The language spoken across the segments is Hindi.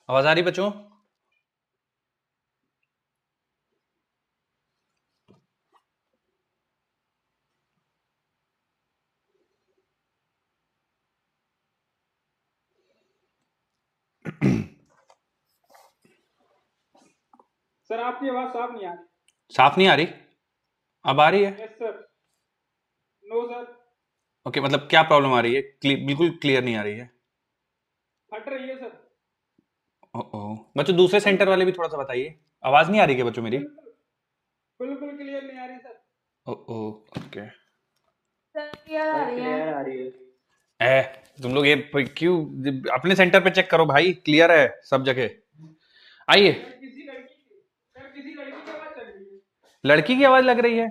आवाज आ रही बच्चों? सर आपकी आवाज साफ नहीं आ रही। साफ नहीं आ रही? अब आ रही है? Yes sir. No sir. Okay, मतलब क्या प्रॉब्लम आ रही है? बिल्कुल क्लियर नहीं आ रही है। फट रही है सर। ओ बच्चों, दूसरे सेंटर वाले भी थोड़ा सा बताइए। आवाज नहीं आ रही क्या बच्चों मेरी? बिल्कुल बिल्कुल क्लियर नहीं आ रही सर। ओ ओके। सर क्लियर आ रही है। क्लियर आ रही है। ए, तुम लोग ये क्यों? अपने सेंटर पे चेक करो भाई, क्लियर है सब जगह। आइए। सर किसी लड़की की आवाज चल रही है। लड़की की आवाज लग रही है?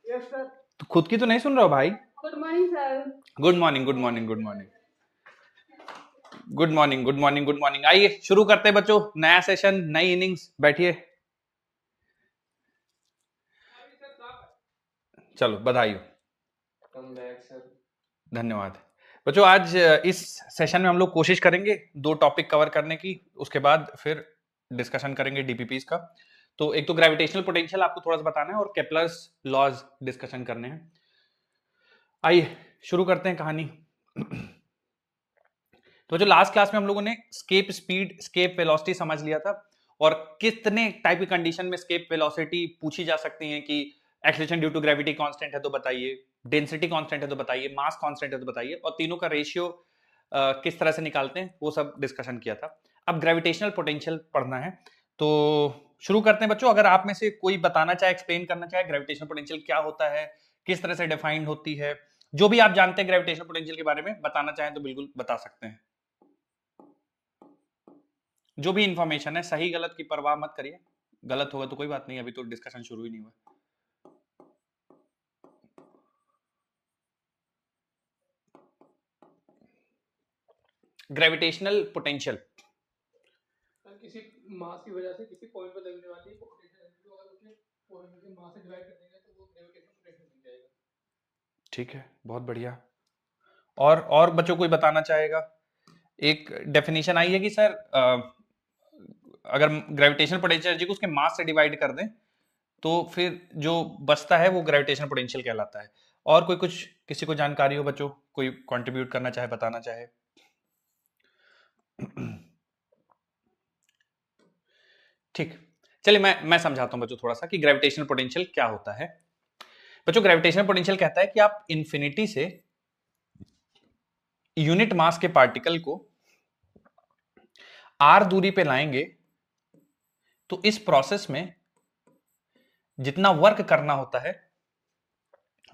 Yes sir. तो खुद की तो नहीं सुन रहे हो भाई? Good morning sir. Good morning, good morning, good morning, good morning, good morning, good morning. आइए शुरू करते हैं बच्चों, नया सेशन, नई इनिंग्स। बैठिए। चलो बधाई हो। Come back sir. धन्यवाद। बच्चों आज इस सेशन में हम लोग कोशिश करेंगे 2 टॉपिक कवर करने की, उसके बाद फिर डिस्कशन करेंगे डीपीपीस का। तो एक तो ग्रेविटेशनल पोटेंशियल आपको थोड़ा सा बताना है और केप्लर्स लॉज डिस्कशन करने हैं। आइए शुरू करते हैं कहानी। तो जो लास्ट क्लास में हम लोगों ने स्केप स्पीड, स्केप वेलोसिटी समझ लिया था, और कितने टाइप की कंडीशन में स्केप वेलोसिटी पूछी जा सकती है कि acceleration due to gravity constant है तो बताइए, डेंसिटी कांस्टेंट है तो बताइए, मास कांस्टेंट है तो बताइए, और तीनों का रेशियो किस तरह से निकालते हैं वो सब डिस्कशन किया था। अब ग्रेविटेशनल पोटेंशियल पढ़ना है, तो शुरू करते हैं बच्चों। अगर आप में से कोई बताना चाहे, एक्सप्लेन करना चाहे ग्रेविटेशनल पोटेंशियल क्या होता है, किस तरह से डिफाइंड होती है, जो भी आप जानते हैं ग्रेविटेशनल पोटेंशियल के बारे में बताना चाहें तो बिल्कुल बता सकते हैं। जो भी इंफॉर्मेशन है, सही गलत की परवाह मत करिए, गलत होगा तो कोई बात नहीं, अभी तो डिस्कशन शुरू ही नहीं हुआ। ग्रेविटेशनल पोटेंशियल सर किसी मास की वजह से किसी पॉइंट पर लगने वाली पोटेंशियल एनर्जी को अगर उसे पॉइंट के मास से डिवाइड कर देंगे तो वो ग्रेविटेशनल पोटेंशियल बन जाएगा। ठीक है, बहुत बढ़िया। और बच्चों कोई बताना चाहेगा? एक डेफिनेशन आई है कि सर अगर ग्रेविटेशनल पोटेंशियल एनर्जी को उसके मास से डिवाइड कर दें तो फिर जो बचता है वो ग्रेविटेशनल पोटेंशियल कहलाता है। और कोई कुछ, किसी को जानकारी हो बच्चों, कोई कंट्रीब्यूट करना चाहे, बताना चाहे? ठीक, चलिए मैं समझाता हूं बच्चों थोड़ा सा कि ग्रेविटेशनल पोटेंशियल क्या होता है। बच्चों ग्रेविटेशनल पोटेंशियल कहता है कि आप इंफिनिटी से यूनिट मास के पार्टिकल को आर दूरी पे लाएंगे तो इस प्रोसेस में जितना वर्क करना होता है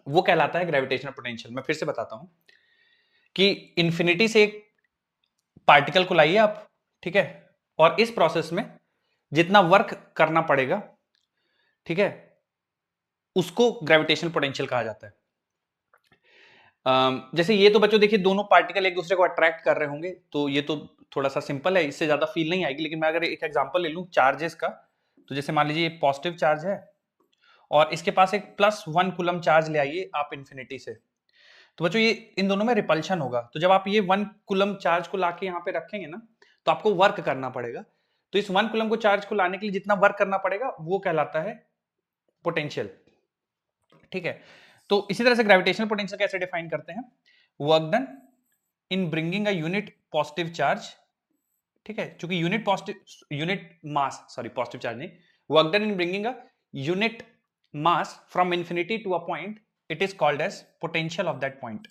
वो कहलाता है ग्रेविटेशनल पोटेंशियल। मैं फिर से बताता हूं कि इंफिनिटी से एक पार्टिकल को लाइए आप, ठीक है, और इस प्रोसेस में जितना वर्क करना पड़ेगा, ठीक है, उसको ग्रेविटेशनल पोटेंशियल कहा जाता है। जैसे ये तो बच्चों देखिए दोनों पार्टिकल एक दूसरे को अट्रैक्ट कर रहे होंगे, तो ये तो थोड़ा सा सिंपल है, इससे ज्यादा फील नहीं आएगी। लेकिन मैं अगर एक एग्जांपल ले लूं चार्जेस का, तो जैसे मान लीजिए ये पॉजिटिव चार्ज है और इसके पास एक +1 कूलम चार्ज ले आइए आप इंफिनिटी से, तो बच्चों ये इन दोनों में रिपल्शन होगा। तो जब आप ये 1 कूलम चार्ज को लाके यहाँ पे रखेंगे ना, तो आपको वर्क करना पड़ेगा। तो इस 1 कूलम को चार्ज को लाने के लिए जितना वर्क करना पड़ेगा वो कहलाता है पोटेंशियल, ठीक है। तो इसी तरह से ग्रेविटेशनल पोटेंशियल कैसे डिफाइन करते हैं? Work done in bringing a unit positive charge, ठीक है, क्योंकि unit mass, sorry positive charge नहीं, work done in bringing a unit mass from infinity to a point, it is called as potential of that point,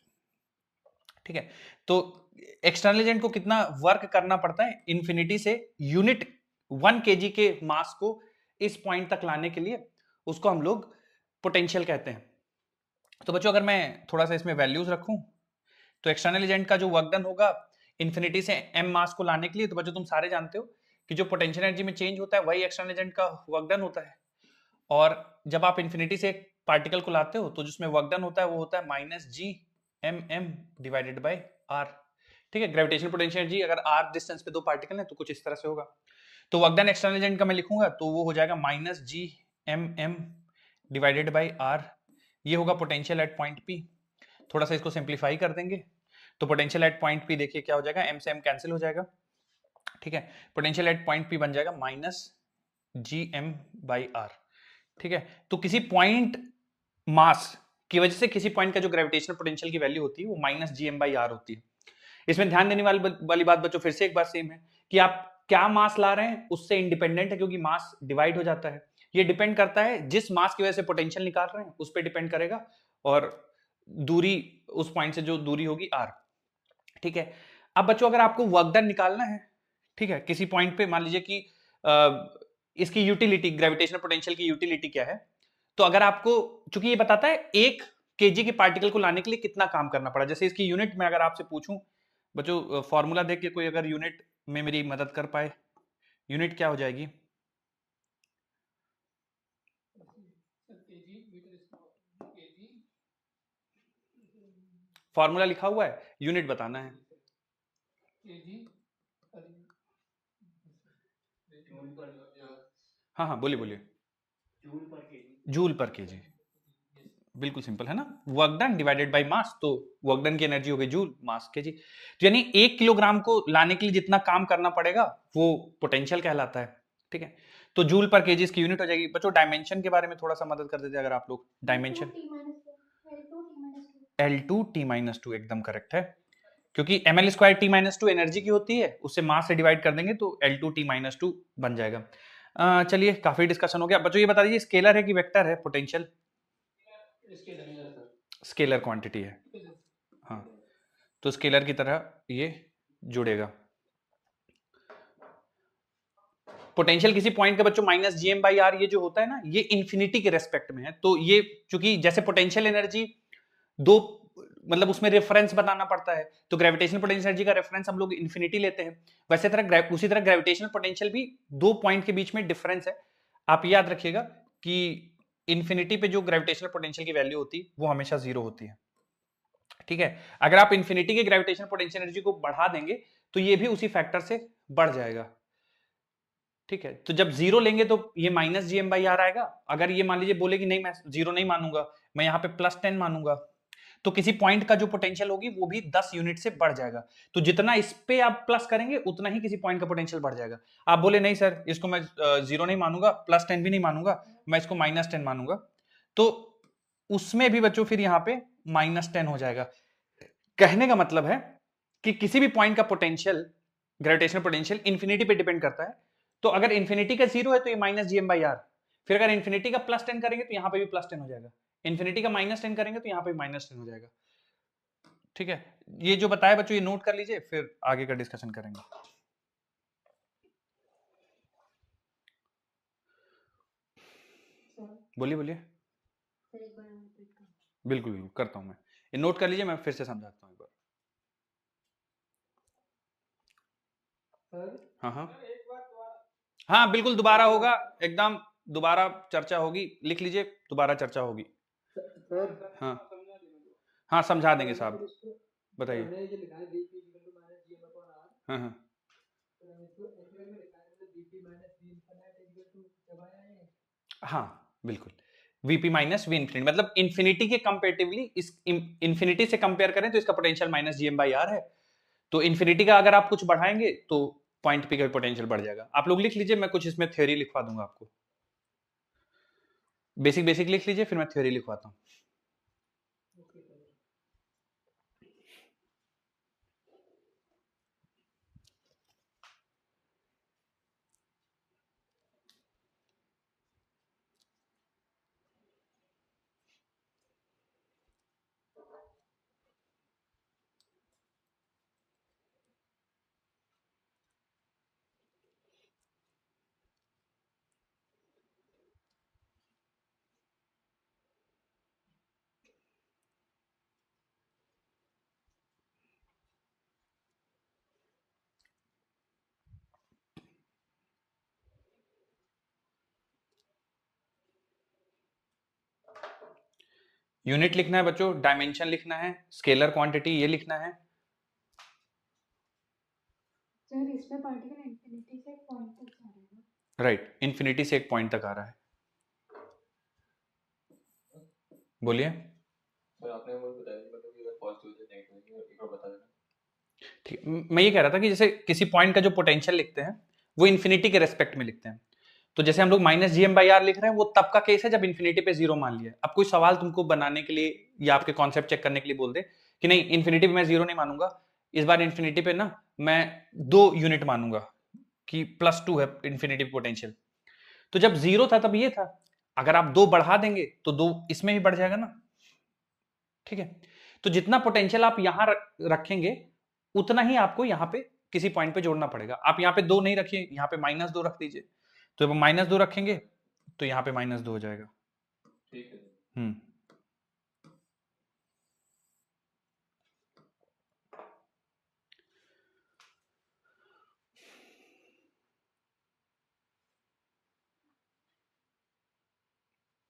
ठीक है। तो एक्सटर्नल एजेंट को कितना वर्क करना पड़ता है इंफिनिटी से यूनिट 1 केजी के मास को इस पॉइंट तक लाने के लिए, उसको हम लोग पोटेंशियल कहते हैं। तो बच्चों अगर मैं थोड़ा सा इसमें वैल्यूज रखूं, तो एक्सटर्नल एजेंट का जो वर्क डन होगा इंफिनिटी से एम मास को लाने के लिए, तो बच्चों तुम सारे जानते हो कि जो पोटेंशियल एनर्जी में चेंज होता है वही एक्सटर्नल एजेंट का वर्क डन होता है। और जब आप इंफिनिटी से एक पार्टिकल को लाते हो तो जिसमें वर्क डन होता है वो होता है -G(m)m डिवाइडेड बाय r, ठीक है। ग्रेविटेशनल पोटेंशियल एनर्जी अगर r डिस्टेंस पे दो पार्टिकल है तो कुछ इस तरह से होगा। तो वर्क डन एक्सटर्नल एजेंट का मैं लिखूंगा तो वो हो जाएगा -G(m)m डिवाइडेड बाय r, ये होगा पोटेंशियल एट पॉइंट P। थोड़ा सा इसको सिंप्लीफाई कर देंगे तो पोटेंशियल एट पॉइंट P देखिए क्या हो जाएगा, m से m कैंसिल हो जाएगा, ठीक है, पोटेंशियल एट पॉइंट पी बन जाएगा -gm/r। ठीक है, तो किसी पॉइंट मास की वजह से किसी पॉइंट का जो ग्रेविटेशनल पोटेंशियल की वैल्यू होती है वो -gm/r होती है। इसमें ध्यान देने वाली बात बच्चों फिर से एक बार सेम है कि आप क्या मास ला रहे हैं उससे इंडिपेंडेंट है, क्योंकि मास डिवाइड हो जाता है। ये डिपेंड करता है जिस मास की वजह से पोटेंशियल निकाल रहे हैं उस पर डिपेंड करेगा, और दूरी उस पॉइंट से जो दूरी होगी r। ठीक है, अब बच्चों अगर आपको वर्क डन निकालना है, ठीक है, किसी पॉइंट पे मान लीजिए कि इसकी यूटिलिटी, ग्रेविटेशनल पोटेंशियल की यूटिलिटी क्या है, तो अगर आपको, चूंकि ये बताता है 1 kg के पार्टिकल को लाने के लिए कितना काम करना पड़ा, जैसे इसकी यूनिट में अगर आपसे पूछूं बच्चों, फॉर्मूला देख के कोई अगर यूनिट में मेरी मदद कर पाए, यूनिट क्या हो जाएगी? फॉर्मूला लिखा हुआ है, यूनिट बताना है। हाँ हाँ बोलिए बोलिए। जूल पर केजी, बिल्कुल सिंपल है ना, work done divided by mass, तो वर्क डन की एनर्जी हो गई जूल, मास केजी। तो यानी 1 किलोग्राम को लाने के लिए जितना काम करना पड़ेगा वो पोटेंशियल कहलाता है। ठीक है, तो जूल पर केजी इसकी यूनिट हो जाएगी। बच्चों डायमेंशन के बारे में थोड़ा सा मदद कर देते अगर आप लोग। डायमेंशन L2T-2 एकदम करेक्ट है, क्योंकि ml² T-2 एनर्जी की होती है, उससे मास से डिवाइड कर देंगे तो L2T-2 बन जाएगा। चलिए काफी डिस्कशन हो गया बच्चों, ये बता दीजिए स्केलर है कि वेक्टर है पोटेंशियल? स्केलर क्वांटिटी है, हाँ, तो स्केलर की तरह ये जुड़ेगा। पोटेंशियल किसी पॉइंट का बच्चों -gm/r ये जो होता है ना, ये इंफिनिटी के रेस्पेक्ट में है। तो ये चूंकि जैसे पोटेंशियल एनर्जी दो, मतलब उसमें रेफरेंस बताना पड़ता है, तो ग्रेविटेशनल पोटेंशियल एनर्जी का रेफरेंस हम लोग इन्फिनिटी लेते हैं, वैसे तरह उसी तरह ग्रेविटेशनल पोटेंशियल भी 2 पॉइंट के बीच में डिफरेंस है। आप याद रखिएगा कि इन्फिनिटी पे जो ग्रेविटेशनल पोटेंशियल की वैल्यू होती है वो हमेशा 0 होती है। ठीक है, अगर आप इन्फिनिटी के ग्रेविटेशनल पोटेंशियल एनर्जी को बढ़ा देंगे तो ये भी उसी फैक्टर से बढ़ जाएगा। ठीक है, तो जब 0 लेंगे तो ये -gm/r आएगा। अगर ये मान लीजिए बोले कि नहीं मैं 0 नहीं मानूंगा, मैं यहाँ पे +10 मानूंगा, तो किसी पॉइंट का जो पोटेंशियल होगी वो भी 10 यूनिट से बढ़ जाएगा। तो जितना इस पे आप प्लस करेंगे उतना ही किसी पॉइंट का पोटेंशियल बढ़ जाएगा। आप बोले नहीं सर इसको मैं 0 नहीं मानूंगा, +10 भी नहीं मानूंगा, मैं इसको -10 मानूंगा, तो उसमें भी बच्चों फिर यहाँ पे -10 हो जाएगा। कहने का मतलब है कि किसी भी पॉइंट का पोटेंशियल, ग्रेविटेशनल पोटेंशियल इंफिनिटी पे डिपेंड करता है। तो अगर इंफिनिटी का 0 है तो ये -gm/r, फिर अगर इंफिनिटी का +10 करेंगे तो यहाँ पे भी +10 हो जाएगा, इंफिनिटी का -10 करेंगे तो यहाँ पे -10 हो जाएगा। ठीक है, ये जो बताया बच्चों ये नोट कर लीजिए, फिर आगे का डिस्कशन करेंगे। बोलिए बोलिए। बिल्कुल बिल्कुल करता हूं मैं, ये नोट कर लीजिए, मैं फिर से समझाता हूँ एक बार। हाँ हाँ हाँ बिल्कुल दोबारा होगा, एकदम दोबारा चर्चा होगी, लिख लीजिए दोबारा चर्चा होगी। हाँ हाँ समझा देंगे साहब, बताइए। हाँ हाँ हाँ बिल्कुल, Vp माइनस वी इन्फिनिटी, मतलब इन्फिनिटी के कंपेरेटिवली इस इन्फिनिटी से कंपेयर करें तो इसका पोटेंशियल -gm/r है। तो इन्फिनिटी का अगर आप कुछ बढ़ाएंगे तो पॉइंट पी का पोटेंशियल बढ़ जाएगा। आप लोग लिख लीजिए, मैं कुछ इसमें थ्योरी लिखवा दूंगा आपको, बेसिक बेसिक लिख लीजिए, फिर मैं थ्योरी लिखवाता हूँ। यूनिट लिखना है बच्चों, डायमेंशन लिखना है, स्केलर क्वांटिटी ये लिखना है। सर इसमें पार्टिकल इंफिनिटी से एक पॉइंट तक जा रहा है। राइट, इंफिनिटी से एक पॉइंट तक आ रहा है। बोलिए। सर आपने वो बताया मतलब कि अगर पॉजिटिव से नेगेटिव एक बार बता देना। ठीक है, मैं ये कह रहा था कि जैसे किसी पॉइंट का जो पोटेंशियल लिखते हैं वो इन्फिनिटी के रेस्पेक्ट में लिखते हैं। तो जैसे हम लोग minus G M by R लिख रहे हैं, वो तब का केस है जब इन्फिनिटी पे जीरो मान लिया। अब कोई सवाल तुमको बनाने के लिए या आपके कॉन्सेप्ट चेक करने के लिए बोल दे कि नहीं इन्फिनिटी पे मैं जीरो नहीं मानूंगा, इस बार इन्फिनिटी पे ना मैं 2 यूनिट मानूंगा कि +2 है इन्फिनिटी पोटेंशियल। तो जब जीरो था तब ये था, अगर आप 2 बढ़ा देंगे तो 2 इसमें भी बढ़ जाएगा ना। ठीक है, तो जितना पोटेंशियल आप यहां रखेंगे उतना ही आपको यहां पे किसी पॉइंट पे जोड़ना पड़ेगा। आप यहाँ पे 2 नहीं रखिए, यहाँ पे -2 रख दीजिए। तो जब -2 रखेंगे तो यहाँ पे -2 हो जाएगा। ठीक है।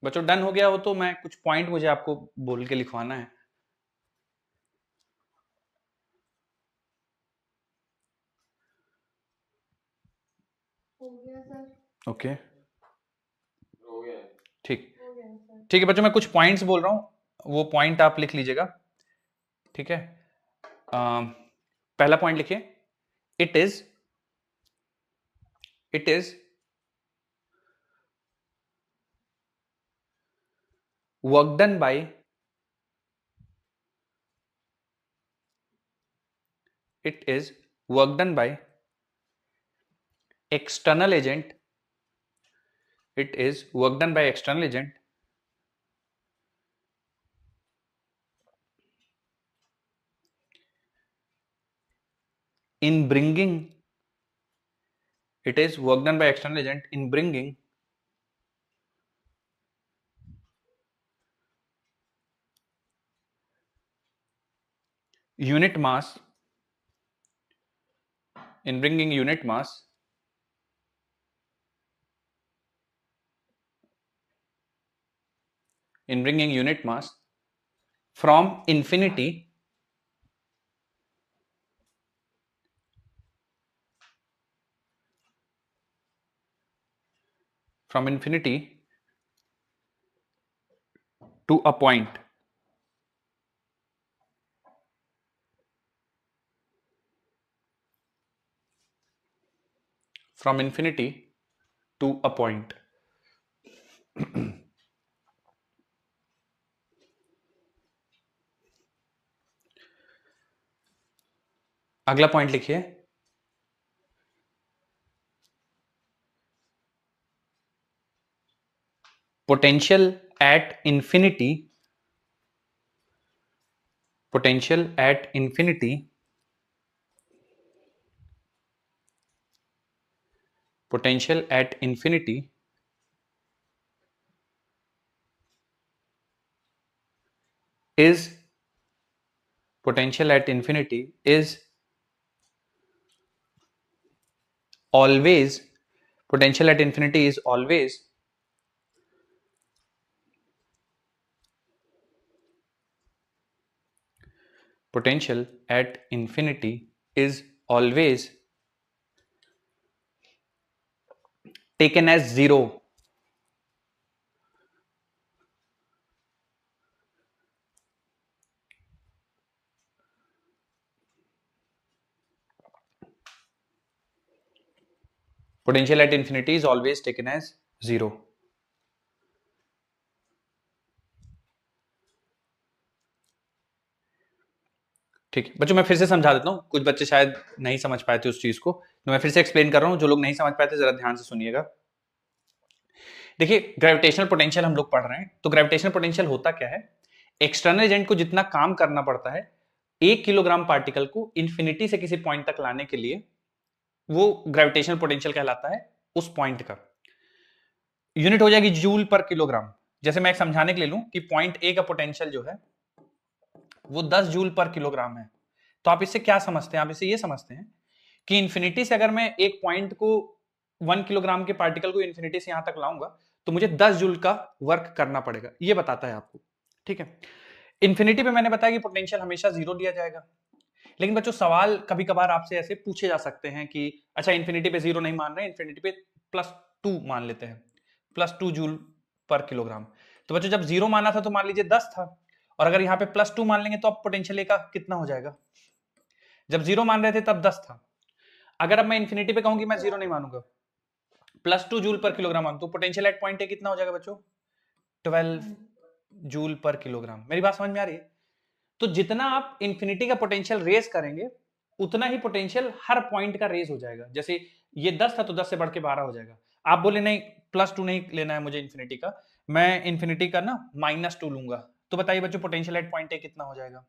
बच्चों डन हो गया हो तो मैं कुछ पॉइंट मुझे आपको बोल के लिखवाना है। हो गया सर। ओके हो गया है। ठीक हो गया सर। ठीक है बच्चों, मैं कुछ पॉइंट्स बोल रहा हूं, वो पॉइंट आप लिख लीजिएगा। ठीक है, पहला पॉइंट लिखिए, it is work done bye external agent. It is work done by external agent in bringing unit mass from infinity to a point. From infinity to a point. अगला पॉइंट लिखिए, potential at infinity is always taken as zero. Potential at infinity is always taken as zero. ठीक है बच्चों, मैं फिर से समझा देता हूँ, कुछ बच्चे शायद नहीं समझ पाए थे उस चीज को, तो मैं फिर से एक्सप्लेन कर रहा हूँ। जो लोग नहीं समझ पाए थे जरा ध्यान से सुनिएगा। देखिए ग्रेविटेशनल पोटेंशियल हम लोग पढ़ रहे हैं, तो ग्रेविटेशनल पोटेंशियल होता क्या है, एक्सटर्नल एजेंट को जितना काम करना पड़ता है 1 किलोग्राम पार्टिकल को इन्फिनिटी से किसी पॉइंट तक लाने के लिए, वो ग्रेविटेशनल पोटेंशियल कहलाता है। उस पॉइंट का यूनिट हो जाएगी जूल पर किलोग्राम। जैसे मैं एक समझाने के लिए लूं कि पॉइंट ए का पोटेंशियल जो है वो 10 जूल पर किलोग्राम है, तो आप इससे क्या समझते हैं, आप इससे ये समझते हैं कि इन्फिनिटी से अगर मैं एक पॉइंट को 1 किलोग्राम के पार्टिकल को इन्फिनिटी से यहां तक लाऊंगा तो मुझे 10 जूल का वर्क करना पड़ेगा, ये बताता है आपको। ठीक है, इन्फिनिटी पे मैंने बताया कि पोटेंशियल हमेशा जीरो लिया जाएगा, लेकिन बच्चों सवाल कभी कभार आपसे ऐसे पूछे जा सकते हैं कि अच्छा इन्फिनिटी पे जीरो नहीं मान रहे, इन्फिनिटी पे +2 मान लेते हैं, +2 जूल पर किलोग्राम। तो बच्चों जब जीरो माना था तो मान लीजिए 10 था, और अगर यहाँ पे +2 मान लेंगे तो अब पोटेंशियल ए का कितना हो जाएगा, जब 0 मान रहे थे तब 10 था। अगर अब मैं इन्फिनिटी पे कहूं कि मैं 0 नहीं मानूंगा, +2 जूल पर किलोग्राम मानूं, तो पोटेंशियल एट पॉइंट ए कितना हो जाएगा बच्चों? 12 जूल पर किलोग्राम। मेरी बात समझ में आ रही है? तो जितना आप इन्फिनिटी का पोटेंशियल रेज करेंगे उतना ही पोटेंशियल हर पॉइंट का रेज हो जाएगा। जैसे ये 10 था तो 10 से बढ़ के 12 हो जाएगा। आप बोले नहीं +2 नहीं लेना है मुझे इन्फिनिटी का, मैं इन्फिनिटी का ना -2 लूंगा, तो बताइए बच्चों पोटेंशियल एट पॉइंट ए कितना हो जाएगा?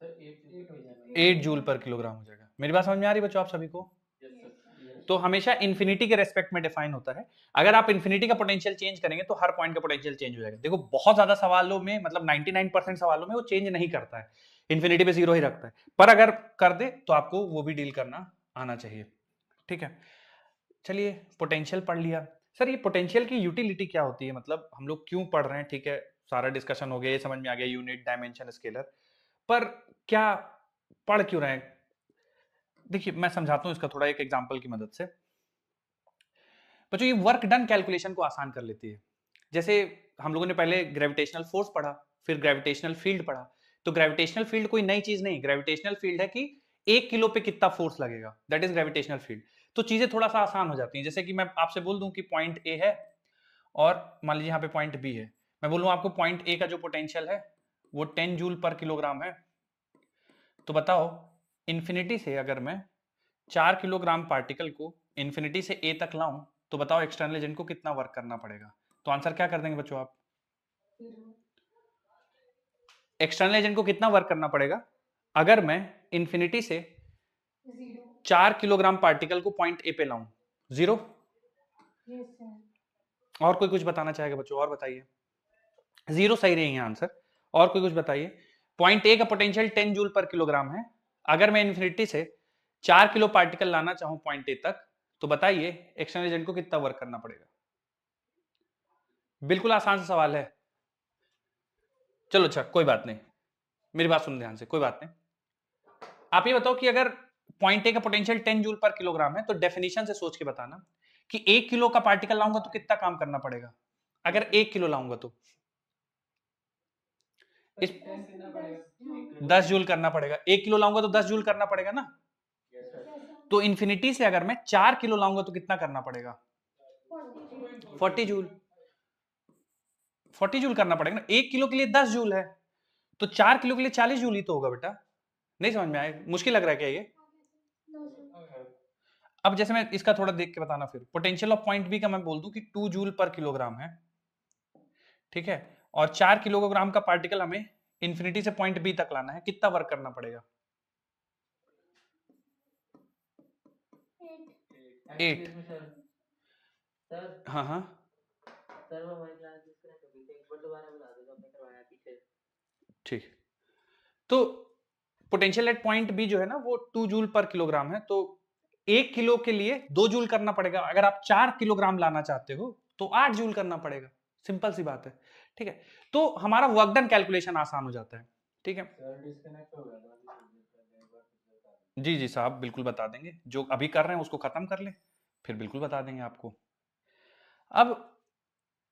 सर 8 हो जाएगा। 8 जूल पर किलोग्राम हो जाएगा। मेरी बात समझ में आ रही है बच्चों आप सभी को? Yes sir. तो हमेशा इन्फिनिटी के रेस्पेक्ट में डिफाइन होता है। अगर आप इन्फिनिटी का पोटेंशियल चेंज करेंगे तो हर पॉइंट का पोटेंशियल चेंज हो जाएगा। देखो बहुत ज्यादा सवालों में, मतलब 99% सवालों में वो चेंज नहीं करता है, इन्फिनिटी पे 0 ही रखता है, पर अगर कर दे तो आपको वो भी डील करना आना चाहिए। ठीक है, चलिए पोटेंशियल पढ़ लिया। सर ये पोटेंशियल की यूटिलिटी क्या होती है, मतलब हम लोग क्यों पढ़ रहे हैं? ठीक है, सारा डिस्कशन हो गया, ये समझ में आ गया यूनिट, डायमेंशन, स्केलर, पर क्या पढ़ क्यों रहे हैं? देखिए मैं समझाता हूं इसका थोड़ा एक एग्जांपल की मदद से। बच्चों ये वर्क डन कैलकुलेशन को आसान कर लेती है। जैसे हम लोगों ने पहले ग्रेविटेशनल फोर्स पढ़ा, फिर ग्रेविटेशनल फील्ड पढ़ा। तो ग्रेविटेशनल फील्ड कोई नई चीज नहीं, ग्रेविटेशनल फील्ड है कि 1 किलो पे कितना फोर्स लगेगा, दैट इज ग्रेविटेशनल फील्ड। तो चीजें थोड़ा सा आसान हो जाती हैं। जैसे कि मैं आपसे बोल दूं कि पॉइंट ए है और मान लीजिए यहाँ पे पॉइंट बी है, मैं बोलूँ आपको पॉइंट ए का जो पोटेंशियल है वो 10 जूल पर किलोग्राम है, तो बताओ इन्फिनिटी से अगर मैं 4 किलोग्राम पार्टिकल को इन्फिनिटी से ए तक लाऊं तो बताओ एक्सटर्नल एजेंट को कितना वर्क करना पड़ेगा? तो आंसर क्या कर देंगे बच्चों आप? एक्सटर्नल एजेंट को कितना वर्क करना पड़ेगा अगर मैं इन्फिनिटी से 4 किलोग्राम पार्टिकल को पॉइंट ए पे लाऊं? 0। और कोई कुछ बताना चाहेगा बच्चों? और बताइए। 0 सही नहीं है आंसर। और कोई कुछ बताइए। पॉइंट ए का पोटेंशियल 10 जूल पर किलोग्राम है, अगर मैं इन्फिनिटी से 4 किलो पार्टिकल लाना चाहूं पॉइंट ए तक तो बताइए एक्सटर्नल एजेंट को कितना वर्क करना पड़ेगा? बिल्कुल आसान सा सवाल है। चलो अच्छा कोई बात नहीं, मेरी बात सुन ध्यान से, कोई बात नहीं। आप ये बताओ कि अगर पॉइंट ए का पोटेंशियल 10 जूल पर किलोग्राम है तो डेफिनेशन से सोच के बताना कि 1 किलो का पार्टिकल लाऊंगा तो कितना काम करना पड़ेगा? अगर 1 किलो लाऊंगा तो इस 10 जूल करना पड़ेगा। 1 किलो लाऊंगा तो 10 जूल करना पड़ेगा ना। तो इन्फिनिटी से अगर मैं 4 किलो लाऊंगा तो कितना करना पड़ेगा? 40 जूल। 40 जूल करना पड़ेगा ना। 1 किलो के लिए 10 जूल है तो 4 किलो के लिए 40 जूल ही तो होगा बेटा। नहीं समझ में आया? मुश्किल लग रहा है क्या ये? अब जैसे मैं इसका थोड़ा देख के बताना, फिर पोटेंशियल ऑफ पॉइंट बी का मैं बोल दूं कि 2 जूल पर किलोग्राम है, ठीक है, और 4 किलोग्राम का पार्टिकल हमें इन्फिनिटी से पॉइंट बी तक लाना है, कितना वर्क करना पड़ेगा? 8। हाँ हाँ सर वो हमारी क्लास डिस्कनेक्ट हो गई थी, एक बार दोबारा बता दो जो आपने करवाया पीछे। ठीक। तो पोटेंशियल एट पॉइंट बी जो है ना वो 2 जूल पर किलोग्राम है, तो 1 किलो के लिए 2 जूल करना पड़ेगा। अगर आप 4 किलोग्राम लाना चाहते हो तो 8 जूल करना पड़ेगा। सिंपल सी बात है, ठीक है। तो हमारा वर्क डन कैलकुलेशन आसान हो जाता है, ठीक है। सर डिस्कनेक्ट हो गया था जी जी साहब बिल्कुल बता देंगे, जो अभी कर रहे हैं उसको खत्म कर लें फिर बिल्कुल बता देंगे आपको।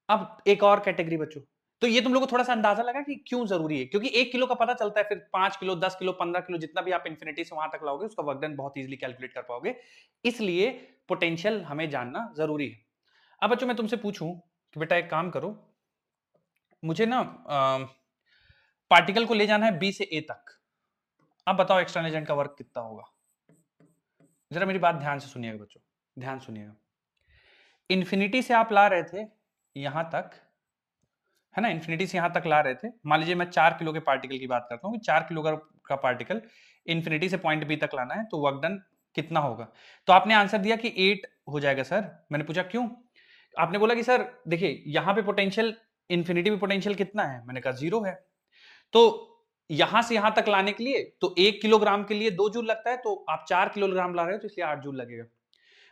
अब एक और कैटेगरी बच्चों, तो ये तुम लोग को थोड़ा सा अंदाजा लगा कि क्यों जरूरी है, क्योंकि 1 किलो का पता चलता है, फिर 5 किलो 10 किलो 15 किलो जितना भी आप इन्फिनिटी से वहां तक लाओगे उसका वर्क डन बहुत इजीली कैलकुलेट कर पाओगे, इसलिए पोटेंशियल हमें जानना जरूरी है। अब बच्चों मैं तुमसे पूछूं कि बेटा एक काम करो, मुझे ना पार्टिकल को ले जाना है बी से ए तक, अब बताओ एक्सटर्नल एजेंट का वर्क कितना होगा? जरा मेरी बात ध्यान से सुनिएगा बच्चों, ध्यान सुनिएगा। इन्फिनिटी से आप ला रहे थे यहां तक, है ना, इन्फिनिटी से यहां तक ला रहे थे। मान लीजिए मैं 4 किलो के पार्टिकल की बात करता हूं कि 4 किलो का पार्टिकल इन्फिनिटी से पॉइंट बी तक लाना है, तो वर्क डन कितना होगा? तो आपने आंसर दिया कि 8 हो जाएगा सर। मैंने पूछा क्यों? आपने बोला कि सर देखिए यहां पे पोटेंशियल, इन्फिनिटी में पोटेंशियल कितना है? मैंने कहा 0 है। तो यहां से यहां तक लाने के लिए तो 1 किलोग्राम के लिए 2 जूल लगता है, तो आप 4 किलोग्राम ला रहे हो तो इसलिए 8 जूल लगेगा।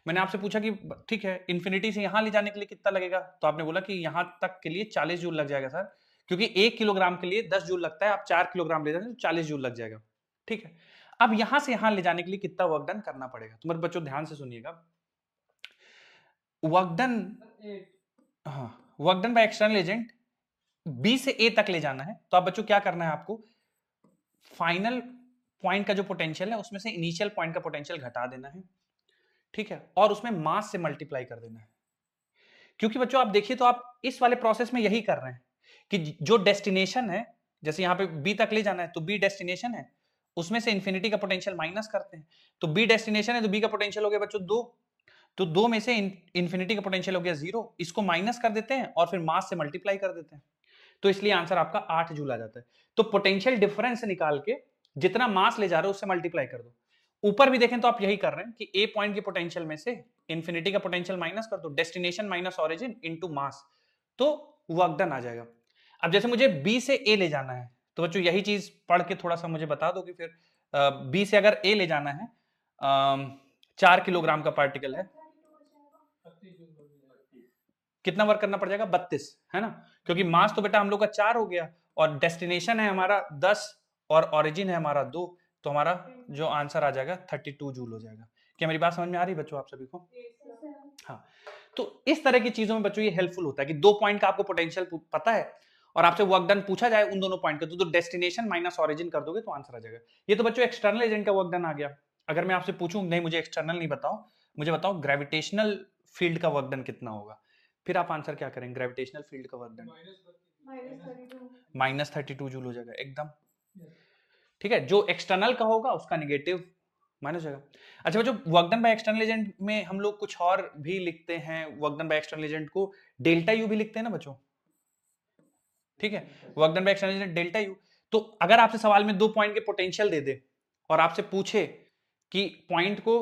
मैंने आपसे पूछा कि ठीक है इन्फिनिटी से यहां ले जाने के लिए कितना लगेगा, तो आपने बोला कि यहां तक के लिए 40 जूल लग जाएगा सर, क्योंकि 1 किलोग्राम के लिए 10 जूल लगता है, आप 4 किलोग्राम ले जाते हैं तो 40 जूल लग जाएगा, ठीक है। अब यहां से यहां ले जाने के लिए कितना वर्क डन करना पड़ेगा? तो मेरे बच्चों ध्यान से सुनिएगा, वर्क डन, हाँ, work done by external agent B से ए तक ले जाना है, तो आप बच्चों क्या करना है आपको, फाइनल पॉइंट का जो पोटेंशियल है उसमें से इनिशियल पॉइंट का पोटेंशियल घटा देना है, ठीक है, और उसमें मास से मल्टीप्लाई कर देना है। क्योंकि बच्चों आप देखिए तो आप इस वाले प्रोसेस में यही कर रहे हैं कि जो डेस्टिनेशन है, जैसे यहां पे बी तक ले जाना है तो बी डेस्टिनेशन है, उसमें से इंफिनिटी का पोटेंशियल माइनस करते हैं, तो बी डेस्टिनेशन है तो बी का पोटेंशियल हो गया बच्चों 2, तो 2 में से इंफिनिटी का पोटेंशियल हो गया 0, इसको माइनस कर देते हैं और फिर मास से मल्टीप्लाई कर देते हैं, तो इसलिए आंसर आपका 8 जूल आ जाता है। तो पोटेंशियल डिफरेंस निकाल के जितना मास ले जा रहे हो उससे मल्टीप्लाई कर दो। ऊपर भी देखें तो आप यही कर रहे हैं कि ए पॉइंट के पोटेंशियल में से इंफिनिटी का पोटेंशियल माइनस कर दो, destination minus origin into mass, तो वर्क डन आ जाएगा। अब जैसे मुझे बी से ए ले जाना है, तो बच्चों यही चीज पढ़ के थोड़ा सा मुझे बता दो कि फिर बी से अगर ए ले जाना है, 4 किलोग्राम का पार्टिकल है, 32 जूल हो गया। कितना वर्क करना पड़ जाएगा 32, है ना, क्योंकि मास तो बेटा हम लोग का 4 हो गया और डेस्टिनेशन है हमारा 10 और ऑरिजिन है हमारा 2, तो हमारा जो आंसर आ जाएगा 32 जूल हो जाएगा। क्या मेरी बात समझ में आ रही है बच्चों आप सभी को? हाँ, तो इस तरह की चीजों में बच्चों ये हेल्पफुल होता है कि 2 पॉइंट का आपको पोटेंशियल पता है और आपसे वर्क डन पूछा जाए उन दोनों पॉइंट का, तो डेस्टिनेशन माइनस ऑरिजिन कर दोगे तो आंसर आ जाएगा। ये तो बच्चों एक्सटर्नल एजेंट का वर्क डन आ गया। अगर मैं आपसे पूछूं नहीं मुझे एक्सटर्नल नहीं बताओ, मुझे बताओ ग्रेविटेशनल फील्ड का वर्क डन कितना होगा, फिर आप आंसर क्या करेंगे? ग्रेविटेशनल फील्ड का वर्क डन -32 जूल हो जाएगा एकदम, ठीक है। जो एक्सटर्नल का होगा उसका निगेटिव माइनस हो जाएगा। अच्छा बच्चों, work done by external agent में हम लोग कुछ और भी लिखते हैं, work done by external agent को डेल्टा यू भी लिखते हैं ना बच्चों, ठीक है, work done by external agent delta U. तो अगर आपसे सवाल में 2 पॉइंट के पोटेंशियल दे दे और आपसे पूछे कि पॉइंट को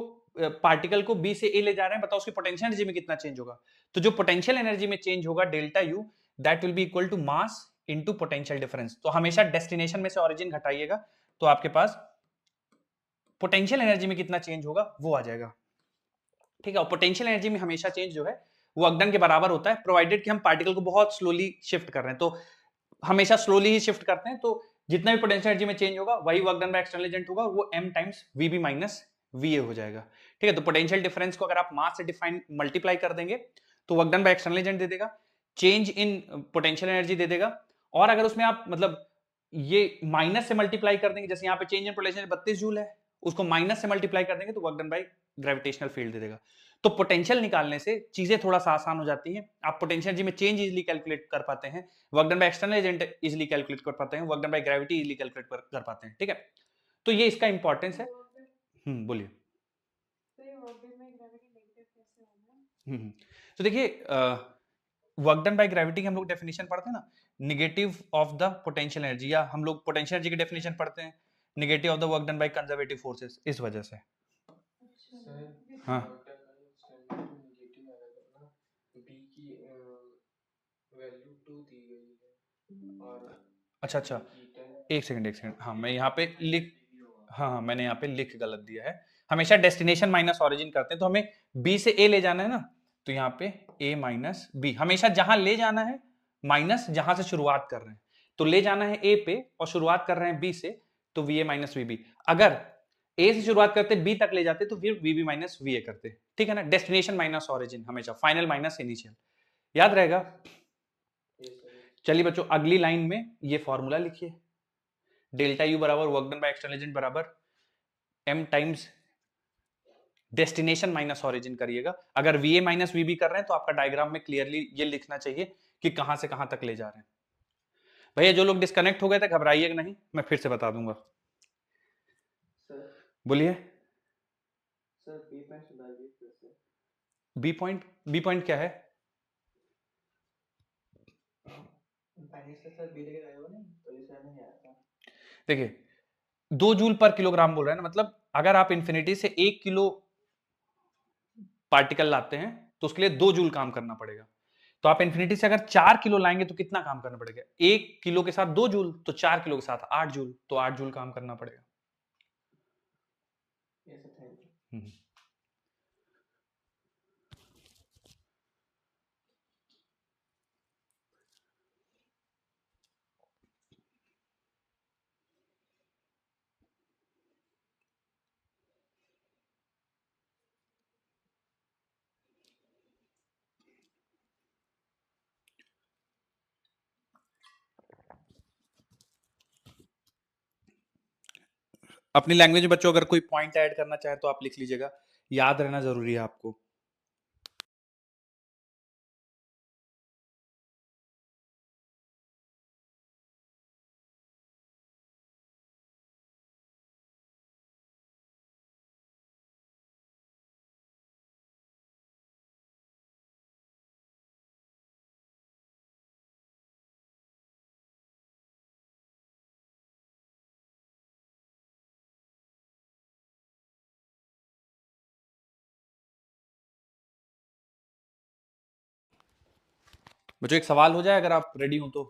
पार्टिकल को बी से ए ले जा रहे हैं, बताओ उसकी पोटेंशियल एनर्जी में कितना चेंज होगा, तो जो पोटेंशियल एनर्जी में चेंज होगा delta U, that will be equal to mass into potential difference. तो हमेशा डेस्टिनेशन में से ऑरिजिन घटाइएगा तो आपके पास पोटेंशियल एनर्जी में कितना चेंज होगा वो आ जाएगा, ठीक है। और पोटेंशियल एनर्जी में हमेशा चेंज जो है वो वर्क डन के बराबर होता है, प्रोवाइडेड कि हम पार्टिकल को बहुत स्लोली शिफ्ट कर रहे हैं, तो हमेशा स्लोली ही शिफ्ट करते हैं, तो जितना भी पोटेंशियल एनर्जी में चेंज होगा वही work done by external agent होगा, वो m टाइम्स वीबी माइनस वीए हो जाएगा, ठीक है। तो पोटेंशियल डिफरेंस को अगर आप मास से डिफाइन मल्टीप्लाई कर देंगे तो work done by external agent दे देगा, चेंज इन पोटेंशियल एनर्जी दे देगा, और अगर उसमें आप मतलब ये माइनस से मल्टीप्लाई कर देंगे, जैसे यहाँ पे चेंज इन पोटेंशियल 32 जूल है, उसको माइनस से मल्टीप्लाई कर देंगे तो work done by gravitational field दे देगा। तो पोटेंशियल निकालने से चीजें थोड़ा सा आसान हो जाती हैं, आप पोटेंशियल एनर्जी में चेंज इजीली कैलकुलेट कर पाते हैं, work done by external agent easily calculate कर पाते हैं, work done by gravity easily calculate कर पाते हैं, ठीक है। तो ये इसका इंपॉर्टेंस है। बोलिए। तो देखिए वर्क डन बाय ग्रेविटी की हम लोग डेफिनेशन पढ़ते हैं ना, negative of the potential energy, या हम लोग पोटेंशियल एनर्जी की डेफिनेशन पढ़ते हैं negative of the work done by conservative forces, इस वजह से। हाँ नेगेटिव आएगा ना, बी की वैल्यू 2 दी गई है और अच्छा, एक सेकंड, हाँ मैं यहाँ पे लिख, हाँ मैंने यहाँ पे लिख गलत दिया है, हमेशा डेस्टिनेशन माइनस ऑरिजिन करते हैं, तो हमें बी से ए ले जाना है ना, तो यहाँ पे ए माइनस बी, हमेशा जहां ले जाना है माइनस जहां से शुरुआत कर रहे हैं, तो ले जाना है ए पे और शुरुआत कर रहे हैं बी से, तो V A minus V B. अगर ए से शुरुआत करते बी तक ले जाते तो फिर V B minus V A करते, ठीक है ना। डेस्टिनेशन माइनस ऑरिजिन हमेशा, फाइनल माइनस इनिशियल, याद रहेगा। चलिए बच्चों अगली लाइन में ये फॉर्मूला लिखिए, डेल्टा यू बराबर work done by external agent बराबर m times destination minus origin करिएगा। अगर V A minus V B कर रहे हैं तो आपका डायग्राम में क्लियरली ये लिखना चाहिए कि कहां से कहां तक ले जा रहे हैं। भैया जो लोग डिस्कनेक्ट हो गए थे घबराइएगा नहीं, मैं फिर से बता दूंगा। सर बोलिए। सर बी पॉइंट सुधारिए फिर से। बी पॉइंट क्या है? पहले से सर बी लेके आए हो नहीं, तो इस नहीं आया था। देखिए 2 जूल पर किलोग्राम बोल रहे हैं ना, मतलब अगर आप इंफिनिटी से 1 किलो पार्टिकल लाते हैं तो उसके लिए 2 जूल काम करना पड़ेगा, तो आप इंफिनिटी से अगर 4 किलो लाएंगे तो कितना काम करना पड़ेगा? 1 किलो के साथ 2 जूल, तो 4 किलो के साथ 8 जूल, तो 8 जूल काम करना पड़ेगा। Yes thank you. अपनी लैंग्वेज में बच्चों अगर कोई पॉइंट ऐड करना चाहे तो आप लिख लीजिएगा, याद रहना जरूरी है आपको। बच्चों एक सवाल हो जाए अगर आप रेडी हो तो।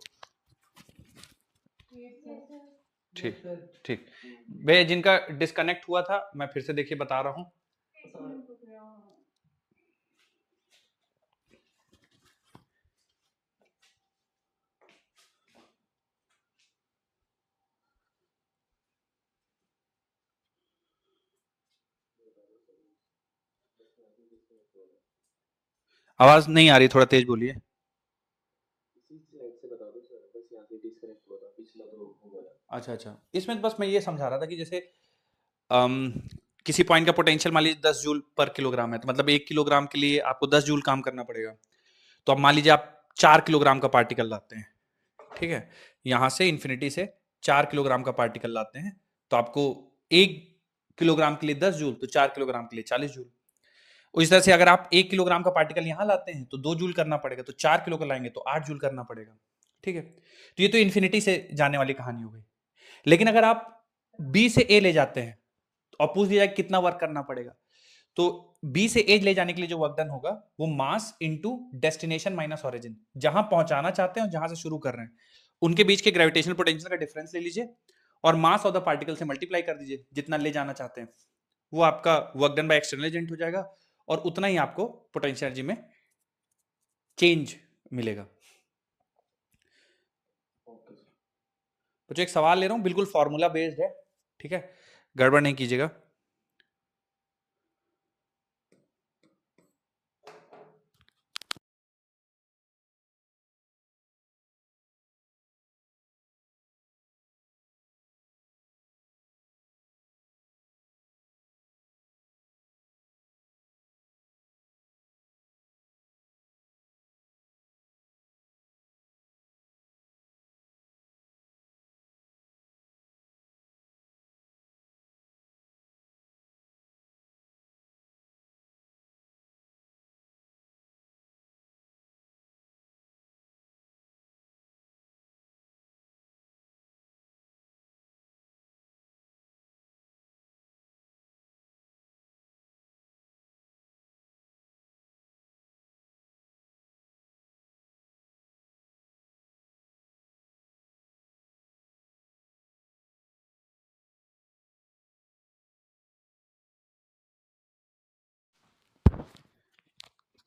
ठीक ठीक। भैया जिनका डिस्कनेक्ट हुआ था मैं फिर से देखिए बता रहा हूँ। आवाज नहीं आ रही, थोड़ा तेज बोलिए। अच्छा अच्छा, इसमें बस मैं ये समझा रहा था कि जैसे किसी पॉइंट का पोटेंशियल मान लीजिए 10 जूल पर किलोग्राम है, तो मतलब 1 किलोग्राम के लिए आपको 10 जूल काम करना पड़ेगा। तो अब मान लीजिए आप 4 किलोग्राम का पार्टिकल लाते हैं, ठीक है, यहां से इन्फिनिटी से 4 किलोग्राम का पार्टिकल लाते हैं, तो आपको 1 किलोग्राम के लिए 10 जूल, तो 4 किलोग्राम के लिए 40 जूल। उसी तरह से अगर आप 1 किलोग्राम का पार्टिकल यहां लाते हैं तो 2 जूल करना पड़ेगा, तो 4 किलो का लाएंगे तो 8 जूल करना पड़ेगा, ठीक है। तो ये तो इन्फिनिटी से जाने वाली कहानी हो गई। लेकिन अगर आप बी से ए ले जाते हैं और पूछ दिया जाए कितना वर्क करना पड़ेगा, तो बी से ए ले जाने के लिए जो वर्क डन होगा वो mass into destination minus origin, जहां पहुंचाना चाहते हैं और जहां से शुरू कर रहे हैं उनके बीच के ग्रेविटेशनल पोटेंशियल का डिफरेंस ले लीजिए और मास ऑफ द पार्टिकल से मल्टीप्लाई कर दीजिए जितना ले जाना चाहते हैं, वो आपका work done by external agent हो जाएगा और उतना ही आपको पोटेंशियल एनर्जी में चेंज मिलेगा। तो जो एक सवाल ले रहा हूं बिल्कुल फॉर्मूला बेस्ड है, ठीक है, गड़बड़ नहीं कीजिएगा।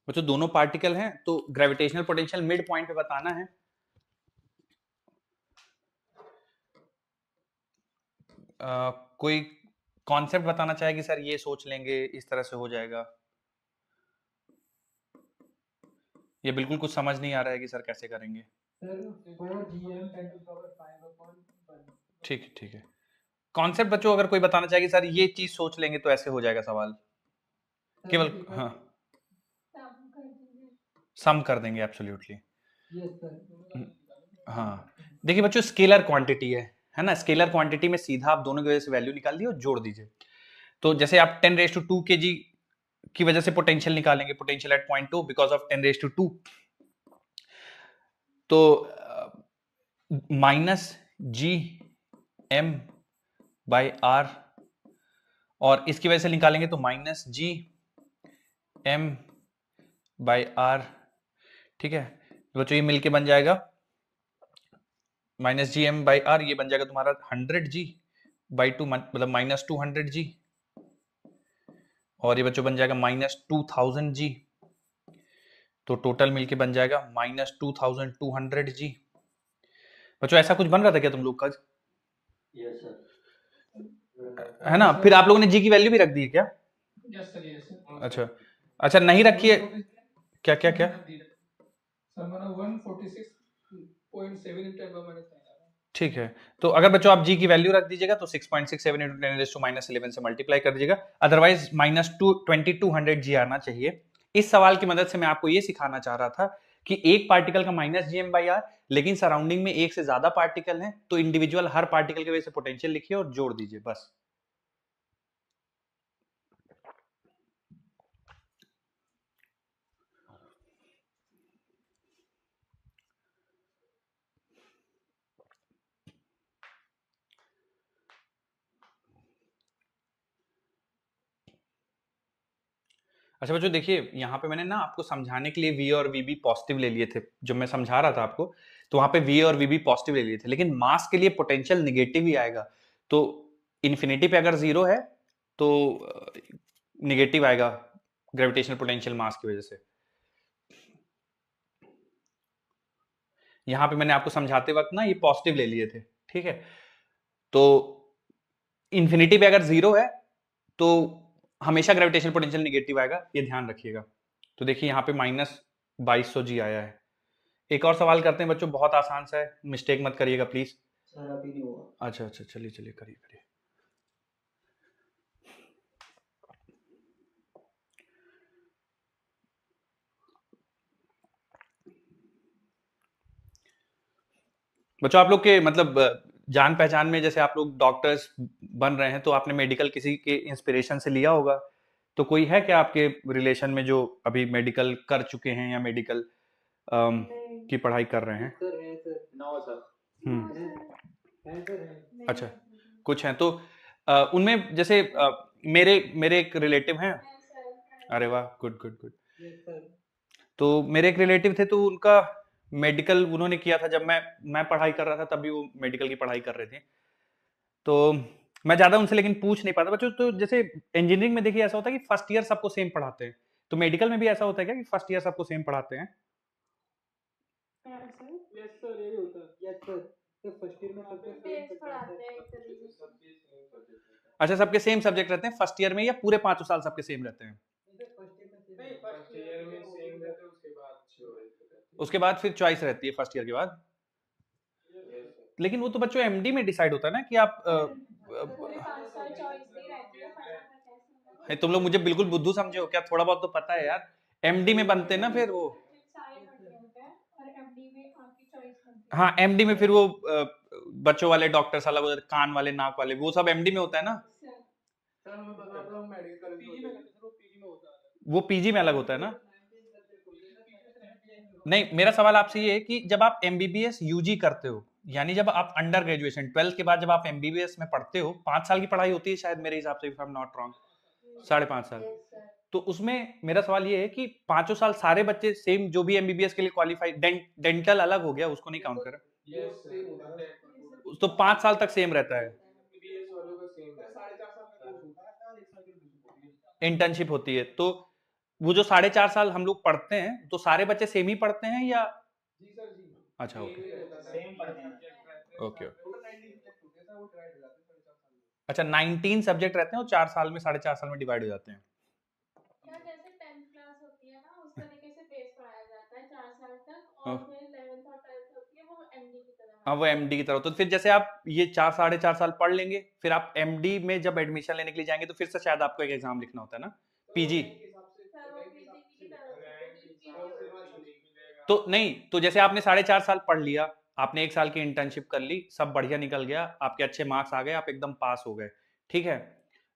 बच्चों दोनों पार्टिकल हैं तो ग्रेविटेशनल पोटेंशियल मिड पॉइंट पे बताना है। कोई कॉन्सेप्ट बताना चाहे कि सर ये सोच लेंगे इस तरह से हो जाएगा, ये बिल्कुल कुछ समझ नहीं आ रहा है कि सर कैसे करेंगे। ठीक ठीक है, कॉन्सेप्ट बच्चों अगर कोई बताना चाहे कि सर ये चीज सोच लेंगे तो ऐसे हो जाएगा सवाल, केवल हाँ सम कर देंगे एब्सोल्युटली। हाँ देखिए बच्चों स्केलर क्वांटिटी है ना, स्केलर क्वांटिटी में सीधा आप दोनों की वजह से वैल्यू निकाल दिए और जोड़ दीजिए। तो जैसे आप 10⁻² kg की वजह से पोटेंशियल निकालेंगे, potential at point 2 because of 10⁻², तो -Gm/r, और इसकी वजह से निकालेंगे तो -Gm/r, ठीक है। तो बच्चों ये मिलके बन जाएगा -Gm/r, ये बन जाएगा तुम्हारा 100G/2 मतलब -200G, और ये बच्चों बन जाएगा -2000G, तो टोटल मिलके बन जाएगा -2200G। बच्चों ऐसा कुछ बन रहा था क्या तुम लोग का? यस सर, है ना, फिर आप लोगों ने जी की वैल्यू भी रख दी है क्या? Yes sir, yes sir. अच्छा अच्छा, नहीं रखी है क्या क्या क्या? सर मैंने 146.7 × 10⁻⁹ ठीक है, तो अगर बच्चों आप g की वैल्यू रख दीजिएगा तो 6.67 इंटू 10⁻11 से मल्टीप्लाई कर दीजिएगा, अदरवाइज -2200 g आना चाहिए। इस सवाल की मदद से मैं आपको ये सिखाना चाह रहा था कि एक पार्टिकल का -gm/r, लेकिन सराउंडिंग में एक से ज्यादा पार्टिकल हैं, तो इंडिविजुअल हर पार्टिकल की वजह से पोटेंशियल लिखिए और जोड़ दीजिए बस। अच्छा बच्चों देखिए, यहाँ पे मैंने ना आपको समझाने के लिए v और vb पॉजिटिव ले लिए थे, जब मैं समझा रहा था आपको, तो वहां पे v और vb पॉजिटिव ले लिए थे, लेकिन मास के लिए पोटेंशियल निगेटिव ही आएगा। तो इन्फिनिटी पे अगर जीरो है तो निगेटिव आएगा ग्रेविटेशनल पोटेंशियल मास की वजह से। यहाँ पे मैंने आपको समझाते वक्त ना ये पॉजिटिव ले लिए थे, ठीक है। तो इन्फिनिटी पे अगर जीरो है तो हमेशा ग्रेविटेशनल पोटेंशियल निगेटिव आएगा, ये ध्यान रखिएगा। तो देखिए यहाँ पे -2200 g आया है। एक और सवाल करते हैं बच्चों, बहुत आसान सा है, मिस्टेक मत करिएगा प्लीज। सर अभी नहीं हुआ। अच्छा अच्छा, चलिए चलिए, करिए करिए। बच्चों आप लोग के मतलब जान पहचान में जैसे आप लोग डॉक्टर्स बन रहे हैं, तो आपने मेडिकल किसी के इंस्पिरेशन से लिया होगा, तो कोई है क्या आपके रिलेशन में जो अभी मेडिकल कर चुके हैं या मेडिकल नहीं। की पढ़ाई कर रहे हैं? सर है सर। नौ सर। हम्म, है सर है। नहीं अच्छा, है। कुछ हैं तो उनमें जैसे मेरे मेरे एक रिलेटिव हैं। है सर। अरे वाह, good good good. Yes sir. तो मेरे एक रिलेटिव थे, तो उनका मेडिकल उन्होंने किया था जब मैं पढ़ाई कर रहा था, तभी वो मेडिकल की पढ़ाई कर रहे थे। तो मैं ज्यादा उनसे लेकिन पूछ नहीं पाता बच्चों। तो जैसे इंजीनियरिंग में देखिए ऐसा होता है कि फर्स्ट ईयर सबको सेम पढ़ाते हैं, तो मेडिकल में भी ऐसा होता है क्या कि फर्स्ट ईयर सबको सेम पढ़ाते हैं? है सर। यस सर, यही होता है। Yes sir. तो फर्स्ट ईयर में सबको बेस पढ़ाते हैं एक तरीके से। अच्छा, सबके सेम सब्जेक्ट रहते हैं फर्स्ट ईयर में, या पूरे 5 साल सबके सेम रहते हैं? फर्स्ट ईयर में नहीं, फर्स्ट ईयर में सेम रहता है, उसके बाद चॉइस रहती है। उसके बाद फिर चॉइस रहती है फर्स्ट ईयर के बाद। Yes sir. लेकिन वो तो बच्चों एमडी में डिसाइड होता है ना कि आप पूरे 5 साल चॉइस नहीं रहती है, पढ़ना का कैसे होगा? तुम लोग मुझे बिल्कुल बुद्धू समझे हो क्या? थोड़ा बहुत तो पता है यार, एमडी में बनते हैं ना फिर वो। सारे बढ़िया होते हैं और एमडी में आपकी चॉइस बनती है। हाँ, एमडी में फिर वो बच्चों वाले डॉक्टर्स अलग हो जाते, कान वाले, नाक वाले, वो सब एमडी में होता है ना। सर सर हमें पता था, हम मेडिकल कॉलेज पीजी में करते, सर वो पीजी में होता है। वो पीजी में अलग होता है ना। नहीं, मेरा सवाल आपसे ये है कि जब आप एमबीबीएस यूजी करते हो, यानी जब आप अंडर ग्रेजुएशन 12th के बाद जब आप एमबीबीएस में पढ़ते हो, 5 साल की पढ़ाई होती है शायद मेरे हिसाब से, if I am not wrong, 5.5 साल। Yes sir. तो उसमें मेरा सवाल ये है कि 5 साल सारे बच्चे सेम, जो भी एमबीबीएस के लिए क्वालिफाई, डेंटल अलग हो गया, उसको नहीं काउंट करा, यस सर। तो 5 साल तक सेम रहता है। बीएस वालों का सेम है। 4.5 साल का कोर्स होता है और 1 साल की इंटर्नशिप होती है। इंटर्नशिप होती है, तो वो जो 4.5 साल हम लोग पढ़ते हैं, तो सारे बच्चे सेम ही पढ़ते हैं या? जी सर जी। अच्छा, ओके सेम पढ़ते हैं। ओके। टोटल 19 सब्जेक्ट होते हैं सर, वो डिवाइड हो जाते हैं 4.5 साल में। अच्छा, 19 सब्जेक्ट रहते हैं और 4 साल में, 4.5 साल में डिवाइड हो जाते हैं। सर जैसे 10th क्लास होती है ना, उस तरीके से बेस पढ़ाया जाता है 4 साल तक, हाँ। और फिर 11th और 12th होती है वो एमडी की तरह। हाँ, वो एमडी की तरह। तो फिर जैसे आप ये 4 साढ़े 4 साल पढ़ लेंगे, फिर आप एमडी में जब एडमिशन लेने के लिए जाएंगे, तो फिर से शायद आपको एक एग्जाम लिखना होता है ना, पीजी। सर वो पीजी की तरह से तो नहीं, तो जैसे आपने 4.5 साल पढ़ लिया, आपने 1 साल की इंटर्नशिप कर ली, सब बढ़िया निकल गया, आपके अच्छे मार्क्स आ गए, आप एकदम पास हो गए, ठीक है।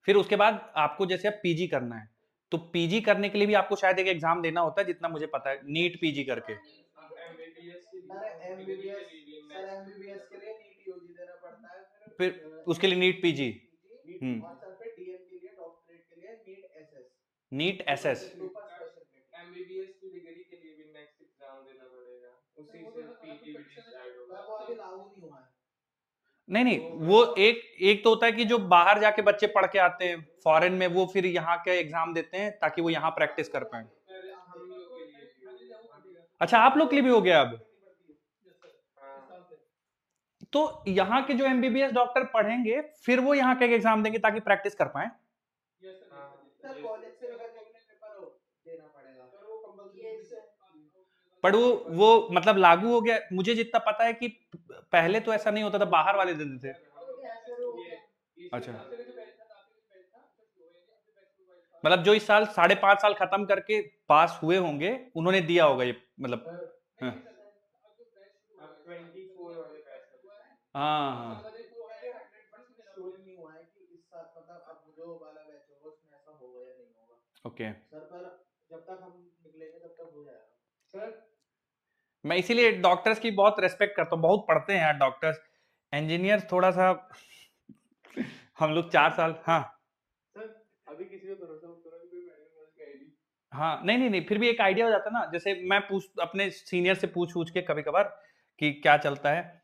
फिर उसके बाद आपको जैसे अब पीजी करना है, तो पीजी करने के लिए भी आपको शायद एक एग्जाम देना होता है, जितना मुझे पता है, नीट पीजी करके। एमबीबीएस के सर एमबीबीएस के लिए नीट यूजी देना पड़ता है। फिर उसके लिए नीट पीजी, और सर फिर डीएम के लिए, डॉक्टरेट के लिए NEET SS. NEET SS. Super speciality. MBBS की डिग्री के लिए भी नेक्स्ट एग्जाम देना पड़ेगा, उसी से पीजी भी डिसाइड होगा। सर वो अभी लागू नहीं हुआ है। नहीं नहीं, वो एक तो होता है कि जो बाहर जाके बच्चे पढ़ के आते हैं फॉरेन में, वो फिर यहाँ के एग्जाम देते हैं ताकि वो यहाँ प्रैक्टिस कर पाए। हम लोग के लिए भी होगा। अच्छा, आप लोग के लिए भी हो गया अब? हाँ। तो यहाँ के जो एमबीबीएस डॉक्टर पढ़ेंगे, फिर वो यहाँ के एग्जाम देंगे ताकि प्रैक्टिस कर पाए। सर कॉलेज से लेकर के अपने पेपर देना पड़ेगा। सर वो कंपलसरी। पर वो मतलब लागू हो गया, मुझे जितना पता है कि पहले तो ऐसा नहीं होता था, बाहर वाले देते थे। अच्छा, मतलब जो इस साल 5.5 साल खत्म करके पास हुए होंगे उन्होंने दिया होगा ये, मतलब हाँ हाँ हाँ। श्योर नहीं हुआ है कि इस साल मतलब अब जो वाला बैच होगा उसमें ऐसा होगा या नहीं होगा ओके, सर, पर जब तक हम निकलेंगे तब तक हो जाएगा सर। मैं इसीलिए डॉक्टर्स की बहुत रेस्पेक्ट करता हूँ, बहुत पढ़ते हैं यार डॉक्टर्स। इंजीनियर्स थोड़ा सा हम लोग 4 साल, हाँ सर अभी किसी पे भरोसा मत करो, कोई मेडिकल आईडी। हाँ, नहीं नहीं नहीं, फिर भी एक आइडिया हो जाता है ना, जैसे मैं पूछ अपने सीनियर से पूछ के कभी कभार कि क्या चलता है।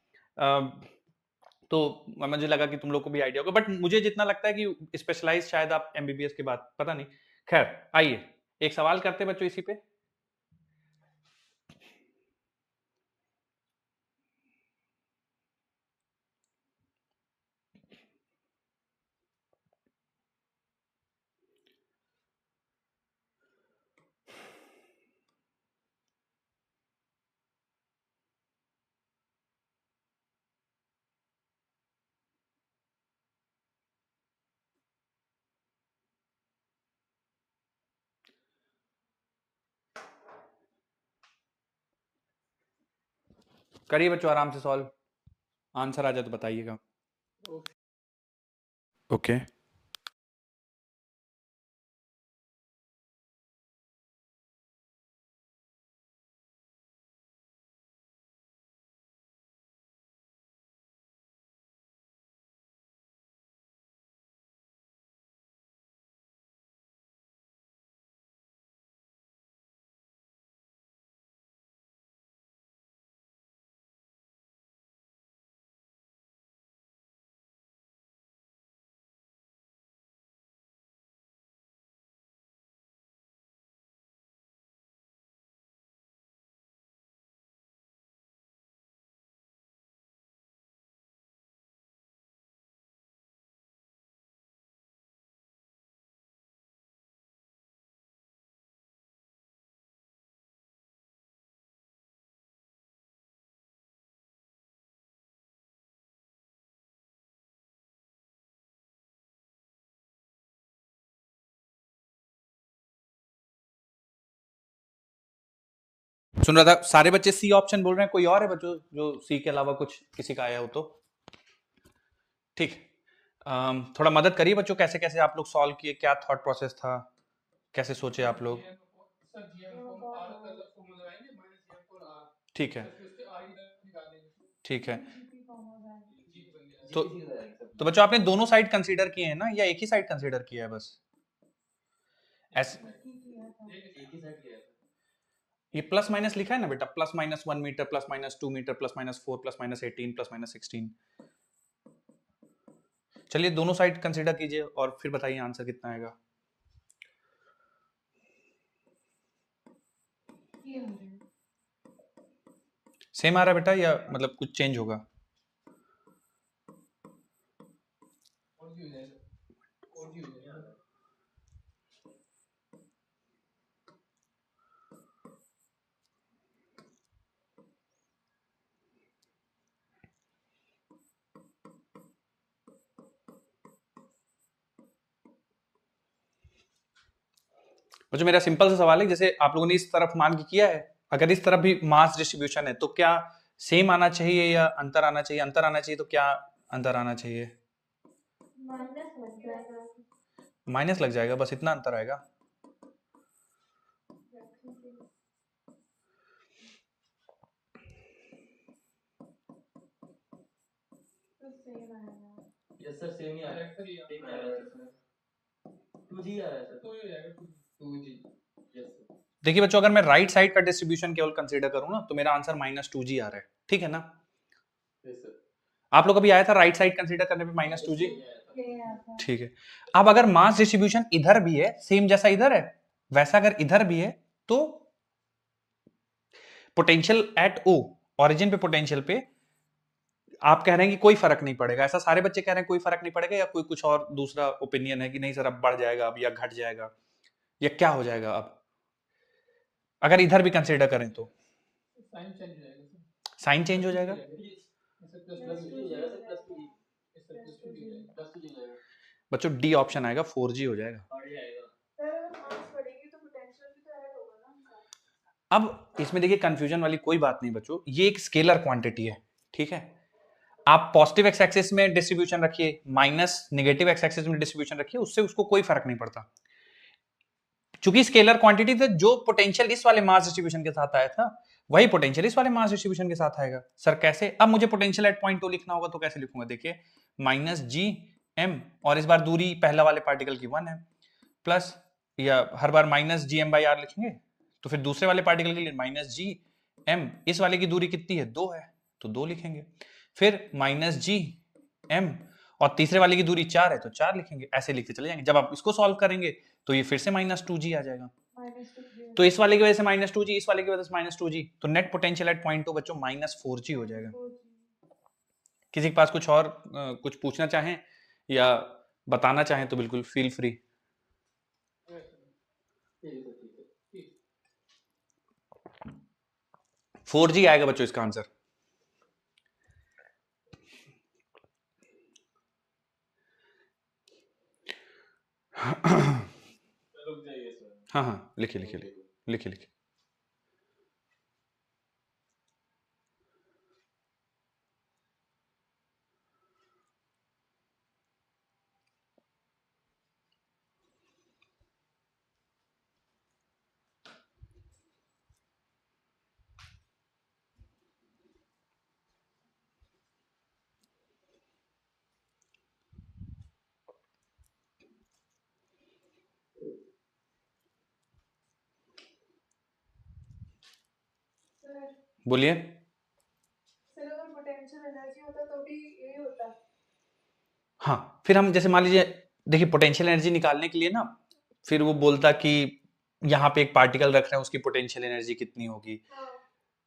तो मुझे लगा कि तुम लोग को भी आइडिया होगा, बट मुझे जितना लगता है कि स्पेशलाइज शायद आप एमबीबीएस के बाद, पता नहीं। खैर आइए एक सवाल करते हैं बच्चों इसी पे। करिए बच्चों आराम से सॉल्व, आंसर आ जाए तो बताइएगा। ओके सुन रहा था, सारे बच्चे सी ऑप्शन बोल रहे हैं, कोई और है बच्चों जो सी के अलावा कुछ किसी का आया हो तो ठीक। थोड़ा मदद करिए बच्चों, कैसे कैसे आप लोग सॉल्व किए, क्या थॉट प्रोसेस था, कैसे सोचे आप लोग। सर जीएम को आर का जब फॉर्मूला लगाएंगे माइनस जीएम को आर, ठीक है फिर उसके आर की वैल्यू निकाल देंगे, ठीक है। जीपी फॉर्मूला है। जीपी बन गया। तो तो बच्चों आपने दोनों साइड कंसीडर किए हैं ना, या एक ही साइड कंसीडर किया है बस? ऐसे एक ही किया था। एक ही साइड किया है। ये प्लस माइनस लिखा है ना बेटा, +-1 मीटर, +-2 मीटर, +-4, +-18, +-16। चलिए दोनों साइड कंसीडर कीजिए और फिर बताइए आंसर कितना आएगा। 300। सेम आ रहा है बेटा या मतलब कुछ चेंज होगा? और जी हो जाएगा, और जी हो जाएगा। बच्चों मेरा सिंपल सा सवाल है, जैसे आप लोगों ने इस तरफ मान के किया है, अगर इस तरफ भी मास डिस्ट्रीब्यूशन है तो क्या सेम आना चाहिए या अंतर आना चाहिए? अंतर आना चाहिए तो क्या अंतर आना चाहिए? माइनस लग जाएगा। माइनस लग जाएगा, बस इतना अंतर आएगा। तो सेम आएगा। यस सर, सेम ही आ रहा है, सेम आ रहा है सर, 2G आ रहा है सर, तो ये हो जाएगा 2G। Yes sir. देखिए बच्चों, अगर मैं राइट साइड का डिस्ट्रीब्यूशन केवल कंसीडर करूं ना तो मेरा आंसर -2G आ रहा है, ठीक है ना? Yes sir. आप लोग अभी आया था राइट साइड कंसीडर करने पे -2G, ये आता है। ठीक है। अब अगर मास डिस्ट्रीब्यूशन इधर भी है, सेम जैसा इधर है वैसा अगर इधर भी है, तो पोटेंशियल एट O, ओरिजिन पे पोटेंशियल पे आप कह रहे हैं कि कोई फर्क नहीं पड़ेगा, ऐसा सारे बच्चे कह रहे हैं कोई फर्क नहीं पड़ेगा, या कोई कुछ और दूसरा ओपिनियन है कि नहीं सर अब बढ़ जाएगा अब, या घट जाएगा, या क्या हो जाएगा अब अगर इधर भी कंसीडर करें तो? साइन चेंज हो जाएगा सर। साइन चेंज हो जाएगा। ऐसे प्लस प्लस प्लस टू हो जी जाएगा हो सर, प्लस टू जाएगा। जी, इससे प्लस टू जी जाएगा, प्लस टू जाएगा, बच्चों डी ऑप्शन आएगा, 4G हो जाएगा। और ये आएगा। सर अगर मास बढ़ेगी तो पोटेंशियल भी तो ऐड होगा ना उनका। अब इसमें देखिए कंफ्यूजन वाली कोई बात नहीं बच्चों, ये एक स्केलर क्वांटिटी है, ठीक है। आप पॉजिटिव एक्स एक्सिस में डिस्ट्रीब्यूशन रखिए, माइनस नेगेटिव एक्स एक्सिस में डिस्ट्रीब्यूशन रखिए, उससे उसको कोई फर्क नहीं पड़ता। चूंकि स्केलर क्वांटिटी तो जो पोटेंशियल इस वाले मास डिस्ट्रीब्यूशन के साथ आया था वही पोटेंशियल इस वाले मास डिस्ट्रीब्यूशन के साथ आएगा। सर कैसे? अब मुझे पोटेंशियल एट पॉइंट 2 लिखना होगा तो कैसे लिखूंगा? देखिए माइनस जी एम, और इस बार दूरी पहला वाले पार्टिकल की 1 है, प्लस या हर बार minus G M by R लिखेंगे, तो फिर दूसरे वाले पार्टिकल के लिए माइनस जी एम, इस वाले की दूरी कितनी है? 2 है, तो 2 लिखेंगे। फिर माइनस जी एम, और तीसरे वाले की दूरी 4 है तो 4 लिखेंगे। ऐसे लिखते चले जाएंगे। जब आप इसको सॉल्व करेंगे तो ये फिर से माइनस 2G आ जाएगा। माइनस टू जी तो इस वाले की वजह से माइनस 2G, इस वाले की वजह से माइनस 2G, तो नेट पोटेंशियल एट पॉइंट 2 बच्चों माइनस 4G हो जाएगा। किसी के पास कुछ और कुछ पूछना चाहें या बताना चाहें तो बिल्कुल फील फ्री। ठीक है सर, ठीक है। 4G आएगा बच्चों इसका आंसर। रुक जाइए सर। हाँ हाँ, लिखिए लिखिए लिखिए लिखिए। सर बोलिए। सर अगर पोटेंशियल एनर्जी होता तो भी यही होता। हाँ, फिर हम जैसे मान लीजिए, देखिए पोटेंशियल एनर्जी निकालने के लिए ना, फिर वो बोलता कि यहाँ पे एक पार्टिकल रख रहे हैं, उसकी पोटेंशियल एनर्जी कितनी होगी। हाँ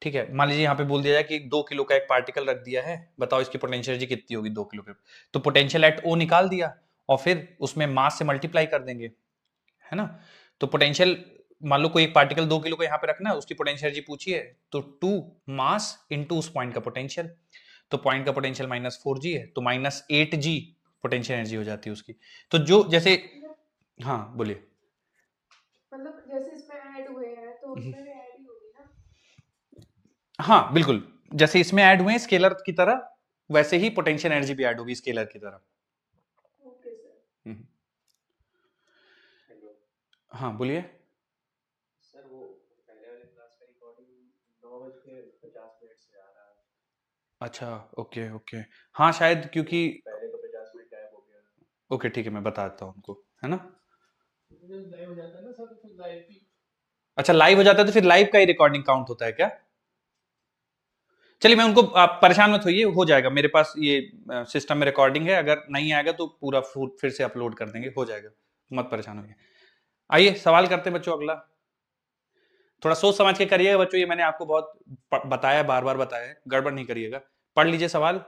ठीक है, मान लीजिए यहाँ पे बोल दिया जाए कि 2 किलो का एक पार्टिकल रख दिया है, बताओ इसकी पोटेंशियल एनर्जी कितनी होगी 2 किलो के। तो पोटेंशियल एट ओ निकाल दिया और फिर उसमें मास से मल्टीप्लाई कर देंगे, है ना। तो पोटेंशियल, मान लो कोई एक पार्टिकल 2 किलो का यहाँ पे रखना है, उसकी पोटेंशियल एनर्जी पूछिए, तो 2 मास इंटू उस पॉइंट का पोटेंशियल, तो पॉइंट का पोटेंशियल माइनस 4G है, तो माइनस 8G पोटेंशियल एनर्जी हो जाती है उसकी। तो जो जैसे, हाँ बोलिए। मतलब जैसे इसमें ऐड हुए हैं तो उसमें भी ऐड ही होगी ना। हाँ बिल्कुल, जैसे इसमें ऐड हुए हैं स्केलर की तरह, वैसे ही पोटेंशियल एनर्जी भी ऐड होगी स्केलर की तरह। Okay sir. हम्म, हेलो हाँ बोलिए। सर, वो पहले वाले क्लास का रिकॉर्डिंग 9:50 से आ रहा है। अच्छा ओके ओके, हाँ शायद क्योंकि, पहले का 50 मिनट गायब हो गया। ओके ठीक है, मैं बताता हूँ उनको, है ना। लाइव हो जाता है ना सर, तो फिर लाइव की अच्छा लाइव हो जाता है तो फिर लाइव का ही रिकॉर्डिंग काउंट होता है क्या? चलिए मैं उनको, आप परेशान मत होइए, हो जाएगा। मेरे पास ये सिस्टम में रिकॉर्डिंग है, अगर नहीं आएगा तो पूरा फिर से अपलोड कर देंगे, हो जाएगा, मत परेशान होइए। आइए सवाल करते हैं बच्चों अगला। थोड़ा सोच समझ के करिएगा बच्चों, ये मैंने आपको बहुत बताया, बार बार बताया है, गड़बड़ नहीं करिएगा। पढ़ लीजिए सवाल।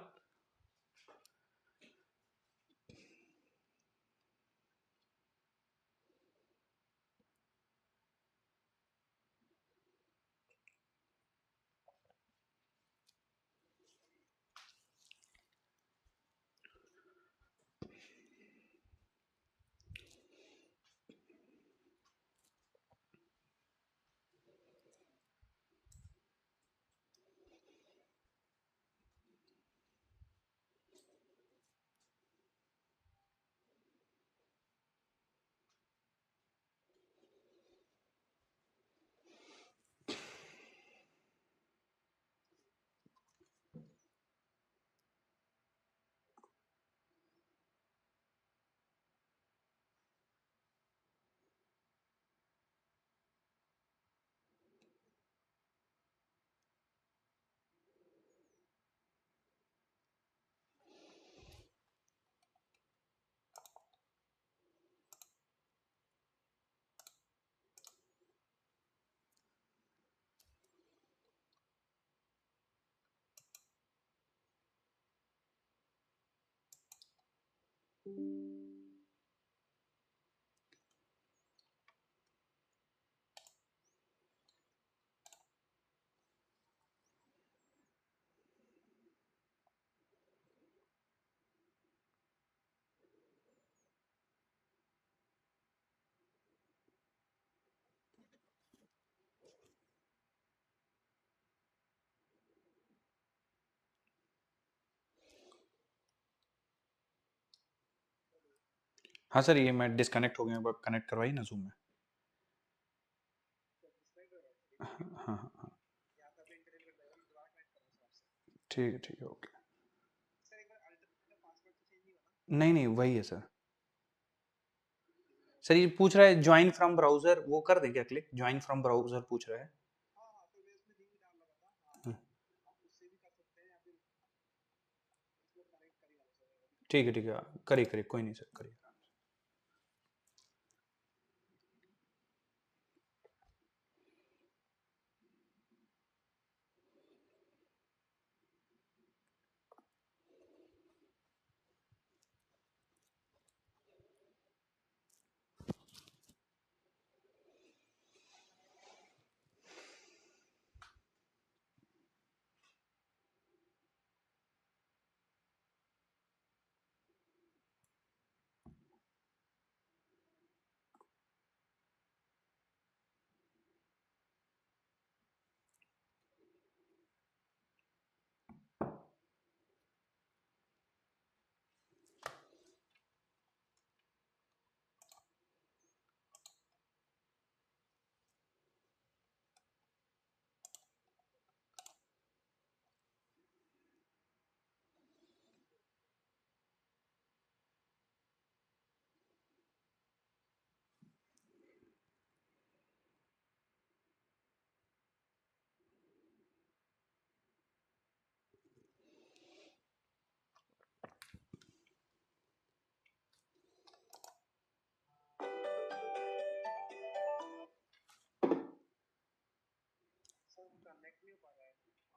हाँ सर, ये मैं डिस्कनेक्ट हो गया, कनेक्ट करवाई ना जूम में। हाँ हाँ हाँ, ठीक है ओके। नहीं नहीं वही है सर। सर ये पूछ रहा है ज्वाइन फ्रॉम ब्राउजर, वो कर दें क्या क्लिक? ज्वाइन फ्रॉम ब्राउजर पूछ रहा है। हाँ, ठीक है करिए करिए, कोई नहीं सर करिए।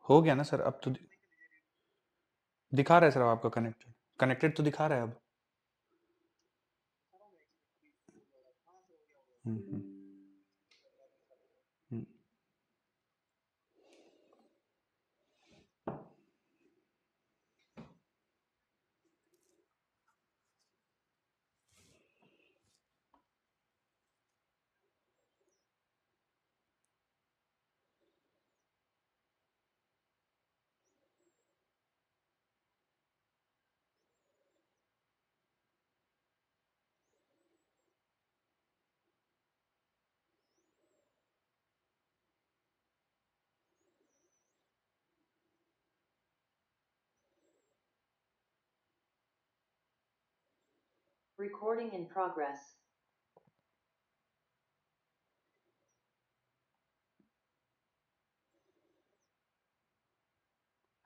हो गया ना सर, अब तो दिखा रहा है सर आपका कनेक्टेड, कनेक्टेड तो दिखा रहा है अब। हम्म। Recording in progress.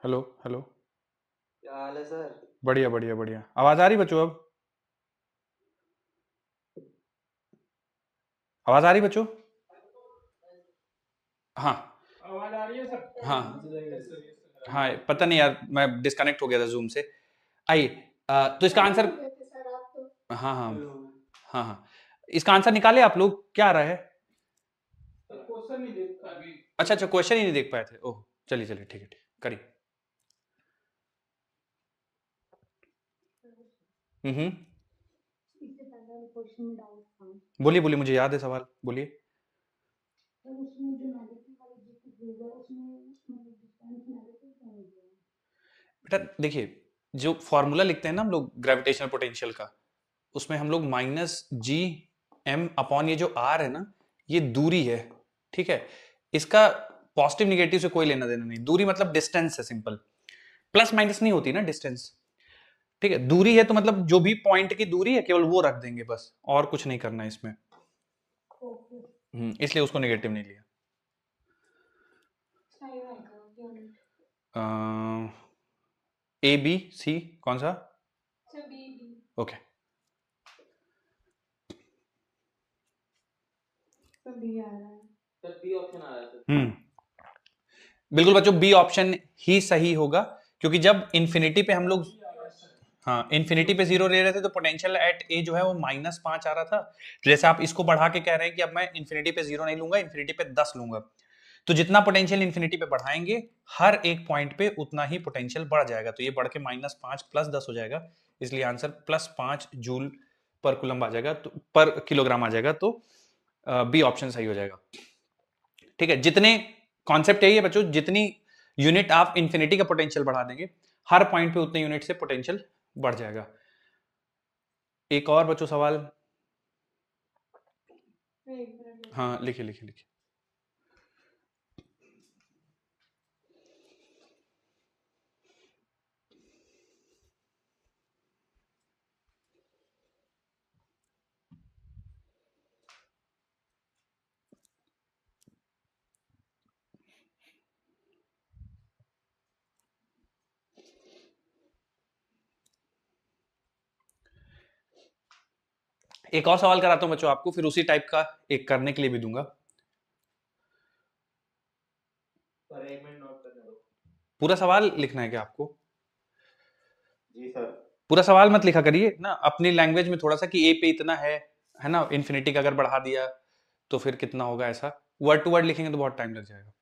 Hello hello, क्या हाल है सर? बढ़िया बढ़िया बढ़िया, आवाज आ रही बच्चों? अब आवाज आ रही बच्चों? हाँ आवाज आ रही है सर? हाँ हाँ, पता नहीं यार, मैं डिस्कनेक्ट हो गया था जूम से। आइए, तो इसका आंसर, हाँ हाँ हाँ हाँ, इसका आंसर निकाले आप लोग, क्या आ रहा है? क्वेश्चन नहीं देख पा अभी। अच्छा क्वेश्चन ही नहीं देख पाए थे, ओह चलिए चलिए ठीक है करिए। हम्म, इससे पहले वाले क्वेश्चन में डाउट था। बोलिए बोलिए, मुझे याद है सवाल, बोलिए। तो उसमें जो नेगेटिव वाली जितनी चीज है उसमें मतलब डिस्टेंस नेगेटिव क्यों हो गया? बेटा देखिए, जो फॉर्मूला लिखते हैं ना हम लोग ग्रेविटेशनल पोटेंशियल का, उसमें हम लोग माइनस जी एम अपॉन ये जो आर है ना, ये दूरी है, ठीक है। इसका पॉजिटिव निगेटिव से कोई लेना देना नहीं, दूरी मतलब डिस्टेंस है, सिंपल। प्लस माइनस नहीं होती ना डिस्टेंस, ठीक है। दूरी है तो मतलब जो भी पॉइंट की दूरी है केवल वो रख देंगे बस, और कुछ नहीं करना है इसमें। इसलिए उसको नेगेटिव नहीं लिया। ए बी सी कौन सा? ओके, सर बी आ रहा है। सर बी ऑप्शन आ रहा है सर। बिल्कुल बच्चों, बी ऑप्शन ही सही होगा, क्योंकि जब इन्फिनिटी पे हम लोग, हाँ इन्फिनिटी पे जीरो ले रहे थे तो पोटेंशियल एट ए जो है वो -5 आ रहा था। तो जैसे आप इसको बढ़ा के कह रहे हैं कि अब मैं इन्फिनिटी पे जीरो नहीं लूंगा, इन्फिनिटी पे 10 लूंगा, तो जितना पोटेंशियल इन्फिनिटी पे बढ़ाएंगे हर एक पॉइंट पे उतना ही पोटेंशियल बढ़ जाएगा, तो ये बढ़ के -5 + 10 हो जाएगा, इसलिए आंसर +5 जूल पर कूलम आ जाएगा, तो पर किलोग्राम आ जाएगा, तो बी ऑप्शन सही हो जाएगा। ठीक है, जितने कॉन्सेप्ट यही है बच्चों, जितनी यूनिट आप इन्फिनिटी का पोटेंशियल बढ़ा देंगे हर पॉइंट पे उतने यूनिट से पोटेंशियल बढ़ जाएगा। एक और बच्चों सवाल। एक मिनट हाँ लिखिए लिखिए लिखिए। एक और सवाल कराता हूं बच्चों आपको, फिर उसी टाइप का एक करने के लिए भी दूंगा। सर 1 मिनट नोट करने दो। पूरा सवाल लिखना है क्या आपको? जी सर। पूरा सवाल मत लिखा करिए ना, अपनी लैंग्वेज में थोड़ा सा कि ए पे इतना है ना, इन्फिनिटी का अगर बढ़ा दिया तो फिर कितना होगा, ऐसा वर्ड टू वर्ड लिखेंगे तो बहुत टाइम लग जाएगा।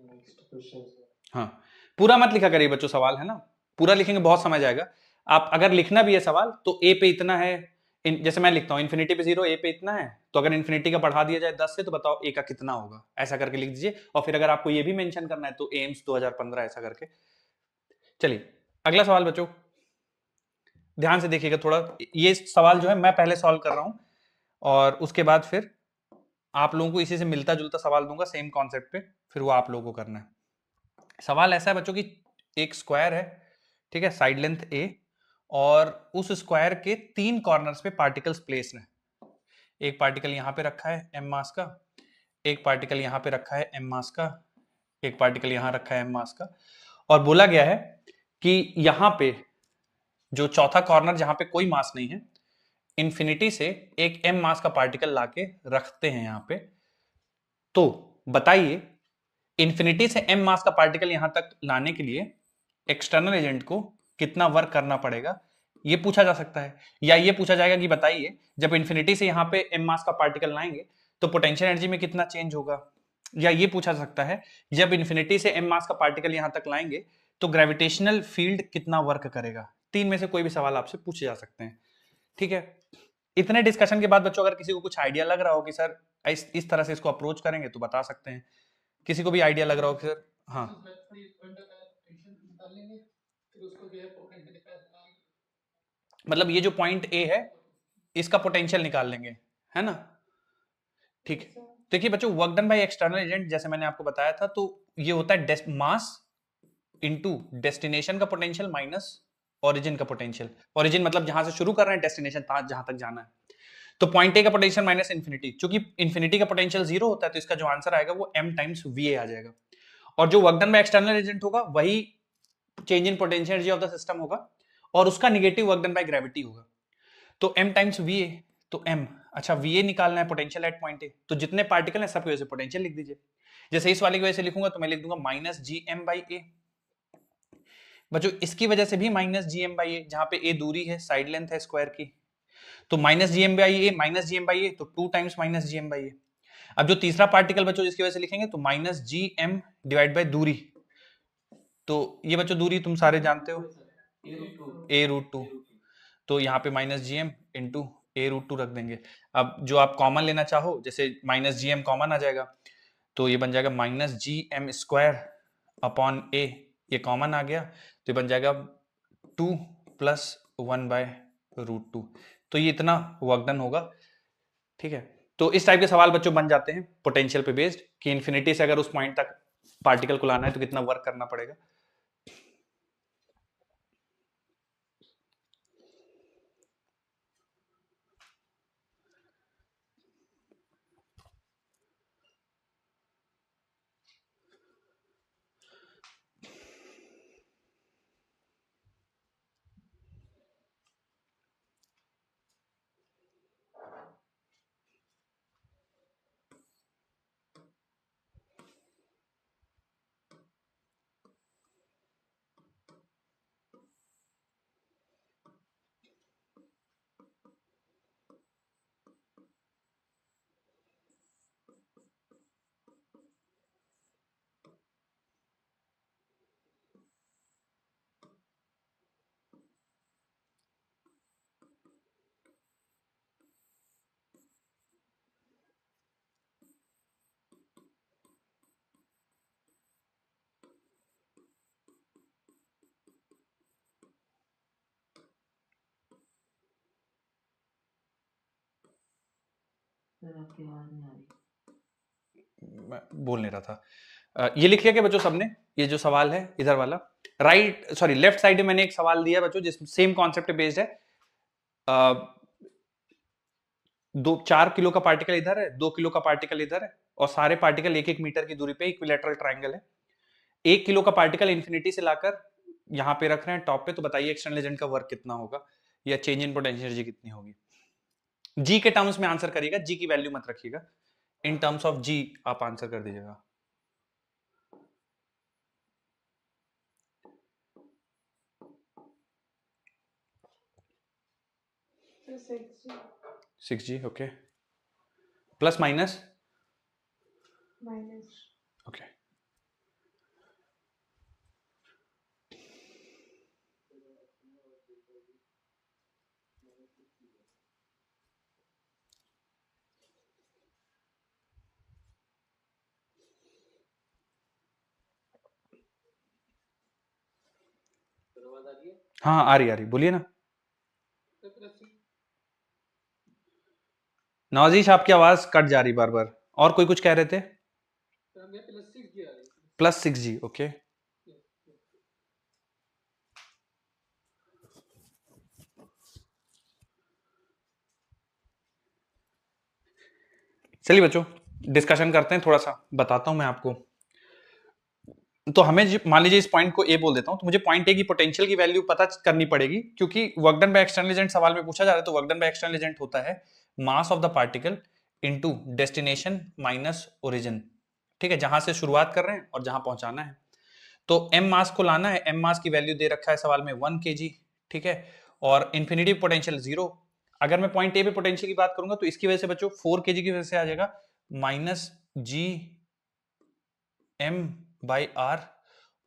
Next question sir. हाँ पूरा मत लिखा करिए बच्चों सवाल, है ना, पूरा लिखेंगे बहुत समय जाएगा। आप अगर लिखना भी है सवाल तो ए पे इतना है, जैसे मैं लिखता हूँ इन्फिनिटी पे 0, ए पे इतना है, तो अगर इन्फिनिटी का बढ़ा दिया जाए 10 से तो बताओ ए का कितना होगा, ऐसा करके लिख दीजिए। और फिर अगर आपको ये भी मेंशन करना है तो एम्स 2015 ऐसा करके। चलिए अगला सवाल बच्चों, ध्यान से देखिएगा थोड़ा, ये सवाल जो है मैं पहले सॉल्व कर रहा हूं और उसके बाद फिर आप लोगों को इसी से मिलता जुलता सवाल दूंगा सेम कॉन्सेप्ट पे, फिर वो आप लोगों को करना है। सवाल ऐसा है बच्चों कि एक स्क्वायर है, ठीक है, साइड लेंथ ए, और उस स्क्वायर के 3 कॉर्नर्स पे पार्टिकल्स प्लेस हैं। एक पार्टिकल यहां पे रखा है एम मास का, एक पार्टिकल यहां पे रखा है एम मास का, एक पार्टिकल यहां रखा है एम मास का, और बोला गया है कि यहां पे जो चौथा कॉर्नर जहां पे कोई मास नहीं है, इन्फिनिटी से एक एम मास का पार्टिकल लाके रखते हैं यहां पे। तो बताइए इन्फिनिटी से एम मास का पार्टिकल यहां तक लाने के लिए एक्सटर्नल एजेंट को कितना वर्क करना पड़ेगा, ये पूछा जा सकता है। या ये पूछा जाएगा कि बताइए जब इन्फिनिटी से यहां पे एम मास का पार्टिकल लाएंगे तो पोटेंशियल एनर्जी में कितना चेंज होगा। या ये पूछा जा सकता है जब इन्फिनिटी से एम मास का पार्टिकल यहां तक लाएंगे तो ग्रेविटेशनल फील्ड कितना वर्क करेगा। 3 में से कोई भी सवाल आपसे पूछे जा सकते हैं, ठीक है। इतने डिस्कशन के बाद बच्चों अगर किसी को कुछ आइडिया लग रहा हो कि सर इस तरह से इसको अप्रोच करेंगे तो बता सकते हैं। किसी को भी आइडिया लग रहा हो कि सर, हाँ निकाल लेंगे, फिर उसको जो है पोटेंशियल निकाल, मतलब ये जो पॉइंट ए है इसका पोटेंशियल निकाल लेंगे, है ना, ठीक है। देखिए बच्चों work done by external agent जैसे मैंने आपको बताया था, तो ये होता है मास इनटू डेस्टिनेशन का पोटेंशियल माइनस ओरिजिन का पोटेंशियल। ओरिजिन मतलब जहां से शुरू कर रहे हैं, डेस्टिनेशन जहां तक जाना है। तो पॉइंट ए का पोटेंशियल माइनस इन्फिनिटी, चूंकि इन्फिनिटी का पोटेंशियल 0 होता है तो इसका जो आंसर आएगा वो m टाइम्स वी आ जाएगा। और जो work done by external agent होगा वही change in potential energy of the system होगा, और उसका negative work done by gravity होगा। तो m टाइम्स वी ए, तो m, अच्छा वी ए निकालना है पोटेंशियल एट पॉइंट ए, तो जितने पार्टिकल हैं सबकी वजह से पोटेंशियल लिख दीजिए। जैसे इस वाले की वजह से लिखूंगा तो मैं लिख दूंगा minus G M by a. बच्चों इसकी वजह से भी माइनस जी एम बाई ए, जहां पे ए दूरी है, साइड लेंथ है स्क्वायर की, तो minus G M by a, minus G M by a, तो 2 times minus G M by a. अब जो तीसरा पार्टिकल बच्चों जिसकी वजह से लिखेंगे तो minus G M divide by दूरी, तो ये बच्चों दूरी तुम सारे जानते हो, ए रूट टू, तो यहाँ पे minus G M into a root two रख देंगे। अब जो आप कॉमन लेना चाहो, जैसे माइनस जी एम कॉमन आ जाएगा तो ये बन जाएगा minus G M square upon a, ये कॉमन आ गया तो ये बन जाएगा 2 प्लस 1 बाय रूट टू। तो ये इतना वर्क डन होगा, ठीक है। तो इस टाइप के सवाल बच्चों बन जाते हैं पोटेंशियल पे बेस्ड, कि इन्फिनिटी से अगर उस पॉइंट तक पार्टिकल को लाना है तो कितना वर्क करना पड़ेगा। सर आपकी आवाज नहीं आ रही। मैं बोल नहीं रहा था। ये लिख लिया क्या बच्चों सबने? ये जो सवाल है इधर वाला, राइट सॉरी लेफ्ट साइड में मैंने एक सवाल दिया बच्चों जिस सेम कॉन्सेप्ट बेस्ड है। 4 किलो का पार्टिकल इधर है, 2 किलो का पार्टिकल इधर है, और सारे पार्टिकल 1-1 मीटर की दूरी पे इक्विलैटरल ट्रायंगल है। 1 किलो का पार्टिकल इंफिनिटी से लाकर यहां पे रख रहे हैं टॉप पे, तो बताइए एक्सटर्नल एजेंट का वर्क कितना होगा या चेंज इन पोटेंशियल एनर्जी कितनी होगी? जी के टर्म्स में आंसर करिएगा, जी की वैल्यू मत रखिएगा, इन टर्म्स ऑफ जी आप आंसर कर दीजिएगा। Sir 6G okay, plus minus minus okay. हाँ आ रही बोलिए ना। नवाजीश आपकी आवाज कट जा रही बार बार, और कोई कुछ कह रहे थे? Plus 6G okay. चलिए बच्चों डिस्कशन करते हैं, थोड़ा सा बताता हूं मैं आपको। तो हमें मान लीजिए इस पॉइंट को ए बोल देता हूं, तो मुझे पॉइंट ए की पोटेंशियल की वैल्यू पता करनी पड़ेगी, क्योंकि work done by external agent सवाल में पूछा जा रहा है। तो work done by external agent होता है मास of the particle into destination minus origin, ठीक है, जहां से शुरुआत कर रहे हैं और जहां पहुंचाना है। तो एम मास को लाना है, एम मास की वैल्यू दे रखा है सवाल में 1 kg, ठीक है, और इन्फिनिटी पोटेंशियल 0। अगर मैं पॉइंट ए पे पोटेंशियल की बात करूंगा तो इसकी वजह से बच्चों 4 kg की वजह से आ जाएगा minus G M by R,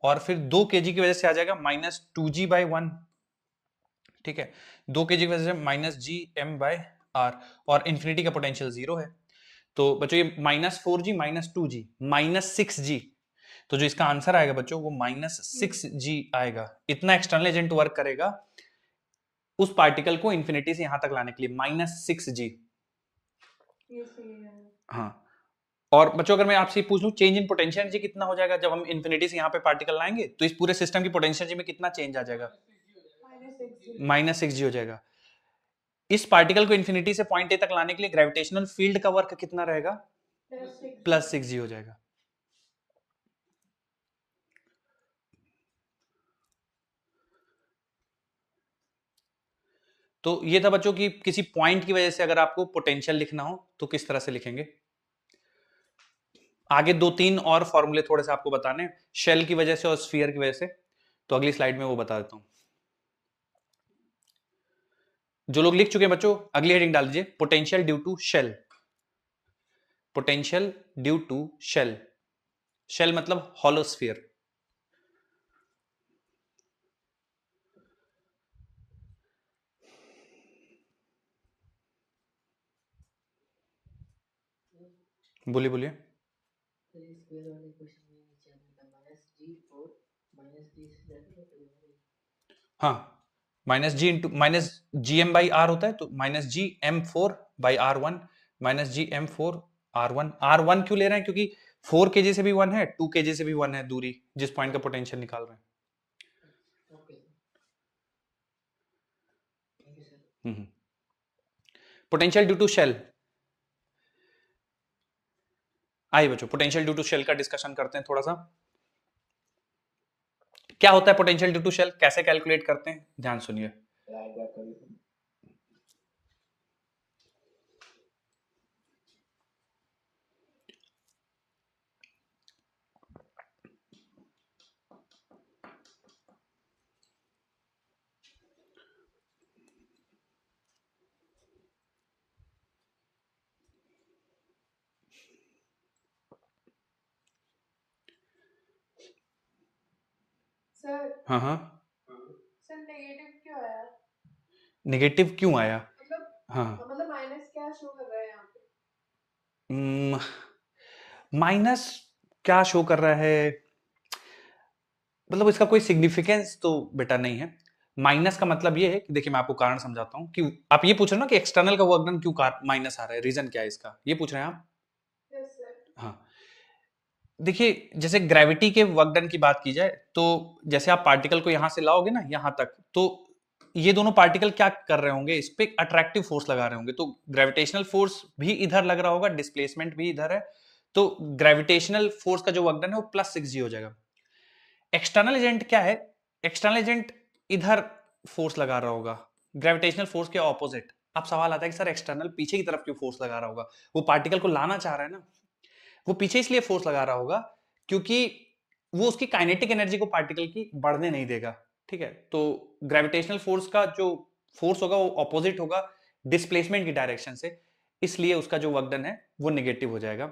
और फिर 2 kg की वजह से आ जाएगा माइनस 2G बाई 1, ठीक है, 2 kg की वजह से minus G M by R, और इन्फिनिटी का पोटेंशियल 0 है। तो बच्चों ये minus 4G minus 2G minus 6G, तो जो इसका आंसर आएगा बच्चों वो माइनस 6G आएगा। इतना एक्सटर्नल एजेंट वर्क करेगा उस पार्टिकल को इंफिनिटी से यहां तक लाने के लिए, माइनस 6G। ये सही है। हाँ, और बच्चों अगर मैं आपसे पूछ लूं चेंज इन पोटेंशियल एनर्जी कितना हो जाएगा जब हम इंफिनिटी से यहां पे पार्टिकल लाएंगे, तो इस पूरे सिस्टम की पोटेंशियल एनर्जी में कितना चेंज आ जाएगा? माइनस 6G हो जाएगा। इस पार्टिकल को इंफिनिटी से पॉइंट ए तक लाने के लिए ग्रेविटेशनल फील्ड का वर्क कितना रहेगा? प्लस 6G हो जाएगा। तो ये था बच्चों की किसी पॉइंट की वजह से अगर आपको पोटेंशियल लिखना हो तो किस तरह से लिखेंगे। आगे 2-3 और फॉर्मूले थोड़े से आपको बताने, शेल की वजह से और स्फीयर की वजह से, तो अगली स्लाइड में वो बता देता हूं। जो लोग लिख चुके हैं बच्चों अगली हेडिंग डाल दीजिए, potential due to shell. Potential due to shell, shell मतलब हॉलो स्फीयर। बोलिए बोलिए। स्क्वायर वाले क्वेश्चन में नीचे आपने कहा -G4 हाँ, minus G into minus G M by R होता है, तो minus G M 4 by R 1 minus G M 4 R 1 क्यों ले रहे हैं? क्योंकि 4 kg से भी 1 है, 2 kg से भी 1 है दूरी जिस पॉइंट का पोटेंशियल निकाल रहे हैं। पोटेंशियल ड्यू टू शेल, आइए बच्चों पोटेंशियल ड्यू टू शेल का डिस्कशन करते हैं थोड़ा सा। क्या होता है पोटेंशियल ड्यू टू शेल, कैसे कैलकुलेट करते हैं, ध्यान सुनिए। सर हाँ हाँ, सर नेगेटिव क्यों आया? नेगेटिव क्यों आया? मतलब हाँ, मतलब माइनस क्या शो कर रहा है यहाँ पे? माइनस क्या शो कर रहा है, मतलब इसका कोई सिग्निफिकेंस तो बेटा नहीं है। माइनस का मतलब ये है कि देखिए मैं आपको कारण समझाता हूं कि आप ये पूछ रहे हो ना कि एक्सटर्नल का वर्क डन क्यों माइनस आ रहा है, रीजन क्या है इसका, ये पूछ रहे हैं आप। Yes sir. हाँ, देखिए जैसे ग्रेविटी के वर्क डन की बात की जाए तो जैसे आप पार्टिकल को यहां से लाओगे ना यहां तक, तो ये दोनों पार्टिकल क्या कर रहे होंगे, इस पे अट्रैक्टिव फोर्स लगा रहे होंगे, तो ग्रेविटेशनल फोर्स भी इधर लग रहा होगा, डिस्प्लेसमेंट भी इधर है, तो ग्रेविटेशनल फोर्स का जो वर्क डन है वो +6g हो जाएगा। एक्सटर्नल एजेंट क्या है, एक्सटर्नल एजेंट इधर फोर्स लगा रहा होगा ग्रेविटेशनल फोर्स के ऑपोजिट। अब सवाल आता है कि सर एक्सटर्नल पीछे की तरफ क्यों फोर्स लगा रहा होगा, वो पार्टिकल को लाना चाह रहा है ना, वो पीछे इसलिए फोर्स लगा रहा होगा क्योंकि वो उसकी काइनेटिक एनर्जी को पार्टिकल की बढ़ने नहीं देगा, ठीक है। तो ग्रेविटेशनल फोर्स का जो फोर्स होगा वो ऑपोजिट होगा डिस्प्लेसमेंट की डायरेक्शन से, इसलिए उसका जो वर्क डन है वो नेगेटिव हो जाएगा,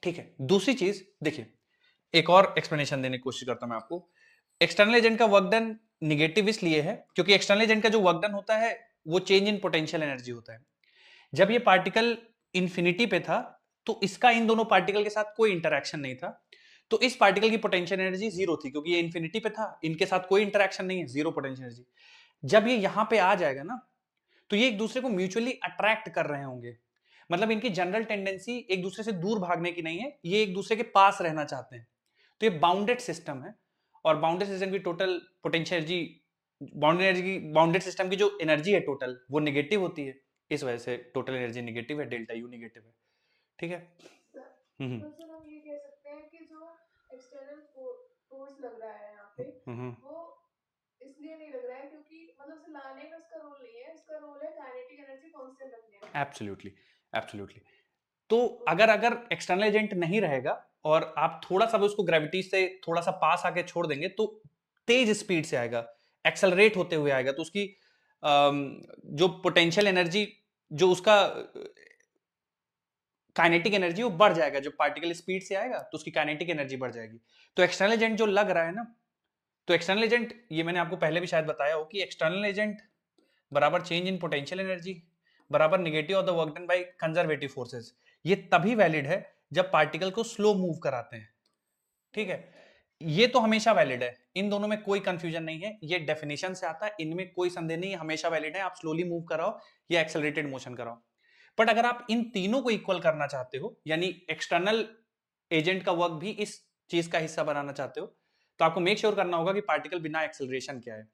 ठीक है। दूसरी चीज देखिए, एक और एक्सप्लेनेशन देने की कोशिश करता हूं मैं आपको। एक्सटर्नल एजेंट का वर्क डन निगेटिव इसलिए है क्योंकि एक्सटर्नल एजेंट का जो वर्क डन होता है वो चेंज इन पोटेंशियल एनर्जी होता है। जब ये पार्टिकल इंफिनिटी पे था तो इसका इन दोनों पार्टिकल के साथ कोई इंटरेक्शन नहीं था, तो इस पार्टिकल की पोटेंशियल एनर्जी 0 थी क्योंकि ये इंफिनिटी पे था, इनके साथ कोई इंटरेक्शन नहीं है, 0 पोटेंशियल एनर्जी। जब ये यहां पे आ जाएगा ना तो ये एक दूसरे को म्यूचुअली अट्रैक्ट कर रहे होंगे, मतलब इनकी जनरल टेंडेंसी एक दूसरे से दूर भागने की नहीं है, ये एक दूसरे के पास रहना चाहते हैं। तो ये बाउंडेड सिस्टम है और बाउंडेड सिस्टम की total potential energy, bounded system की जो एनर्जी है टोटल वो नेगेटिव होती है, इस वजह से टोटल एनर्जी नेगेटिव है, डेल्टा यू नेगेटिव है, ठीक है। तो सर हम ये कह सकते हैं कि जो एक्सटर्नल फोर्स लग रहा है यहाँ पे वो इसलिए नहीं लग रहा है क्योंकि मतलब उसे लाने में उसका रोल नहीं है, उसका रोल है काइनेटिक एनर्जी कांस्टेंट रखने में। Absolutely, absolutely. तो अगर एक्सटर्नल एजेंट नहीं रहेगा और आप थोड़ा सा भी उसको ग्रेविटी से थोड़ा सा पास आके छोड़ देंगे तो तेज स्पीड से आएगा, एक्सेलरेट होते हुए आएगा, तो उसकी जो पोटेंशियल एनर्जी, जो उसका काइनेटिक एनर्जी वो बढ़ जाएगा, जब पार्टिकल स्पीड से आएगा तो उसकी काइनेटिक एनर्जी बढ़ जाएगी। तो एक्सटर्नल एजेंट जो लग रहा है ना, तो एक्सटर्नल एजेंट, ये मैंने आपको पहले भी शायद बताया हो कि एक्सटर्नल एजेंट बराबर चेंज इन पोटेंशियल एनर्जी बराबर negative of the work done by conservative forces. ये तभी वैलिड है जब पार्टिकल को स्लो मूव कराते हैं, ठीक है। ये तो हमेशा वैलिड है, इन दोनों में कोई कंफ्यूजन नहीं है, ये डेफिनेशन से आता है, इनमें कोई संदेह नहीं है, हमेशा वैलिड है, आप स्लोली मूव कराओ या एक्सेलरेटेड मोशन कराओ। बट अगर आप इन तीनों को इक्वल करना चाहते हो, यानी एक्सटर्नल एजेंट का वर्क भी इस चीज का हिस्सा बनाना चाहते हो, तो आपको मेक श्योर करना होगा कि पार्टिकल बिना एक्सेलरेशन क्या है।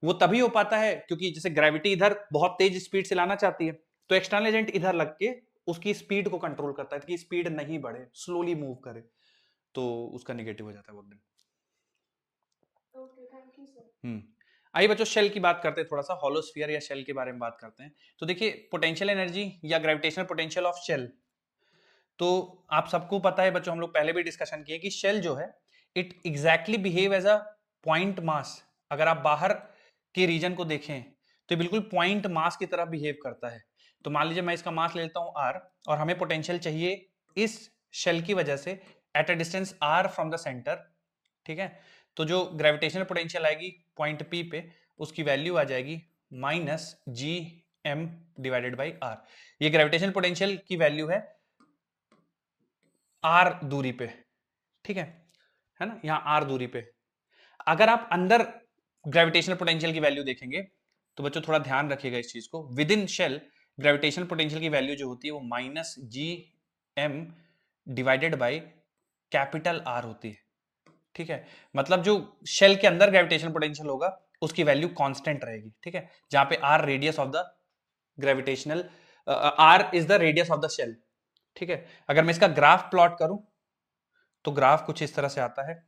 वो तभी हो पाता है क्योंकि जैसे ग्रेविटी इधर बहुत तेज स्पीड से लाना चाहती है, तो एक्सटर्नल एजेंट इधर लग के उसकी स्पीड को कंट्रोल करता है कि स्पीड नहीं बढ़े, स्लोली मूव करे, तो उसका नेगेटिव हो जाता है work done. Okay, thank you sir. आइए बच्चों शेल की बात करते हैं, थोड़ा सा हॉलोस्फीयर या शेल के बारे में बात करते हैं। तो देखिए पोटेंशियल एनर्जी या ग्रेविटेशनल पोटेंशियल ऑफ शेल, तो आप सबको पता है बच्चों, हम लोग पहले भी डिस्कशन किए कि शेल जो है it exactly behave as a point mass. अगर आप बाहर के रीजन को देखें तो ये बिल्कुल पॉइंट मास की तरह बिहेव करता है। तो मान लीजिए मैं इसका मास ले लेता हूं r और हमें पोटेंशियल चाहिए इस शेल की वजह से at a distance r from the centre, ठीक है। तो जो ग्रेविटेशनल पोटेंशियल आएगी पॉइंट P पे, उसकी वैल्यू आ जाएगी -gm डिवाइडेड बाई r। ये ग्रेविटेशनल पोटेंशियल की वैल्यू है r दूरी पे, ठीक है ना, यहाँ r दूरी पे। अगर आप अंदर ग्रेविटेशनल पोटेंशियल की वैल्यू देखेंगे तो बच्चों थोड़ा ध्यान रखिएगा इस चीज को, within shell gravitational potential की वैल्यू जो होती है वो -gm divided by capital R होती है, ठीक है। मतलब जो शेल के अंदर ग्रेविटेशनल पोटेंशियल होगा उसकी वैल्यू कांस्टेंट रहेगी, ठीक है, जहां पे r radius of the gravitational, r is the radius of the shell, ठीक है। अगर मैं इसका ग्राफ प्लॉट करूं तो ग्राफ कुछ इस तरह से आता है,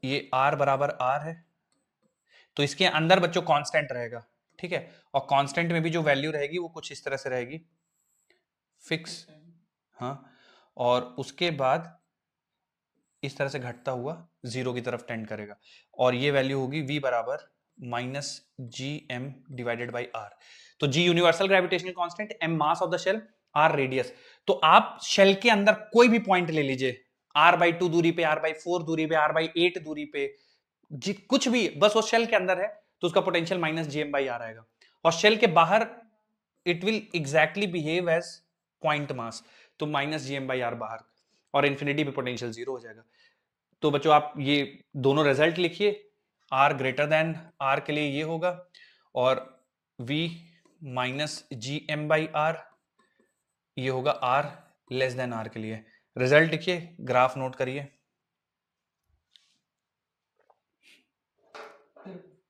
ये r बराबर r है, तो इसके अंदर बच्चों कांस्टेंट रहेगा, ठीक है, और कांस्टेंट में भी जो वैल्यू रहेगी वो कुछ इस तरह से रहेगी फिक्स, हाँ, और उसके बाद इस तरह से घटता हुआ 0 की तरफ टेंड करेगा, और ये वैल्यू होगी v बराबर -gm डिवाइडेड बाई r। तो g universal gravitational constant, m mass of the shell, r radius. तो आप शेल के अंदर कोई भी पॉइंट ले लीजिए, r/2 दूरी पे, r/4 दूरी पे, r/8 दूरी पे, कुछ भी, बस वो शेल के अंदर है तो उसका पोटेंशियल -gm/r आएगा, और शेल के बाहर it will exactly behave as point mass, तो -gm/r बाहर, और इंफिनिटी पे पोटेंशियल 0 हो जाएगा। तो बच्चों आप ये दोनों रिजल्ट लिखिए, r ग्रेटर देन r के लिए ये होगा और v minus G M by R ये होगा r लेस देन r के लिए। रिजल्ट लिखिए, ग्राफ नोट करिए।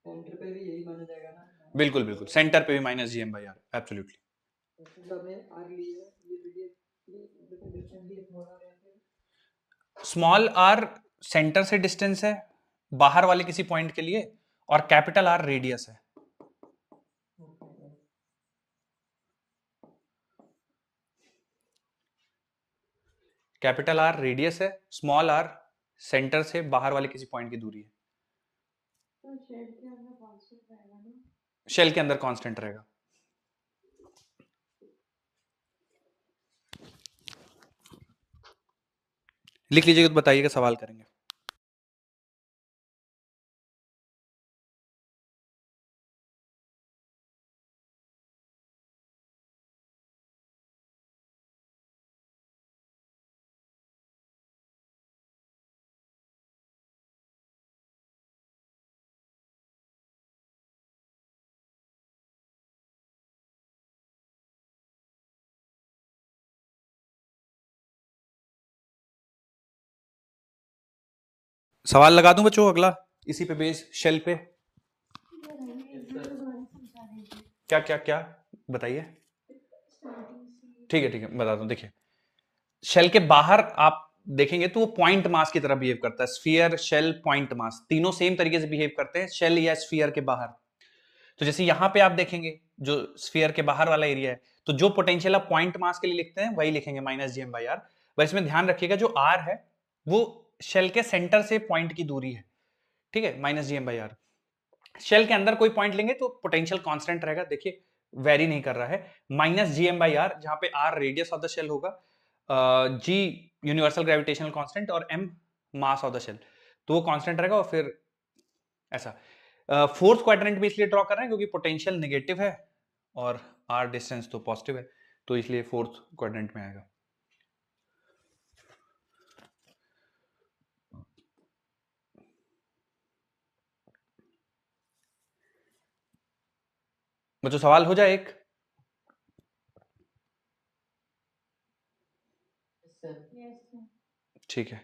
सेंटर पे भी यही माना जाएगा ना? बिल्कुल बिल्कुल, सेंटर पे भी minus G M by R, absolutely. Small R centre से डिस्टेंस है बाहर वाले किसी पॉइंट के लिए, और कैपिटल आर रेडियस है। कैपिटल आर रेडियस है, स्मॉल आर सेंटर से बाहर वाले किसी पॉइंट की दूरी है। तो शेल के अंदर कांस्टेंट रहेगा ना? शेल के अंदर कांस्टेंट रहेगा। लिख लीजिएगा तो बताइएगा, सवाल करेंगे। सवाल लगा दूं बच्चों अगला, इसी पे बेस, शेल पे? क्या क्या क्या बताइए। ठीक है बता दूं। देखिए, शेल के बाहर आप देखेंगे तो वो पॉइंट मास की तरह बिहेव करता है। स्फीयर, शेल, पॉइंट मास तीनों सेम तरीके से बिहेव करते हैं शेल या स्फीयर के बाहर। तो जैसे यहां पे आप देखेंगे जो स्फीयर के बाहर वाला एरिया है, तो जो पोटेंशियल आप पॉइंट मास के लिए लिखते हैं वही लिखेंगे minus G M by R. बस इसमें ध्यान रखिएगा जो आर है वो शेल के सेंटर से पॉइंट की दूरी है, ठीक है, minus G M by R. Shell के अंदर कोई पॉइंट लेंगे तो पोटेंशियल कांस्टेंट रहेगा, देखिए वेरी नहीं कर रहा है। Minus G M by R, जहां पे R radius of the shell होगा, जी यूनिवर्सल ग्रेविटेशनल कांस्टेंट और M mass of the shell, तो वो कांस्टेंट रहेगा। और फिर ऐसा फोर्थ क्वाड्रेंट में इसलिए ड्रॉ कर रहे हैं क्योंकि पोटेंशियल नेगेटिव है और आर डिस्टेंस तो पॉजिटिव है, तो इसलिए फोर्थ क्वाड्रेंट में आएगा। बच्चों सवाल हो जाए एक? ठीक है।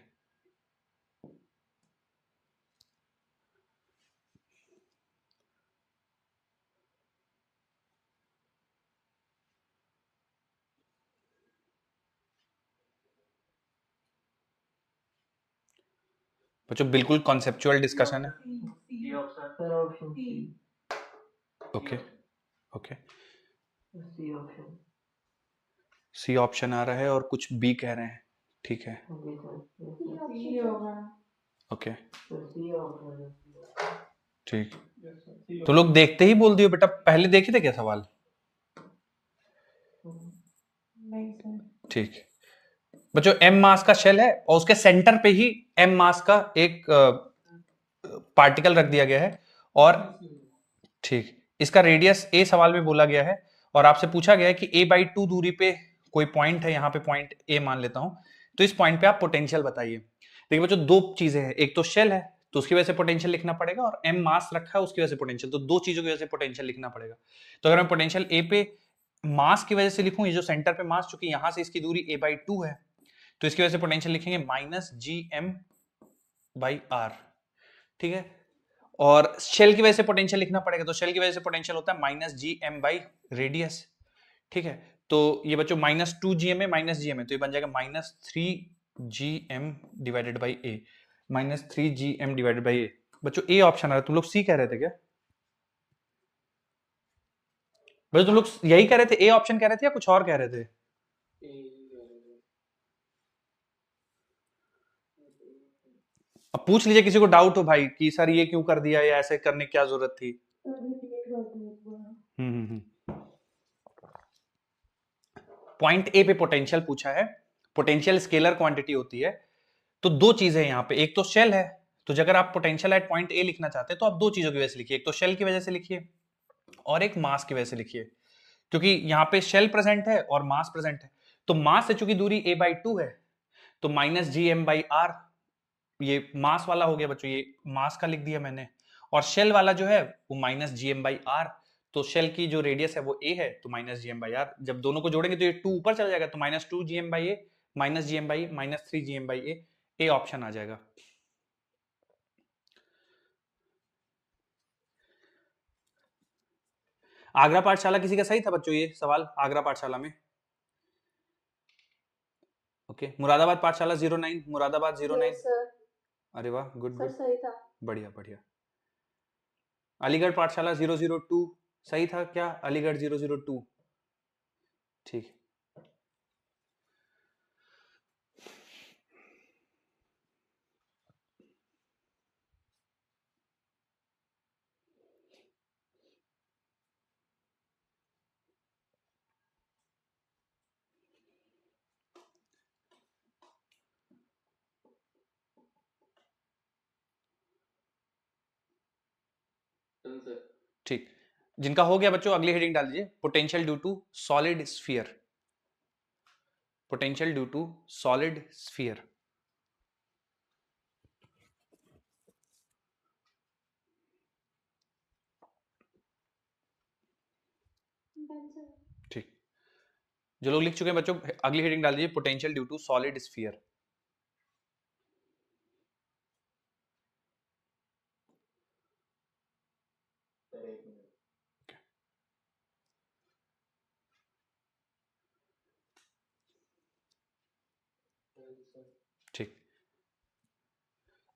बच्चों बिल्कुल कॉन्सेप्चुअल डिस्कशन है। ओके ओके, सी ऑप्शन आ रहा है और कुछ बी कह रहे हैं, ठीक है ओके ठीक। तो लोग देखते ही बोल दियो बेटा, पहले देखे थे क्या सवाल? नहीं सर। ठीक। बच्चों एम मास का शेल है और उसके सेंटर पे ही एम मास का एक पार्टिकल रख दिया गया है, और ठीक इसका रेडियस ए सवाल में बोला गया है, और आपसे पूछा गया है कि a बाई 2 दूरी पे कोई पॉइंट है, यहाँ पे पॉइंट ए मान लेता हूं, तो इस पॉइंट पे आप पोटेंशियल बताइए। देखिए बच्चों दो चीजें हैं, एक तो शेल है तो उसकी वजह से पोटेंशियल लिखना पड़ेगा, और एम मास रखा है उसकी वजह से पोटेंशियल, तो दो चीजों की वजह से पोटेंशियल लिखना पड़ेगा। तो अगर मैं पोटेंशियल ए पे मास की वजह से लिखूं, ये जो सेंटर पे मास, चूंकि यहां से इसकी दूरी a बाई 2 है, तो इसकी वजह से पोटेंशियल लिखेंगे minus G M by R, ठीक है। और शेल की वजह से पोटेंशियल लिखना पड़ेगा, तो शेल की वजह से पोटेंशियल होता है minus G M by radius, ठीक है। तो ये बच्चों माइनस 2 जी एम है, माइनस जी एम है, तो ये बन जाएगा minus 3 G M divided by a, minus 3 G M divided by a. बच्चों ए ऑप्शन आ रहा है, तुम लोग सी कह रहे थे क्या? बच्चों तुम लोग यही कह रहे थे, ए ऑप्शन कह रहे थे या कुछ और कह रहे थे? अब पूछ लीजिए किसी को डाउट हो भाई कि सर ये क्यों कर दिया या ऐसे करने की क्या जरूरत थी। पॉइंट ए पे पोटेंशियल पूछा है, पोटेंशियल स्केलर क्वांटिटी होती है, तो दो चीजें यहाँ पे, एक तो शेल है, तो अगर आप पोटेंशियल एट पॉइंट ए लिखना चाहते हैं तो आप दो चीजों की वजह से लिखिए, एक तो शेल की वजह से लिखिए और एक मास की वजह से लिखिए, क्योंकि यहाँ पे शेल प्रेजेंट है और मास प्रेजेंट है। तो मास से चूंकि दूरी a बाई 2 है, तो minus G M by R ये मास वाला हो गया बच्चों, ये मास का लिख दिया मैंने, और शेल वाला जो है वो माइनस GM/r। तो शेल की जो रेडियस है वो a है, तो माइनस GM/r। जब दोनों को जोड़ेंगे तो ये 2 ऊपर चला जाएगा, तो -2 GM/a minus GM/a -3 GM/a, A option आ जाएगा। आगरा पाठशाला किसी का सही था बच्चों ये सवाल? आगरा पाठशाला में ओके। मुरादाबाद पाठशाला 09, मुरादाबाद 09। सर अरे वाह, गुड सर गुड, सही था। बढ़िया बढ़िया। अलीगढ़ पाठशाला 002 सही था क्या? अलीगढ़ 002, ठीक। ठीक, जिनका हो गया बच्चों अगली हेडिंग डाल दीजिए, potential due to solid sphere. Potential due to solid sphere. ठीक, जो लोग लिख चुके हैं बच्चों अगली हेडिंग डाल दीजिए, potential due to solid sphere. ठीक,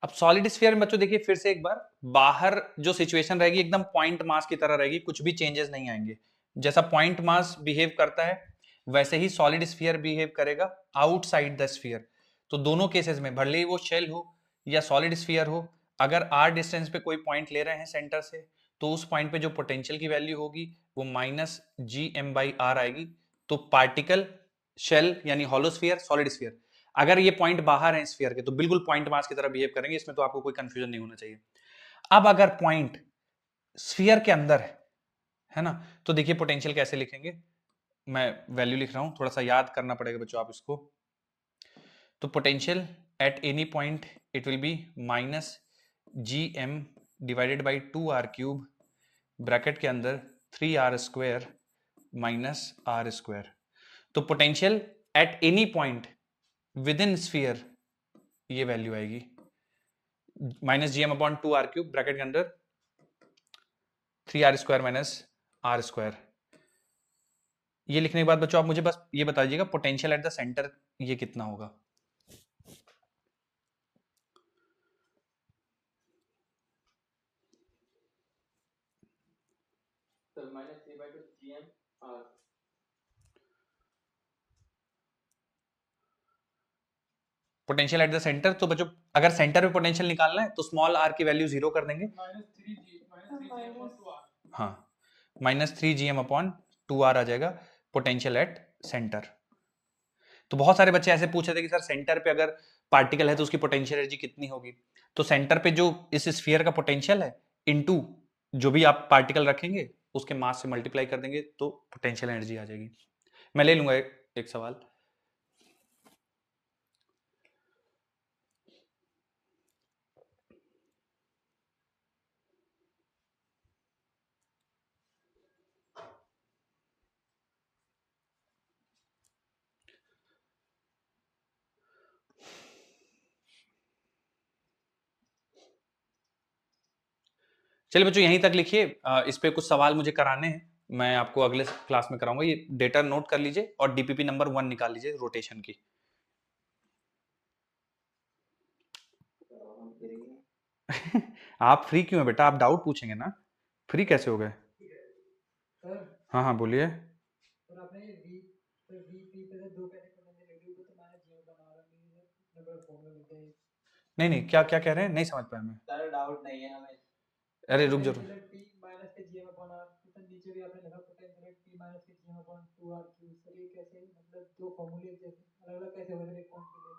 अब सॉलिड स्फीयर में बच्चों देखिए फिर से एक बार, बाहर जो सिचुएशन रहेगी एकदम पॉइंट मास की तरह रहेगी, कुछ भी चेंजेस नहीं आएंगे। जैसा पॉइंट मास बिहेव करता है वैसे ही सॉलिड स्फीयर बिहेव करेगा आउटसाइड द स्फीयर। तो दोनों केसेस में भले ही वो शेल हो या सॉलिड स्फीयर हो, अगर r डिस्टेंस पे कोई पॉइंट ले रहे हैं सेंटर से, तो उस पॉइंट पे जो पोटेंशियल की वैल्यू होगी वो -GM/r आएगी। तो पार्टिकल, शेल यानी हॉलो स्फीयर, सॉलिड स्फीयर, अगर ये पॉइंट बाहर है स्फीयर के तो बिल्कुल पॉइंट मास की तरह बिहेव करेंगे, इसमें तो आपको कोई कंफ्यूजन नहीं होना चाहिए। अब अगर पॉइंट स्फीयर के अंदर है ना, तो देखिए पोटेंशियल कैसे लिखेंगे, मैं वैल्यू लिख रहा हूं, थोड़ा सा याद करना पड़ेगा बच्चों आप इसको। तो potential at any point it will be -GM divided by 2r³ bracket के अंदर 3r² -r²। तो potential at any point with in sphere ये वैल्यू आएगी -GM/2r³ ब्रैकेट के अंदर 3r² -r²। ये लिखने के बाद बच्चों आप मुझे बस ये बता दीजिएगा पोटेंशियल एट द सेंटर ये कितना होगा। -3/2 GM/r। Potential at the centre, तो बच्चों अगर सेंटर पे पोटेंशियल निकालना है तो स्मॉल r की वैल्यू 0 कर देंगे। हाँ, -3GM/2r आ जाएगा पोटेंशियल एट सेंटर। तो बहुत सारे बच्चे ऐसे पूछ रहे थे कि सर सेंटर पे अगर पार्टिकल है तो उसकी पोटेंशियल एनर्जी कितनी होगी? तो सेंटर पे जो इस स्फीयर का पोटेंशियल है इनटू जो भी आप पार्टिकल रखेंगे उसके मास से मल्टीप्लाई कर देंगे तो पोटेंशियल एनर्जी आ जाएगी। मैं ले लूंगा एक सवाल। चलिए बच्चों यहीं तक लिखिए, इस पे कुछ सवाल मुझे कराने हैं, मैं आपको अगले क्लास में कराऊंगा। ये डेटा नोट कर लीजिए और डीपीपी नंबर 1 निकाल लीजिए रोटेशन की। आप फ्री क्यों है बेटा? आप डाउट पूछेंगे ना, फ्री कैसे हो गए? सर हाँ हाँ बोलिए। सर आपने VP पे से 2 कैसे पोटेंशियल रेडियो को तो मैंने जीरो बना रहा है, अपने को फॉर्मूला लिखा है। नहीं नहीं, क्या क्या कह रहे हैं, नहीं समझ पाया मैं। सर डाउट नहीं है हमें। अरे रुक जरूर। T माइनस के GM/r, तो नीचे भी आपने लिखा पोटेंशियल T माइनस के GM/2r³। सर ये कैसे, मतलब दो फॉर्मूले जैसे अलग-अलग कैसे हो रहे हैं कौन के लिए?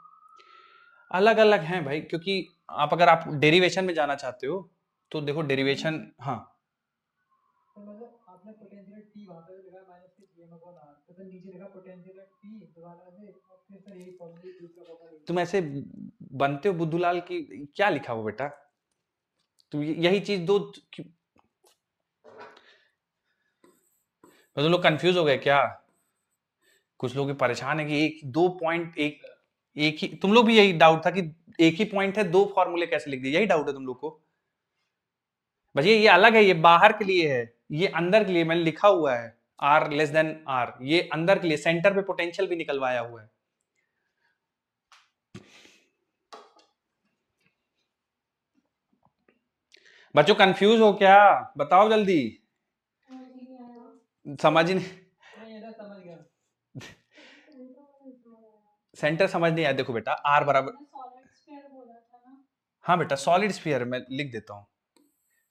अलग अलग हैं भाई, क्योंकि अगर आप डेरिवेशन में जाना चाहते हो तो देखो डेरिवेशन, हाँ तो मतलब आपने पोटेंशियल T वहां पे लिखा है माइनस के CM/R तो फिर नीचे लिखा पोटेंशियल एट P दोबारा से और फिर सर यही फॉर्मूला दूसरा फॉर्मूला तुम ऐसे बनते हो बुद्धूलाल की, क्या लिखा हुआ बेटा? तुम यही चीज दो तुम लोग कंफ्यूज हो गए क्या? कुछ लोग परेशान है कि एक दो पॉइंट एक ही, तुम लोग भी यही डाउट था कि एक ही पॉइंट है, दो फॉर्मूले कैसे लिख दिए, यही डाउट है तुम लोग को? भैया ये अलग है, ये बाहर के लिए है, ये अंदर के लिए मैंने लिखा हुआ है R लेस देन R, ये अंदर के लिए, सेंटर पे पोटेंशियल भी निकलवाया हुआ है। बच्चों कंफ्यूज हो क्या? बताओ जल्दी, समझ ही नहीं, नहीं ऐसा समझ गया सेंटर समझ नहीं आया। देखो बेटा R बराबर, सॉलिड स्फीयर बोला था ना। हाँ बेटा सॉलिड स्फीयर मैं लिख देता हूँ,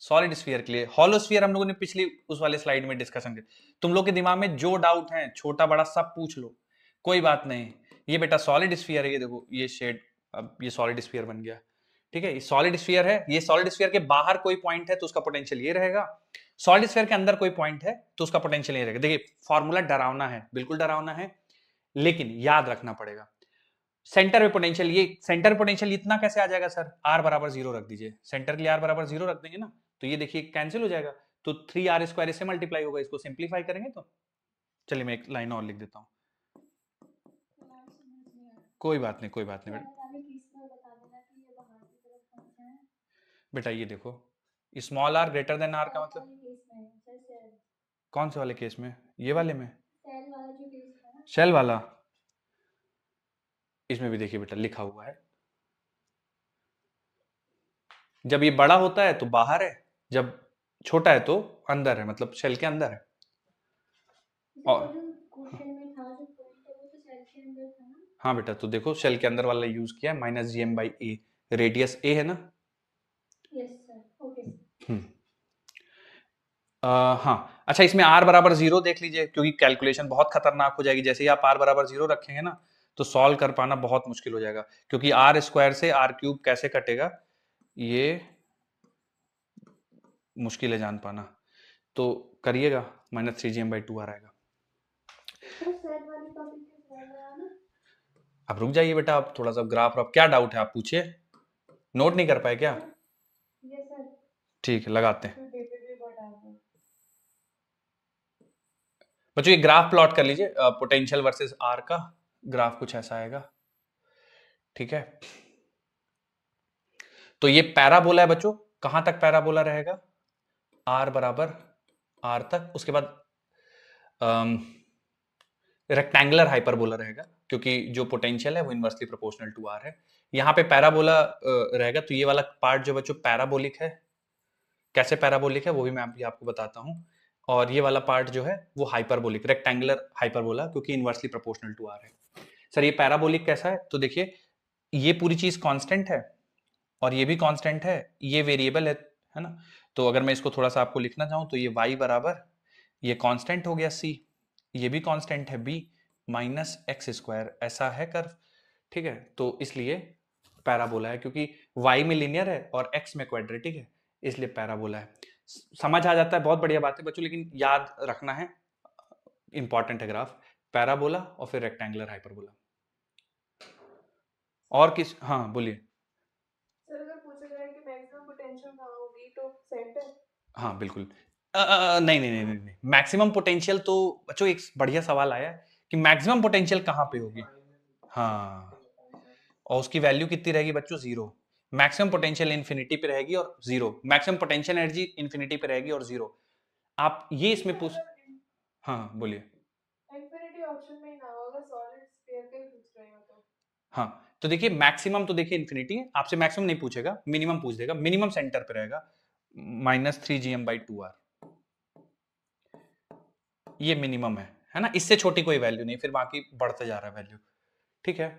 सॉलिड स्फीयर के लिए। हॉलो स्फीयर हम लोगों ने पिछली उस वाले स्लाइड में डिस्कशन किया। तुम लोग के दिमाग में जो डाउट है छोटा बड़ा सब पूछ लो, कोई बात नहीं। ये बेटा सॉलिड स्फीयर है, ये देखो ये शेड, अब ये सॉलिड स्फीयर बन गया, ठीक है। ये सॉलिड स्फीयर है, ये सॉलिड स्फीयर के बाहर कोई पॉइंट है तो उसका पोटेंशियल ये रहेगा, सॉलिड स्फीयर के अंदर कोई पॉइंट है तो उसका पोटेंशियल ये रहेगा। देखिए फॉर्मूला डरावना है, बिल्कुल डरावना है, लेकिन याद रखना पड़ेगा। सेंटर में पोटेंशियल, ये सेंटर पोटेंशियल इतना कैसे आ जाएगा सर? R बराबर 0 रख दीजिए, सेंटर के लिए R बराबर 0 रख देंगे ना, तो ये देखिए कैंसिल हो जाएगा, तो 3R² इससे मल्टीप्लाई होगा, इसको सिंप्लीफाई करेंगे तो चलिए मैं एक लाइन और लिख देता हूँ, कोई बात नहीं कोई बात नहीं बेटा। ये देखो small r greater than r का मतलब कौन से वाले केस में? ये वाले में, शेल वाला। इसमें भी देखिए बेटा लिखा हुआ है, जब ये बड़ा होता है तो बाहर है, जब छोटा है तो अंदर है, मतलब शेल के अंदर है। और हाँ बेटा, तो देखो शेल के अंदर वाला यूज किया है, -gm/a, रेडियस a है ना। हाँ अच्छा, इसमें r बराबर 0 देख लीजिए, क्योंकि कैलकुलेशन बहुत खतरनाक हो जाएगी। जैसे ही आप r बराबर 0 रखेंगे ना तो सॉल्व कर पाना बहुत मुश्किल हो जाएगा, क्योंकि r² से r³ कैसे कटेगा ये मुश्किल है जान पाना, तो करिएगा, -3gm/2r आएगा। अब रुक जाइए बेटा, आप थोड़ा सा ग्राफ, अब क्या डाउट है आप पूछिए, नोट नहीं कर पाए क्या? ठीक है लगाते हैं बच्चों, ये ग्राफ प्लॉट कर लीजिए, पोटेंशियल वर्सेस R का ग्राफ कुछ ऐसा आएगा, ठीक है। तो ये पैराबोला है बच्चों, कहां तक पैराबोला रहेगा? R बराबर R तक, उसके बाद रेक्टेंगुलर हाइपरबोला रहेगा, क्योंकि जो पोटेंशियल है वो इनवर्सली प्रोपोर्शनल टू R है। यहाँ पे पैराबोला रहेगा, तो ये वाला पार्ट जो बच्चों पैराबोलिक है, कैसे पैराबोलिक है वो भी मैं अभी आपको बताता हूँ। और ये वाला पार्ट जो है वो हाइपरबोलिक, रेक्टेंगुलर हाइपरबोला, क्योंकि इनवर्सली प्रोपोर्शनल टू R है। सर ये पैराबोलिक कैसा है? तो देखिए ये पूरी चीज कांस्टेंट है और ये भी कांस्टेंट है, ये वेरिएबल है ना। तो अगर मैं इसको थोड़ा सा आपको लिखना चाहूँ तो ये y बराबर, ये कांस्टेंट हो गया c, ये भी कांस्टेंट है b -x², ऐसा है कर्व, ठीक है। तो इसलिए पैराबोला है, क्योंकि y में लीनियर है और x में क्वाड्रेटिक है, इसलिए पैराबोला है। समझ आ जाता है, बहुत बढ़िया बात है बच्चों, लेकिन याद रखना है, इंपॉर्टेंट है ग्राफ, पैराबोला और फिर रेक्टेंगुलर हाइपरबोला। और किस, हाँ बोलिए। सर अगर पूछा जाए कि मैक्सिमम पोटेंशियल कहाँ होगी तो सेंटर? हाँ बिल्कुल, नहीं नहीं नहीं नहीं, मैक्सिमम पोटेंशियल तो बच्चों एक बढ़िया सवाल आया कि मैक्सिमम पोटेंशियल कहाँ पे होगी। हाँ, और उसकी वैल्यू कितनी रहेगी बच्चों? 0। मैक्सिमम पोटेंशियल इन्फिनिटी पे रहेगी और 0, मैक्सिमम पोटेंशियल एनर्जी इन्फिनिटी पे रहेगी और 0। आप ये इसमें पूछ, हाँ बोलिए। इंफिनिटी ऑप्शन में ही ना होगा, सॉलिड स्फीयर का ही पूछ रहे हो तो। हाँ तो देखिए मैक्सिमम तो देखिए इन्फिनिटी है, आपसे मैक्सिमम नहीं पूछेगा, मिनिमम पूछ देगा। मिनिमम सेंटर पे रहेगा -3gm/2r, ये मिनिमम है ना, इससे छोटी कोई वैल्यू नहीं, फिर बाकी बढ़ते जा रहा है वैल्यू, ठीक है।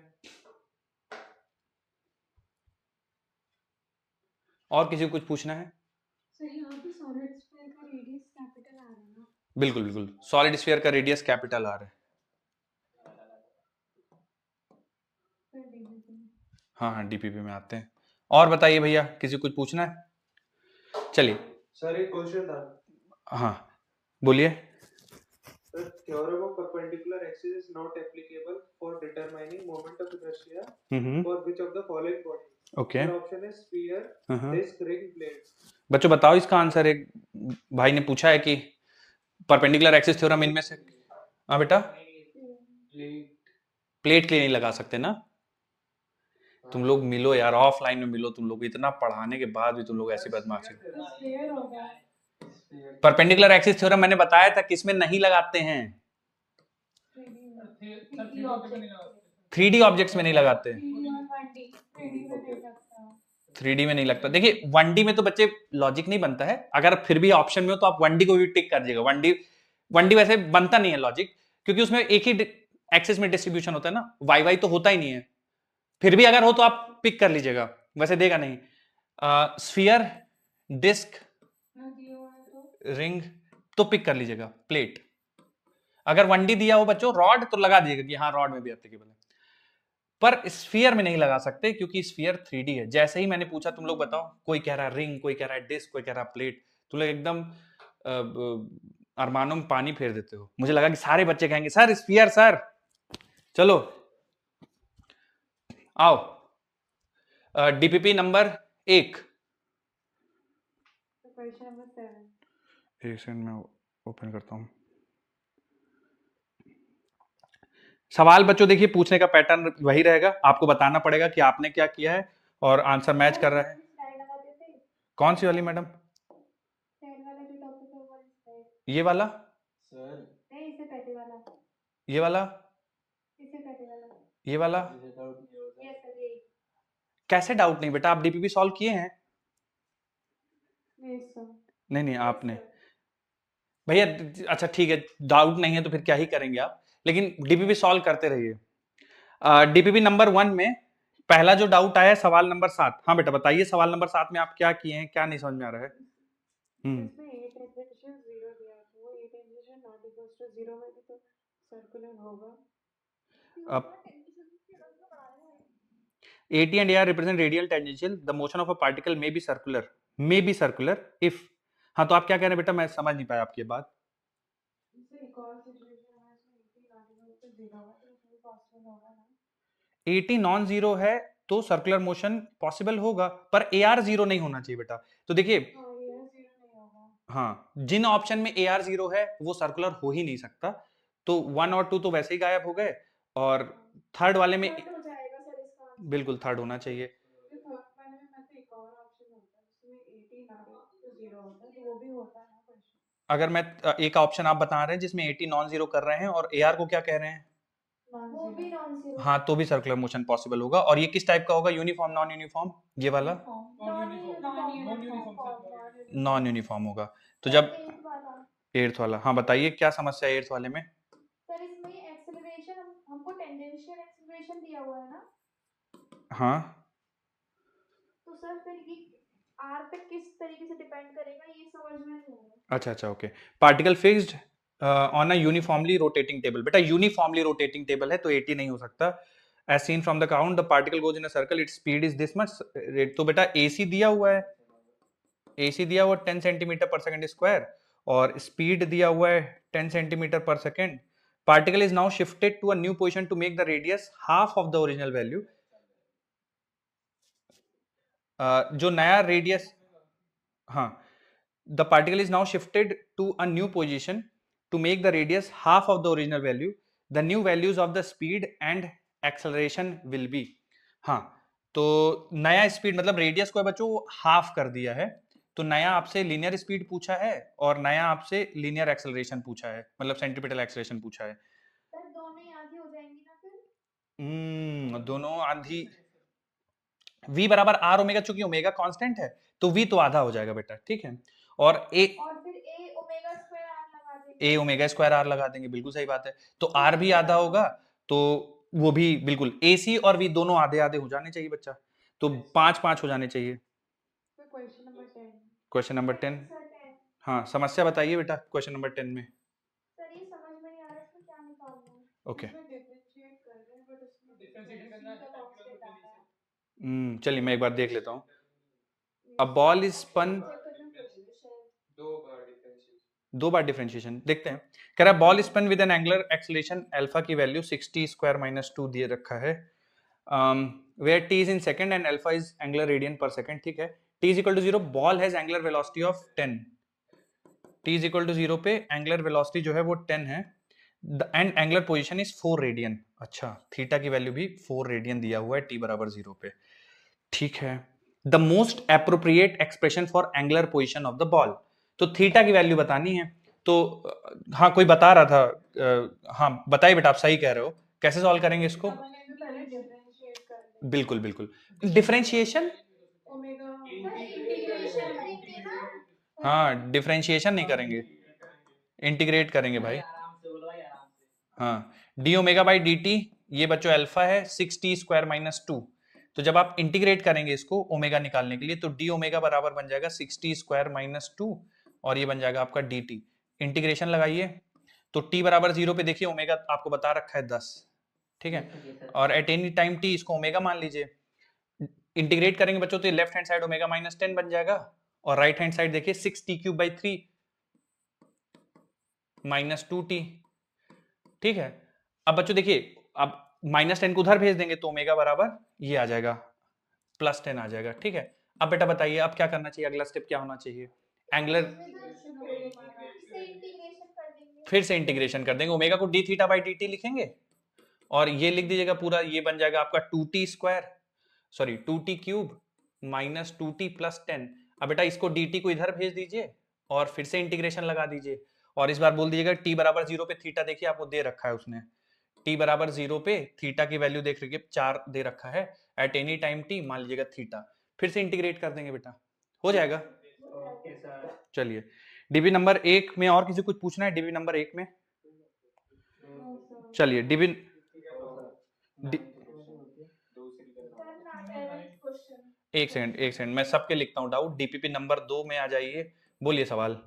और किसी को कुछ पूछना है? सर यहाँ पे सॉलिड स्फीयर का रेडियस कैपिटल आ रहा है ना? बिल्कुल बिल्कुल, सॉलिड स्फीयर का रेडियस कैपिटल आर है। हाँ हाँ डीपीपी में आते हैं। और बताइए भैया, किसी को कुछ पूछना है? चलिए सर एक क्वेश्चन था। हाँ बोलिए। The theorem of perpendicular axis is not applicable for determining moment of inertia for which of the following body? Okay Your option is sphere, disc, ring, blade. बच्चों बताओ इसका आंसर। एक भाई ने पूछा है कि परपेंडिकुलर एक्सिस थ्योरम इनमें से, हाँ बेटा, प्लेट के लिए नहीं लगा सकते ना। तुम लोग मिलो यार, ऑफलाइन में मिलो, तुम लोग इतना पढ़ाने के बाद भी तुम लोग ऐसी बदमाशी। परपेंडिकुलर एक्सिस थ्योरम मैंने बताया था किसमें नहीं लगाते हैं, 3D ऑब्जेक्ट्स में नहीं लगाते, 3D में नहीं लगता। देखिए 1D में तो बच्चे लॉजिक नहीं बनता है, अगर फिर भी ऑप्शन में हो तो आप 1D को भी टिक कर दीजिएगा। 1D वैसे बनता नहीं है लॉजिक, क्योंकि उसमें एक ही एक्सिस में डिस्ट्रीब्यूशन होता है ना, वाई वाई तो होता ही नहीं है। फिर भी अगर हो तो आप पिक कर लीजिएगा, वैसे देगा नहीं। स्फीयर, डिस्क, रिंग तो पिक कर लीजिएगा। प्लेट अगर 1D दिया हो बच्चों, रॉड तो लगा दीजिएगा कि हाँ रॉड में भी एप्लीकेबल है, पर स्फीयर में नहीं लगा सकते क्योंकि स्फीयर 3D है। जैसे ही मैंने पूछा तुम लोग बताओ, कोई कह रहा है रिंग, कोई कह रहा है डिस्क, कोई कह रहा है प्लेट, तुम लोग एकदम अरमानों में पानी फेर देते हो। मुझे लगा कि सारे बच्चे कहेंगे सर स्फीयर सर। चलो आओ, डीपीपी नंबर 1। एक सेकंड में ओपन करता हूं। सवाल बच्चों देखिए पूछने का पैटर्न वही रहेगा, आपको बताना पड़ेगा कि आपने क्या किया है और आंसर मैच कर रहा है। कौन सी वाली मैडम? ये वाला, सर ये वाला, ये वाला। कैसे डाउट नहीं बेटा, आप डीपीपी सॉल्व किए हैं? नहीं नहीं आपने, भैया अच्छा ठीक है, डाउट नहीं है तो फिर क्या ही करेंगे आप, लेकिन डीपीपी सॉल्व करते रहिए। डीपीपी नंबर 1 में पहला जो डाउट आया है सवाल नंबर 7। हाँ बेटा बताइए सवाल नंबर 7 में आप क्या किए हैं, क्या नहीं समझ में आ रहा है? AT and AR represent radial tangential. The motion of a particle may be circular. May be circular if, हाँ तो आप क्या कह रहे हैं बेटा, मैं समझ नहीं पाया आपकी बात। AT नॉन जीरो है तो सर्कुलर मोशन पॉसिबल होगा, पर AR जीरो नहीं होना चाहिए बेटा। तो देखिए हाँ, जिन ऑप्शन में AR जीरो है वो सर्कुलर हो ही नहीं सकता, तो 1 और 2 तो वैसे ही गायब हो गए, और थर्ड वाले में बिल्कुल थर्ड होना चाहिए। अगर मैं एक ऑप्शन आप बता रहे हैं जिसमें 80 नॉन जीरो कर रहे हैं और AR को क्या कह रहे हैं, वो भी नॉन जीरो, हाँ तो भी सर्कुलर मोशन पॉसिबल होगा। और ये किस टाइप का होगा, यूनिफॉर्म नॉन यूनिफॉर्म? ये वाला नॉन यूनिफॉर्म होगा। तो जब 8th वाला, हाँ बताइए क्या समस्या है 8th वाले में? सर इसमें एक्सेलरेशन हमको टेंजेंशियल एक्सेलरेशन दिया हुआ है ना, हाँ तो सर फिर ये आर पे किस तरीके से डिपेंड करेगा ये समझ में नहीं आया। अच्छा okay. Particle fixed on a uniformly rotating table, बेटा यूनिफॉर्मली रोटेटिंग टेबल है तो 80 नहीं हो सकता। As seen from the ground the particle goes in a circle, its speed is this much. तो बेटा AC दिया हुआ है, AC दिया हुआ 10 सेंटीमीटर पर सेकंड स्क्वायर, और स्पीड दिया हुआ है 10 सेंटीमीटर पर second. Particle is now shifted to a new position to make the radius half of the original value. जो नया रेडियस, हाँ, the particle is now shifted to a new position to make the radius half of the original value. The new values of the speed and acceleration will be, हाँ तो नया स्पीड मतलब रेडियस को बच्चों हाफ कर दिया है, तो नया आपसे लीनियर स्पीड पूछा है और नया आपसे लीनियर एक्सेलरेशन पूछा है, मतलब सेंट्रीपिटल एक्सेलरेशन पूछा है। सर दोनों ही आधी हो जाएंगी ना फिर? दोनों आधी, v बराबर r ओमेगा, चूंकि ओमेगा कांस्टेंट है तो v तो आधा हो जाएगा बेटा, ठीक है। और a और फिर a ओमेगा स्क्वायर r लगा देंगे, a ओमेगा स्क्वायर r लगा देंगे, बिल्कुल सही बात है। तो r भी आधा होगा, तो वो भी बिल्कुल AC और v दोनों आधे आधे हो जाने चाहिए बच्चा, तो 5-5 हो जाने चाहिए। क्वेश्चन नंबर 10, हाँ समस्या बताइए बेटा क्वेश्चन नंबर 10 में। सर ये समझ में नहीं आ रहा इसमें क्या निकालना है। ओके डिफरेंशिएट करना है। चलिए मैं एक बार देख लेता हूँ। अ बॉल इज स्पन, दो बार डिफरेंशिएट, 2 बार डिफरेंशिएशन देखते हैं। कह रहा है ball spin with an angular acceleration alpha की वैल्यू 60 स्क्वायर माइनस 2 दिए रखा है, where t is in second and alpha is angular radian पर सेकंड। ठीक है, t is equal to 0, ball has angular velocity of 10, t is equal to 0 पे एंगुलर वेलोसिटी जो है वो 10 है, and angular position is 4 radian. अच्छा, थीटा की वैल्यू भी 4 रेडियन दिया हुआ है t बराबर 0 पे। ठीक है, the most appropriate expression for angular position of the ball, तो थीटा की वैल्यू बतानी है। तो हाँ, कोई बता रहा था, हाँ बताइए बेटा, आप सही कह रहे हो, कैसे सॉल्व करेंगे इसको? पहले डिफरेंशिएट कर लें। बिल्कुल बिल्कुल, डिफरेंशिएशन, ओमेगा इंटीग्रेशन करेंगे ना। हाँ डिफरेंशिएशन नहीं करेंगे, इंटीग्रेट करेंगे भाई। आराम से बोलो भाई, आराम से। हाँ, D omega by D T, ये बच्चों अल्फा है 6t स्क्वायर माइनस 2, तो जब आप इंटीग्रेट करेंगे इसको ओमेगा निकालने के लिए, तो डी ओमेगा बराबर बन जाएगा 6t स्क्वायर माइनस 2, और ये बन जाएगा आपका डी टी। इंटीग्रेशन लगाइए, तो t बराबर 0 पे देखिए ओमेगा आपको बता रखा है 10, ठीक है, और एट एनी टाइम t इसको ओमेगा मान लीजिए। इंटीग्रेट करेंगे बच्चों तो ये left hand side omega minus 10 बन जाएगा, और राइट हैंड साइड देखिए 6t cube by 3 minus 2t। ठीक है, अब बच्चों देखिए, अब माइनस 10 को उधर भेज देंगे तो ओमेगा बराबर ये आ जाएगा प्लस 10 आ जाएगा। ठीक है, अब बेटा बताइए अब क्या करना चाहिए, अगला स्टेप क्या होना चाहिए? एंगुलर, फिर से इंटीग्रेशन कर देंगे, ओमेगा को D theta by D T लिखेंगे, और ये लिख दीजिएगा पूरा, ये बन जाएगा आपका 2t square, sorry 2t cube minus 2t plus 10। अब बेटा इसको dt को इधर भेज दीजिए और फिर से इंटीग्रेशन लगा दीजिए, और इस बार बोल दीजिएगा t बराबर 0 पे थीटा देखिए आपको दे रखा है उसने, t बराबर 0 पे थीटा की वैल्यू देख लीजिए 4 दे रखा है, एट एनी टाइम t मान लीजिएगा थीटा, फिर से इंटीग्रेट कर देंगे बेटा, हो जाएगा। Okay sir. चलिए, डीबी नंबर 1 में और किसी कुछ पूछना है? डीबी नंबर 1 में चलिए, डीबी एक सेकंड मैं सबके लिखता हूँ डाउट। डीपीपी नंबर 2 में आ जाइए, बोलिए सवाल।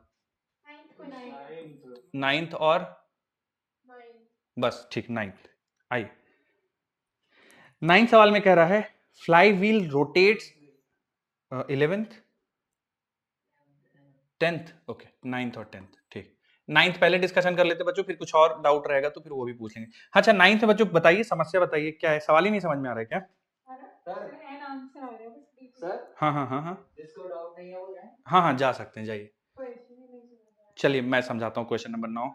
9th और बस ठीक, 9th आइए। 9th सवाल में कह रहा है fly wheel rotates 11th 10th, okay 9th और 10th, ठीक। 9th पहले डिस्कशन कर लेते बच्चों, फिर कुछ और डाउट रहेगा तो फिर वो भी पूछ लेंगे। अच्छा 9th में बच्चों बताइए, समस्या बताइए क्या है, सवाल ही नहीं समझ में आ रहा है क्या? सर हाँ हाँ हाँ हाँ जिसको डाउट नहीं है वो जाए। हाँ हाँ जा सकते हैं, जाइए। चलिए मैं समझाता हूँ question number 9।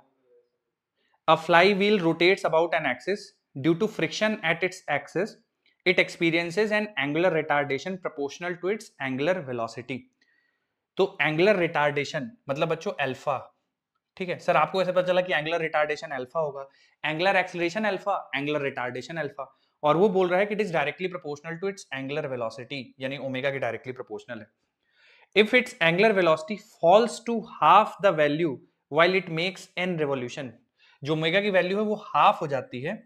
A flywheel rotates about an axis. Due to friction at its axis, it experiences an angular retardation proportional to its angular velocity. तो एंगुलर रिटार्डेशन मतलब बच्चों अल्फा, ठीक है सर, आपको ऐसे पता चला कि एंगुलर रिटार्डेशन अल्फा होगा, angular acceleration alpha, angular retardation alpha, और वो बोल रहा है कि it is directly proportional to its angular velocity, यानी ओमेगा के डायरेक्टली प्रोपोर्शनल है। If its angular velocity falls to half the value while it makes n revolution, जो ओमेगा की वैल्यू है वो हाफ हो जाती है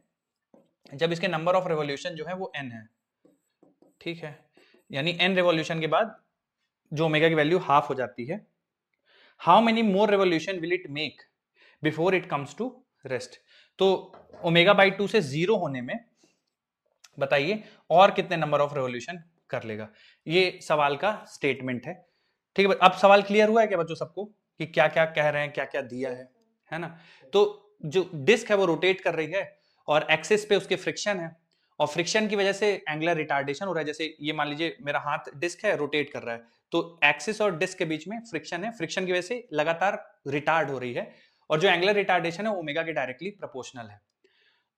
जब इसके नंबर ऑफ रिवॉल्यूशन जो है वो n है। ठीक है, यानी n रिवॉल्यूशन के बाद जो ओमेगा की वैल्यू हाफ हो जाती है। How many more revolution will it make before it comes to rest, तो ओमेगा बाई 2 से 0 होने में बताइए और कितने नंबर ऑफ रिवॉल्यूशन कर लेगा, ये सवाल का स्टेटमेंट है। ठीक है, अब सवाल क्लियर हुआ है क्या बच्चों सबको कि क्या क्या कह रहे हैं, क्या क्या दिया है ना? तो जो डिस्क है वो रोटेट कर रही है और एक्सिस पे उसके फ्रिक्शन है, और फ्रिक्शन की वजह से एंगुलर रिटार्डेशन हो रहा है। जैसे ये मान लीजिए मेरा हाथ डिस्क है, रोटेट कर रहा है, तो एक्सिस और डिस्क के बीच में फ्रिक्शन है, फ्रिक्शन की वजह से लगातार रिटार्ड हो रही है, और जो एंगुलर रिटार्डेशन है ओमेगा के डायरेक्टली प्रोपोर्शनल है।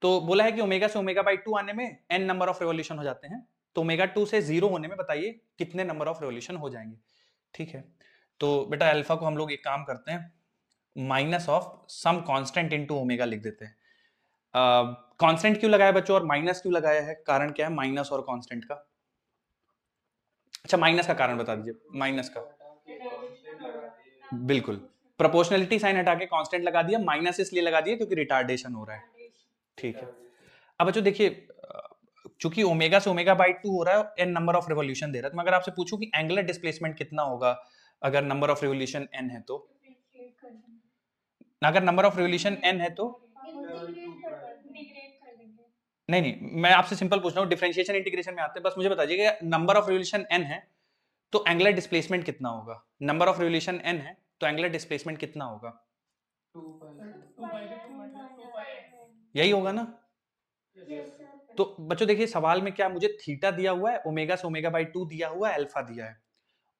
तो बोला है कि ओमेगा से ओमेगा बाई 2 आने में n नंबर ऑफ रिवॉल्यूशन हो जाते हैं, तो ओमेगा 2 से 0 होने में बताइए कितने नंबर ऑफ रिवॉल्यूशन हो जाएंगे। ठीक है, तो बेटा अल्फा को हम लोग एक काम करते हैं, minus of some constant into omega लिख देते हैं। कांस्टेंट क्यों लगाया बच्चों और माइनस क्यों लगाया है, कारण क्या है माइनस और कांस्टेंट का? अच्छा माइनस का कारण बता दीजिए, माइनस का बिल्कुल, प्रोपोर्शनलिटी साइन हटा के कांस्टेंट लगा दिया, माइनस इसलिए लगा दिया क्योंकि रिटार्डेशन हो रहा है। ठीक है, अब बच्चों देखिए चूंकि ओमेगा से ओमेगा बाई 2 हो रहा है, n नंबर ऑफ रिवॉल्यूशन दे रहा है, तो मैं अगर आपसे पूछूं कि एंगुलर डिस्प्लेसमेंट कितना होगा अगर नंबर ऑफ रिवॉल्यूशन n है, तो अगर नंबर ऑफ रिवॉल्यूशन n है तो नहीं, मैं आपसे सिंपल पूछ रहा हूँ, डिफरेंशिएशन इंटीग्रेशन में आते हैं, बस मुझे बताइए नंबर ऑफ रिवॉल्यूशन n है तो एंगुलर डिस्प्लेसमेंट कितना होगा, नंबर ऑफ रिवॉल्यूशन n है तो एंगुलर डिस्प्लेसमेंट कितना होगा? 2 pi यही होगा ना? Yes sir. तो बच्चों देखिए सवाल में क्या मुझे थीटा दिया हुआ है, ओमेगा से ओमेगा बाई 2 दिया हुआ है, अल्फा दिया है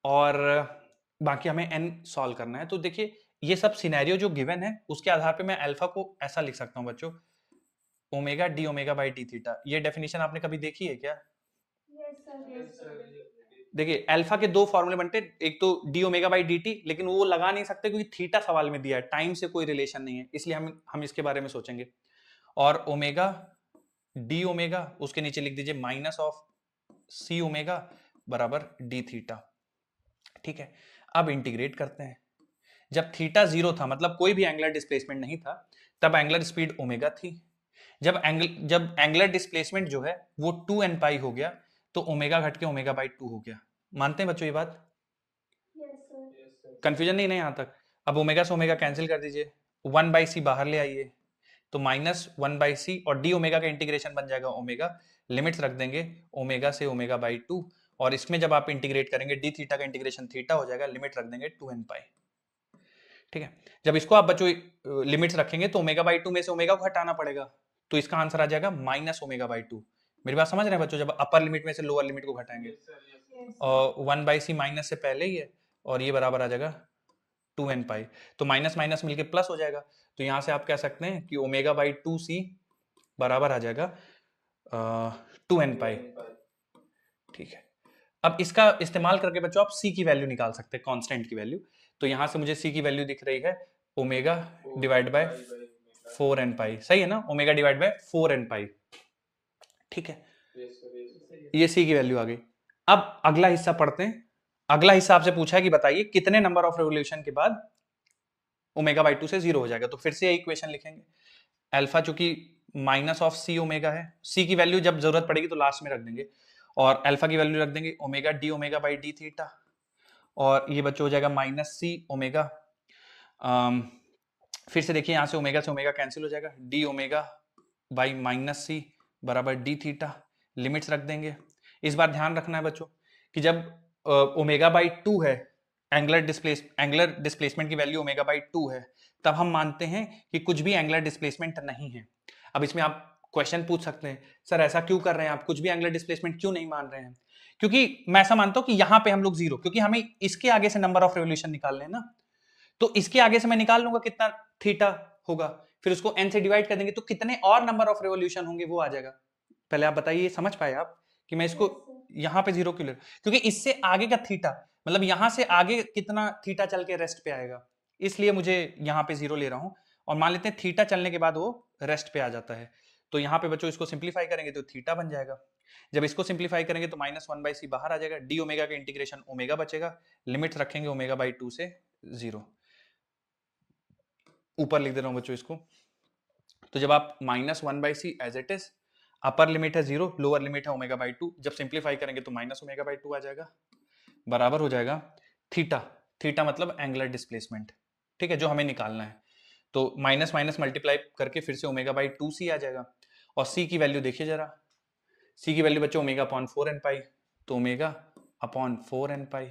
और बाकी हमें एन सॉल्व करना है। तो देखिए ये सब सिनेरियो जो गिवन है उसके आधार पे मैं अल्फा को ऐसा लिख सकता हूँ बच्चों, omega D omega by D theta. ये डेफिनेशन आपने कभी देखी है क्या? Yes sir. देखिए अल्फा के दो फॉर्मूले बनते हैं, एक तो D omega by D T, लेकिन वो लगा नहीं सकते क्योंकि थीटा सवाल में दिया है, टाइम से कोई रिलेशन नहीं है, इसलिए हम इसके बारे में सोचेंगे। और ओमेगा डी ओमेगा उसके नीचे लिख दीजिए माइनस ऑफ सी ओमेगा बराबर डी थीटा। ठीक है, अब इंटीग्रेट करते हैं। जब थीटा 0 था मतलब कोई भी एंगुलर डिस्प्लेसमेंट नहीं था, तब एंगुलर स्पीड ओमेगा थी। जब एंगुलर डिस्प्लेसमेंट जो है वो 2n पाई हो गया तो ओमेगा घट के ओमेगा बाई 2 हो गया। मानते हैं बच्चों ये बात? Yes sir. कंफ्यूजन नहीं ना यहाँ तक? अब ओमेगा से ओमेगा कैंसिल कर दीजिए, 1 बाई सी बाहर ले आइए तो माइनस 1 बाई सी और डी ओमेगा का इंटीग्रेशन बन जाएगा ओमेगा, लिमिट्स रख देंगे ओमेगा से ओमेगा बाई 2 और इसमें जब आप इंटीग्रेट करेंगे डी थीटा का इंटीग्रेशन थीटा हो जाएगा, लिमिट रख देंगे 2n पाई। ठीक है, जब इसको आप बच्चों लिमिट्स रखेंगे तो ओमेगा बाई 2 में से ओमेगा को हटाना पड़ेगा, तो इसका आंसर आ जाएगा माइनस ओमेगा बाई 2। मेरी बात समझ रहे हैं बच्चों? जब अपर लिमिट में से लोअर लिमिट को घटाएंगे और 1 बाई सी माइनस से पहले ही है और ये बराबर आ जाएगा 2n पाई, तो माइनस माइनस मिलके प्लस हो जाएगा। तो यहां से आप कह सकते हैं कि ओमेगा बाई 2c बराबर आ जाएगा 2n पाई। ठीक है, अब इसका इस्तेमाल करके बच्चों आप c की वैल्यू निकाल सकते हैं, कांस्टेंट की वैल्यू। तो यहां से मुझे c की वैल्यू दिख रही है ओमेगा डिवाइड बाय 4n पाई, सही है ना? ओमेगा डिवाइड बाय 4n पाई। ठीक है, ये c की वैल्यू आ गई। अब अगला हिस्सा पढ़ते हैं। अगला हिस्सा आपसे पूछा है कि बताइए कितने नंबर ऑफ रेवोल्यूशन के बाद ओमेगा बाई 2 से 0 हो जाएगा। तो फिर से यही इक्वेशन लिखेंगे, अल्फा चूंकि माइनस ऑफ सी ओमेगा है, सी की वैल्यू जब जरूरत पड़ेगी तो लास्ट में रख देंगे, और अल्फा की वैल्यू रख देंगे omega D omega by D theta, और ये बच्चों हो जाएगा माइनस सी ओमेगा। फिर से देखिए यहाँ से ओमेगा कैंसिल हो जाएगा, डी ओमेगा बाई माइनस सी बराबर डी थीटा, लिमिट्स रख देंगे। इस बार ध्यान रखना है बच्चों कि जब ओमेगा बाई 2 है, एंगुलर डिस्प्लेसमेंट की वैल्यू ओमेगा बाई 2 है, तब हम मानते हैं कि कुछ भी एंगुलर डिस्प्लेसमेंट नहीं है। अब इसमें आप क्वेश्चन पूछ सकते हैं, सर ऐसा क्यों कर रहे हैं आप, कुछ भी एंगुलर डिस्प्लेसमेंट क्यों नहीं मान रहे हैं? क्योंकि मैं ऐसा मानता हूं कि यहां पे हम लोग 0, क्योंकि हमें इसके आगे से नंबर ऑफ रेवोल्यूशन निकालने हैं ना, तो इसके आगे से मैं निकाल लूंगा कितना थीटा होगा, फिर उसको n से डिवाइड कर देंगे तो कितने और नंबर ऑफ रेवोल्यूशन होंगे वो आ जाएगा। पहले आप बताइए, समझ पाए आप कि मैं इसको यहां पे 0 क्यों ले रहा हूं? क्योंकि इससे आगे का थीटा मतलब यहां से आगे कितना थीटा चल के रेस्ट पे आएगा, इसलिए मुझे यहां पे 0 ले रहा हूं। और मान लेते हैं थीटा चलने के बाद वो रेस्ट पे आ जाता है, तो यहाँ पे बच्चों इसको सिंप्लीफाई करेंगे तो थीटा बन जाएगा। जब इसको सिंप्लीफाई करेंगे तो माइनस 1 बाई सी बाहर आ जाएगा, डी ओमेगा का इंटीग्रेशन ओमेगा बचेगा, लिमिट्स रखेंगे ओमेगा बाई 2 से 0। ऊपर लिख दे रहा हूं बच्चों इसको। तो जब आप minus 1 by C as it is, upper limit है 0, लोअर लिमिट है ओमेगा बाई 2, जब सिंप्लीफाई करेंगे तो माइनस ओमेगा बाई 2 आ जाएगा, बराबर हो जाएगा थीटा। थीटा मतलब एंगुलर डिस्प्लेसमेंट, ठीक है, जो हमें निकालना है। तो माइनस माइनस मल्टीप्लाई करके फिर से ओमेगा बाई 2 सी आ जाएगा, और सी की वैल्यू देखिए जरा, सी की वैल्यू बच्चों ओमेगा अपॉन 4n पाई, तो ओमेगा अपॉन 4n पाई,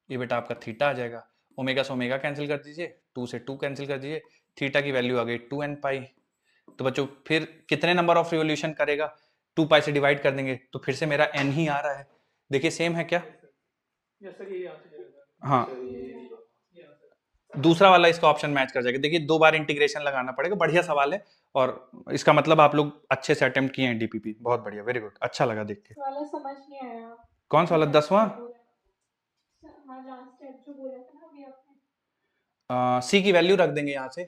ये बेटा आपका थीटा आ जाएगा। ओमेगा से ओमेगा कैंसिल कर दीजिए, 2 से 2 कैंसिल कर दीजिए, थीटा की वैल्यू आ गई 2n पाई। तो बच्चों फिर कितने नंबर ऑफ रिवोल्यूशन करेगा, 2 पाई से डिवाइड कर देंगे तो फिर से मेरा n ही आ रहा है। देखिए सेम है क्या? यस सर, यही आंसर है। हाँ, ये आंसर दूसरा वाला इसका ऑप्शन मैच कर जाएगा। देखिए 2 बार इंटीग्रेशन लगाना पड़ेगा, बढ़िया सवाल है, और इसका मतलब आप लोग अच्छे से अटेम्प्ट किए हैं डीपीपी, बहुत बढ़िया, वेरी गुड, अच्छा लगा देख के। वाला समझ नहीं आया। कौन सा वाला 10वां? हाँ, लास्ट स्टेप जो बोला था ना अभी आपने, सी की वैल्यू रख देंगे यहाँ से,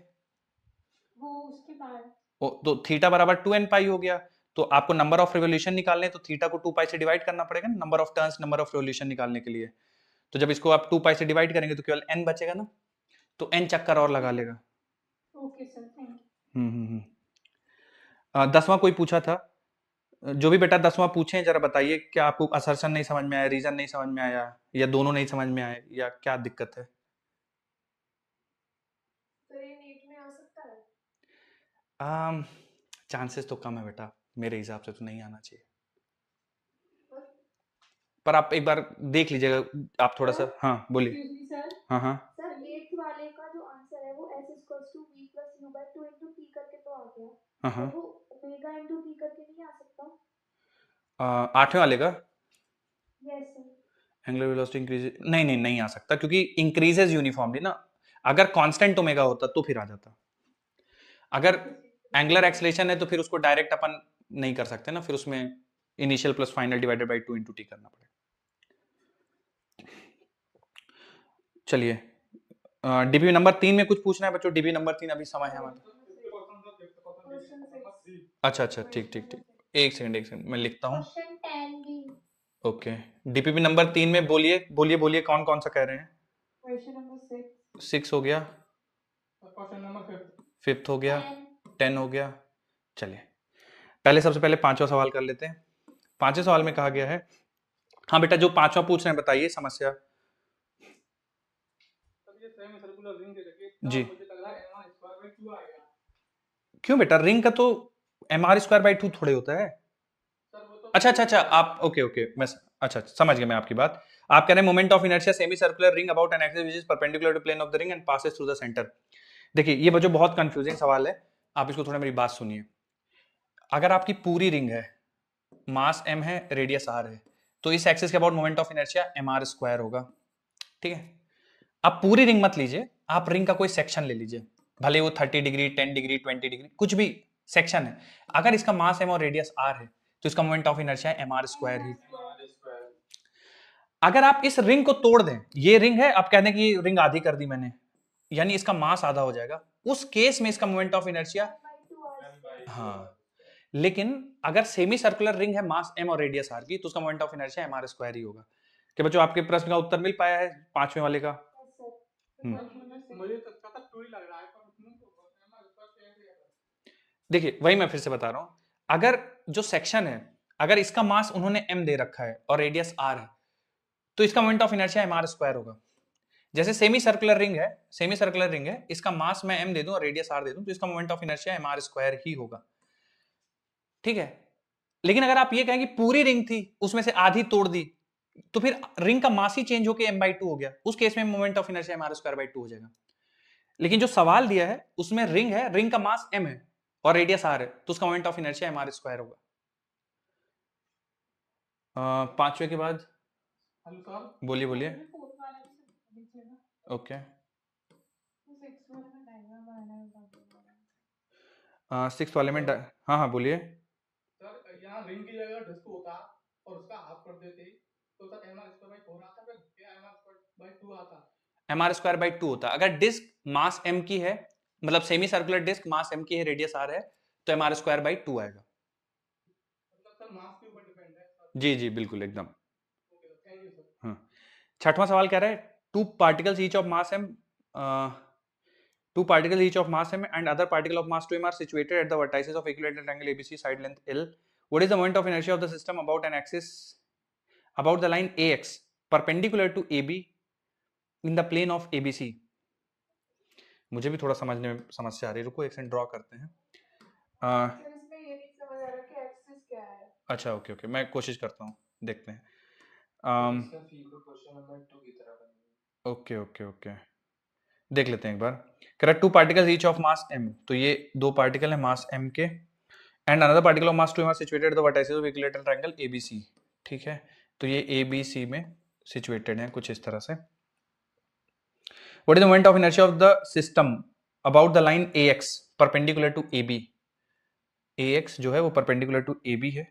वो उसके बाद तो थीटा बराबर 2n पाई हो गया। तो आपको नंबर ऑफ रिवोल्यूशन निकालने हैं तो थीटा को 2 पाई से डिवाइड करना पड़ेगा ना, number of turns, number of revolution निकालने के लिए। तो जब इसको आप 2 पाई से डिवाइड करेंगे तो केवल n बचेगा ना, तो n चक्कर और लगा लेगा। Okay sir, thank you. 10वां कोई पूछा था? जो भी बेटा 10वां पूछे जरा बताइए, क्या आपको असर्शन नहीं समझ में आया, रीजन नहीं समझ में आया, या दोनों नहीं समझ में आए, या क्या दिक्कत है? सर ये नीट में आ सकता है? चांसेस तो कम है बेटा, मेरे हिसाब से तो नहीं आना चाहिए, पर आप एक बार देख लीजिएगा, आप थोड़ा सा। हाँ बोलिए। Excuse me, sir. हाँ हाँ सर 8th वाले वाले का जो आंसर है वो s equals to v plus u by 2 into p करके तो आ गया, हाँ तो हाँ वो ओमेगा इनटू p करके नहीं आ सकता? आठवें वाले का yes sir. Angular velocity increase, नहीं नहीं नहीं आ सकता, क्योंकि इंक्रीजेस यूनिफॉर्मली ना। अगर कांस्टेंट ओमेगा होता तो फिर आ जाता। अगर एंगुलर एक्सेलरेशन है तो फिर उसको डायरेक्ट अपन नहीं कर सकते ना, फिर उसमें initial plus final divided by 2 into T करना पड़ेगा। चलिए डीबी नंबर 3 में कुछ पूछना है बच्चों? डीबी नंबर 3 अभी समय है हमारा। अच्छा अच्छा ठीक ठीक ठीक, एक सेकंड मैं लिखता हूँ। Question 10b। Okay, DPP number 3 में बोलिए बोलिए बोलिए कौन कौन सा कह रहे हैं? क्वेश्चन नंबर 6 हो गया, क्वेश्चन नंबर 5th हो गया, 10 हो गया। चलिए पहले सबसे पहले 5वां सवाल कर लेते हैं। 5वें सवाल में कहा गया है, हाँ बेटा जो 5वां पूछ रहे हैं बताइए समस्या। ये सेमी सर्कुलर रिंग दे रखी है, जी। मुझे लग रहा है m स्क्वायर बाय 2 आएगा। क्यों बेटा, रिंग का तो mr स्क्वायर बाई 2 थोड़े होता है। सर वो तो अच्छा आप ओके मैं अच्छा समझ गया मैं आपकी बात। आप कह रहे हैं moment of inertia semi circular ring about an axis which is perpendicular to plane of the ring and passes through the centre. देखिए ये बच्चों बहुत कंफ्यूजिंग सवाल है, आप इसको थोड़ा मेरी बात सुनिए। अगर आपकी पूरी रिंग है, मास m है, रेडियस r है, तो इस एक्सिस के about moment of inertia mr square होगा, ठीक है। आप पूरी रिंग मत लीजिए, आप रिंग का कोई सेक्शन ले लीजिए, भले वो 30 डिग्री 10 डिग्री 20 डिग्री कुछ भी सेक्शन है। अगर इसका मास m और रेडियस r है तो इसका moment of inertia mr square ही। अगर आप इस रिंग को तोड़ दें, ये रिंग है, आप कह दें कि रिंग आधी कर दी मैंने, यानी इसका मास आधा हो जाएगा, उस केस में इसका मोमेंट ऑफ इनर्शिया, हाँ। लेकिन अगर सेमी सर्कुलर रिंग है मास m और रेडियस r की, तो उसका moment of inertia mr square ही होगा। कि बच्चों आपके प्रश्न का उत्तर मिल पाया है 5वें वाले का? मुझे तो पता 2 ही लग रहा है, पर उसमें तो m स्क्वायर से है। देखिए वही मैं फिर से बता रहा हूं, अगर जो सेक्शन है, अगर इसका मास उन्होंने m दे रखा है और रेडियस r है, तो इसका moment of inertia mr square होगा। जैसे सेमी सर्कुलर रिंग है, इसका मास मैं m दे दूं और रेडियस r दे दूं, तो इसका moment of inertia mr square ही होगा, ठीक है। लेकिन अगर आप ये कहें कि पूरी रिंग थी, उसमें से आधी तोड़ दी, तो फिर रिंग का मास ही चेंज होकर m/2 हो गया, उस केस में moment of inertia mr square by 2 हो जाएगा। लेकिन जो सवाल दिया है उसमें रिंग है, रिंग का मास m है और रेडियस r है, तो उसका moment of inertia mr square होगा। 5वें के बाद हेलो सर, बोलिए बोलिए। ओके 6 वाले में हाँ बोलिए। सर यहाँ रिंग की जगह डिस्क होता और उसका हाफ कर देते तो सर m स्क्वायर बाय 4 आता, फिर क्या m स्क्वायर बाय 2 आता? mr स्क्वायर बाई 2 होता। अगर डिस्क मास m की है, मतलब सेमी सर्कुलर डिस्क मास m की है, रेडियस r है, तो mr स्क्वायर बाई 2 आएगा। मतलब सर मास के ऊपर डिपेंड है सर। जी जी बिल्कुल एकदम। Thank you sir. हाँ 6वां सवाल कह रहा है, two particles each of mass m and other particle of mass 2m are situated at the vertices of equilateral triangle ABC side length L. What is the moment of inertia of the system about an axis about the line AX perpendicular to AB in the plane of ABC? मुझे भी थोड़ा समझने में समस्या आ रही है, रुको एक सेकंड ड्रॉ करते हैं। सर इसमें ये नहीं समझ आ रहा कि एक्सिस क्या है। अच्छा ओके मैं कोशिश करता हूँ, देखते हैं। इसका फिगर क्वेश्चन नंबर 2 की तरह बनेगा। ओके देख लेते हैं एक बार। Correct, 2 particles each of mass m, तो ये 2 पार्टिकल है मास m के, and another particle of mass 2m are situated at the vertices of equilateral triangle ABC, ठीक है। तो ये ABC में सिचुएटेड है कुछ इस तरह से। What is the moment of inertia of the system about the line AX perpendicular to AB? AX जो है वो परपेंडिकुलर टू AB है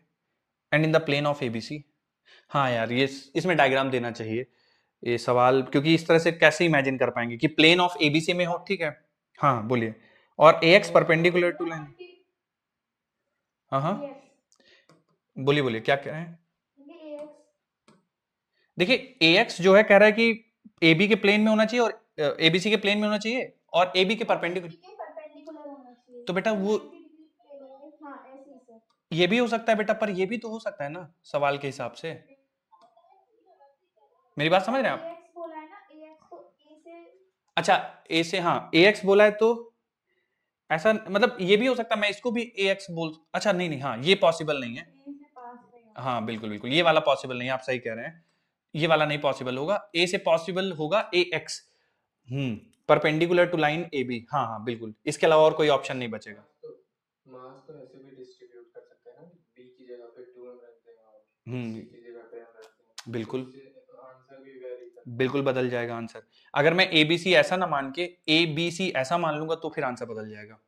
and in the plane of ABC। हाँ यार ये इसमें डायग्राम देना चाहिए ये सवाल, क्योंकि इस तरह से कैसे इमेजिन कर पाएंगे कि प्लेन ऑफ ABC में हो, ठीक है। हाँ बोलिए। और AX परपेंडिकुलर टू लाइन, हाँ बोलिए क्या कह रहे हैं? देखिए AX जो है कह रहा है कि AB के प्लेन में होना चाहिए और ABC के प्लेन में होना चाहिए और AB के परपेंडिकुलर होना चाहिए। तो बेटा वो ये भी हो सकता है बेटा, पर ये भी तो हो सकता है ना सवाल के हिसाब से। मेरी बात समझ रहे हैं आप? AX बोला है ना, AX तो A से, अच्छा A से, हाँ AX बोला है तो ऐसा मतलब ये भी हो सकता है, मैं इसको भी AX बोल, अच्छा नहीं हाँ ये पॉसिबल नहीं है। हाँ बिल्कुल ये वाला पॉसिबल नहीं है, आप सही कह रहे हैं, ये वाला नहीं पॉसिबल होगा। A से पॉसिबल होगा AX, perpendicular to line A B. हाँ हाँ बिल्कुल, इसके अलावा और कोई ऑप्शन नहीं बचेगा। मास तो ऐसे भी डिस्ट्रीब्यूट कर सकते हैं ना, b की जगह पे 2m रखते हैं और हम्म, c की जगह पे m रखते हैं, बिल्कुल तो इससे आंसर भी वेरी करता है। बिल्कुल बदल जाएगा आंसर। अगर मैं ए बी सी ऐसा ना मान के ए बी सी ऐसा मान लूंगा तो फिर आंसर बदल जाएगा।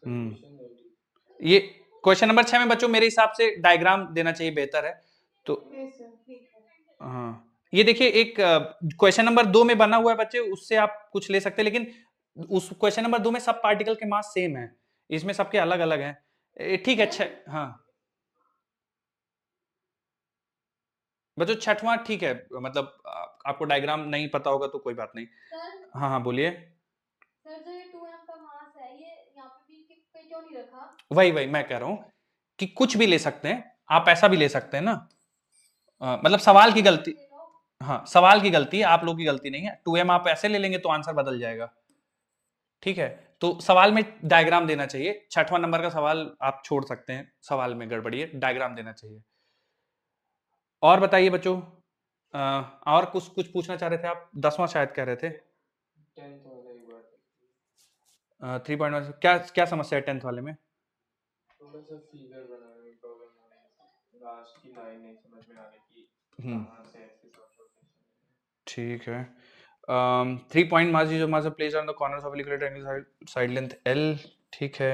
क्वेश्चन नहीं ठीक। ये क्वेश्चन नंबर 6 में बच्चों मेरे हिसाब से डायग्राम देना चाहिए, बेहतर है। तो यस सर ठीक है। हाँ, ये देखिए एक क्वेश्चन नंबर 2 में बना हुआ है बच्चे, उससे आप कुछ ले सकते हैं, लेकिन उस क्वेश्चन नंबर 2 में सब पार्टिकल के मास सेम है, इसमें सबके अलग अलग हैं। ठीक है, अच्छा हाँ बच्चों छठवां ठीक है, मतलब आपको डायग्राम नहीं पता होगा तो कोई बात नहीं। सर हाँ हाँ बोलिए। सर जो ये 2m का मास है ये यहाँ पे भी पे क्यों नहीं रखा? वही मैं कह रहा हूँ कि कुछ भी ले सकते हैं, आप ऐसा भी ले सकते हैं ना। मतलब सवाल की गलती, हाँ सवाल की गलती है, आप लोग की गलती नहीं है। 2m आप ऐसे ले लेंगे तो आंसर बदल जाएगा। ठीक है, तो सवाल में डायग्राम देना चाहिए। छठवां नंबर का सवाल आप छोड़ सकते हैं, सवाल में गड़बड़ी है, डायग्राम देना चाहिए। और बताइए बच्चों, और कुछ कुछ पूछना चाह रहे थे आप? 10वां शायद कह रहे थे। 10th वाला एक बार 3.1 क्या क्या समस्या है 10th वाले में? थोड़ा सा फिगर बनाने में प्रॉब्लम हो रही है, लास्ट की लाइन नहीं समझ में आ रही कि हम्म, कहाँ से एक्सिस ऑफ रोटेशन। ठीक है। 3 पॉइंट मास जो mass place on the corners of equilateral side length L। ठीक है।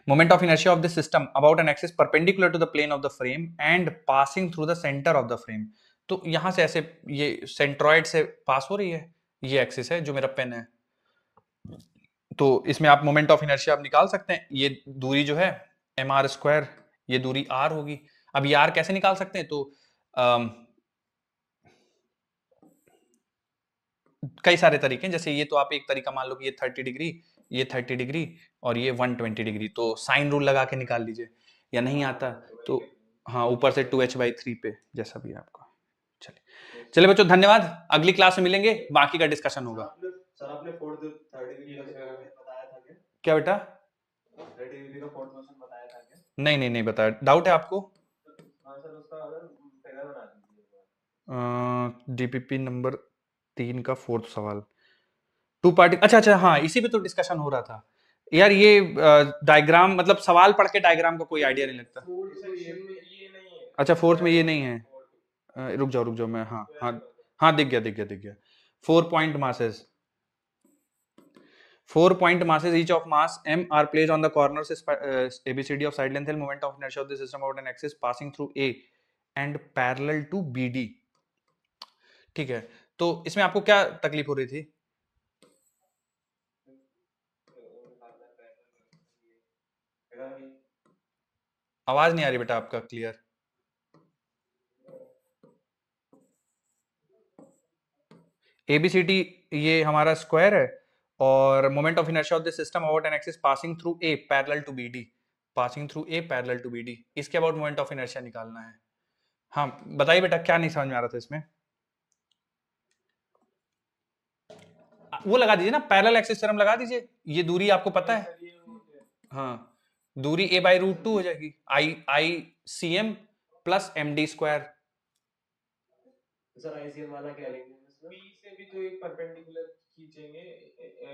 Moment of inertia of the system about an axis perpendicular to the plane of the frame and passing through the center of the frame। तो यहां से ऐसे ये सेंट्रॉइड से पास हो रही है, ये एक्सिस है जो मेरा पेन है। तो इसमें आप मोमेंट ऑफ इनर्शिया आप निकाल सकते हैं। ये दूरी जो है mr², ये दूरी r होगी। अब ये r कैसे निकाल सकते हैं? तो कई सारे तरीके हैं, जैसे ये तो आप एक तरीका मान लो कि ये 30 डिग्री, ये 30 डिग्री और ये 120 डिग्री, तो साइन रूल लगा के निकाल लीजिए। या नहीं आता तो हाँ ऊपर से 2h/3 पे, जैसा भी आपका। चलिए चलिए बच्चों, धन्यवाद। अगली क्लास में मिलेंगे, बाकी का डिस्कशन होगा। सर आपने 4th 3rd डिग्री का बताया था क्या बेटा? 3rd डिग्री का 4th क्वेश्चन बताया था क्या? नहीं बताया। डाउट है आपको? हाँ सर, उसका फिगर बना दीजिए। डीपीपी नंबर 3 का 4th सवाल, 2 पार्टी। अच्छा हाँ, इसी पे तो डिस्कशन हो रहा था यार। ये डायग्राम मतलब सवाल पढ़ के डायग्राम का कोई आइडिया नहीं लगता। अच्छा 4th में ये नहीं है। रुक जाओ मैं, हाँ दिख गया। 4 point masses, 4 point masses each of mass m are placed on the corners ABCD of side length L. Moment of inertia of the system about an axis passing through A and parallel to BD। ठीक है, तो इसमें आपको क्या तकलीफ हो रही थी? आवाज नहीं आ रही बेटा आपका क्लियर। ABCD ये हमारा स्क्वायर है और moment of inertia of the system about an axis passing through A parallel to BD, passing through A parallel to BD, इसके अबाउट मोमेंट ऑफ इनर्शिया निकालना है। हाँ बताइए बेटा, क्या नहीं समझ में आ रहा था इसमें? वो लगा दीजिए ना, पैरेलल एक्सिस थ्योरम लगा दीजिए। ये दूरी आपको पता है, हाँ दूरी A/√2 हो जाएगी, ICM plus MD square. Sir ICM वाला क्या लेंगे? B से भी तो एक परपेंडिकुलर खींचेंगे,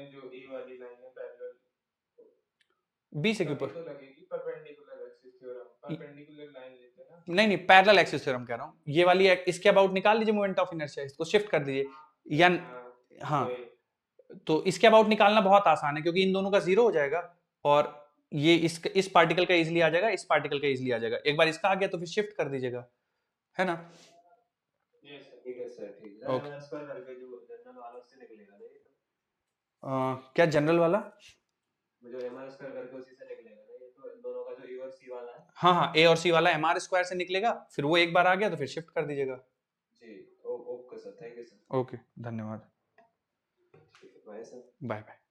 जो A वाली लाइन है पैरेलल, B से के ऊपर तो लगेगी perpendicular axis theorem, perpendicular line लेते हैं ना। नहीं पैरेलल एक्सिस थ्योरम कह रहा हूँ। ये वाली इसके अबाउट निकाल लीजिए मोमेंट ऑफ इनर्शिया, इसको शिफ्ट कर दीजिए या हाँ, तो इसके अबाउट निकालना बहुत आसान है क्योंकि इन दोनों का 0 हो जाएगा और ये इस पार्टिकल का इजीली आ जाएगा, इस पार्टिकल का इजीली आ जाएगा। एक बार इसका आ गया तो फिर शिफ्ट कर दीजिएगा, है ना? ठीक है सर, ठीक है। ओके। ट्रांसफर करके जो जनरल वाला उससे निकलेगा ना ये तो? क्या जनरल वाला? जो एमआर स्क्वायर करके उसी से निकलेगा ना ये तो? दोनों का जो ए और सी वाला है, हाँ A और C वाला MR स्क्वायर से निकलेगा, फिर वो एक बार आ गया तो फिर शिफ्ट कर दीजिएगा। जी okay sir, thank you sir. Okay धन्यवाद, बाय सर। Bye bye.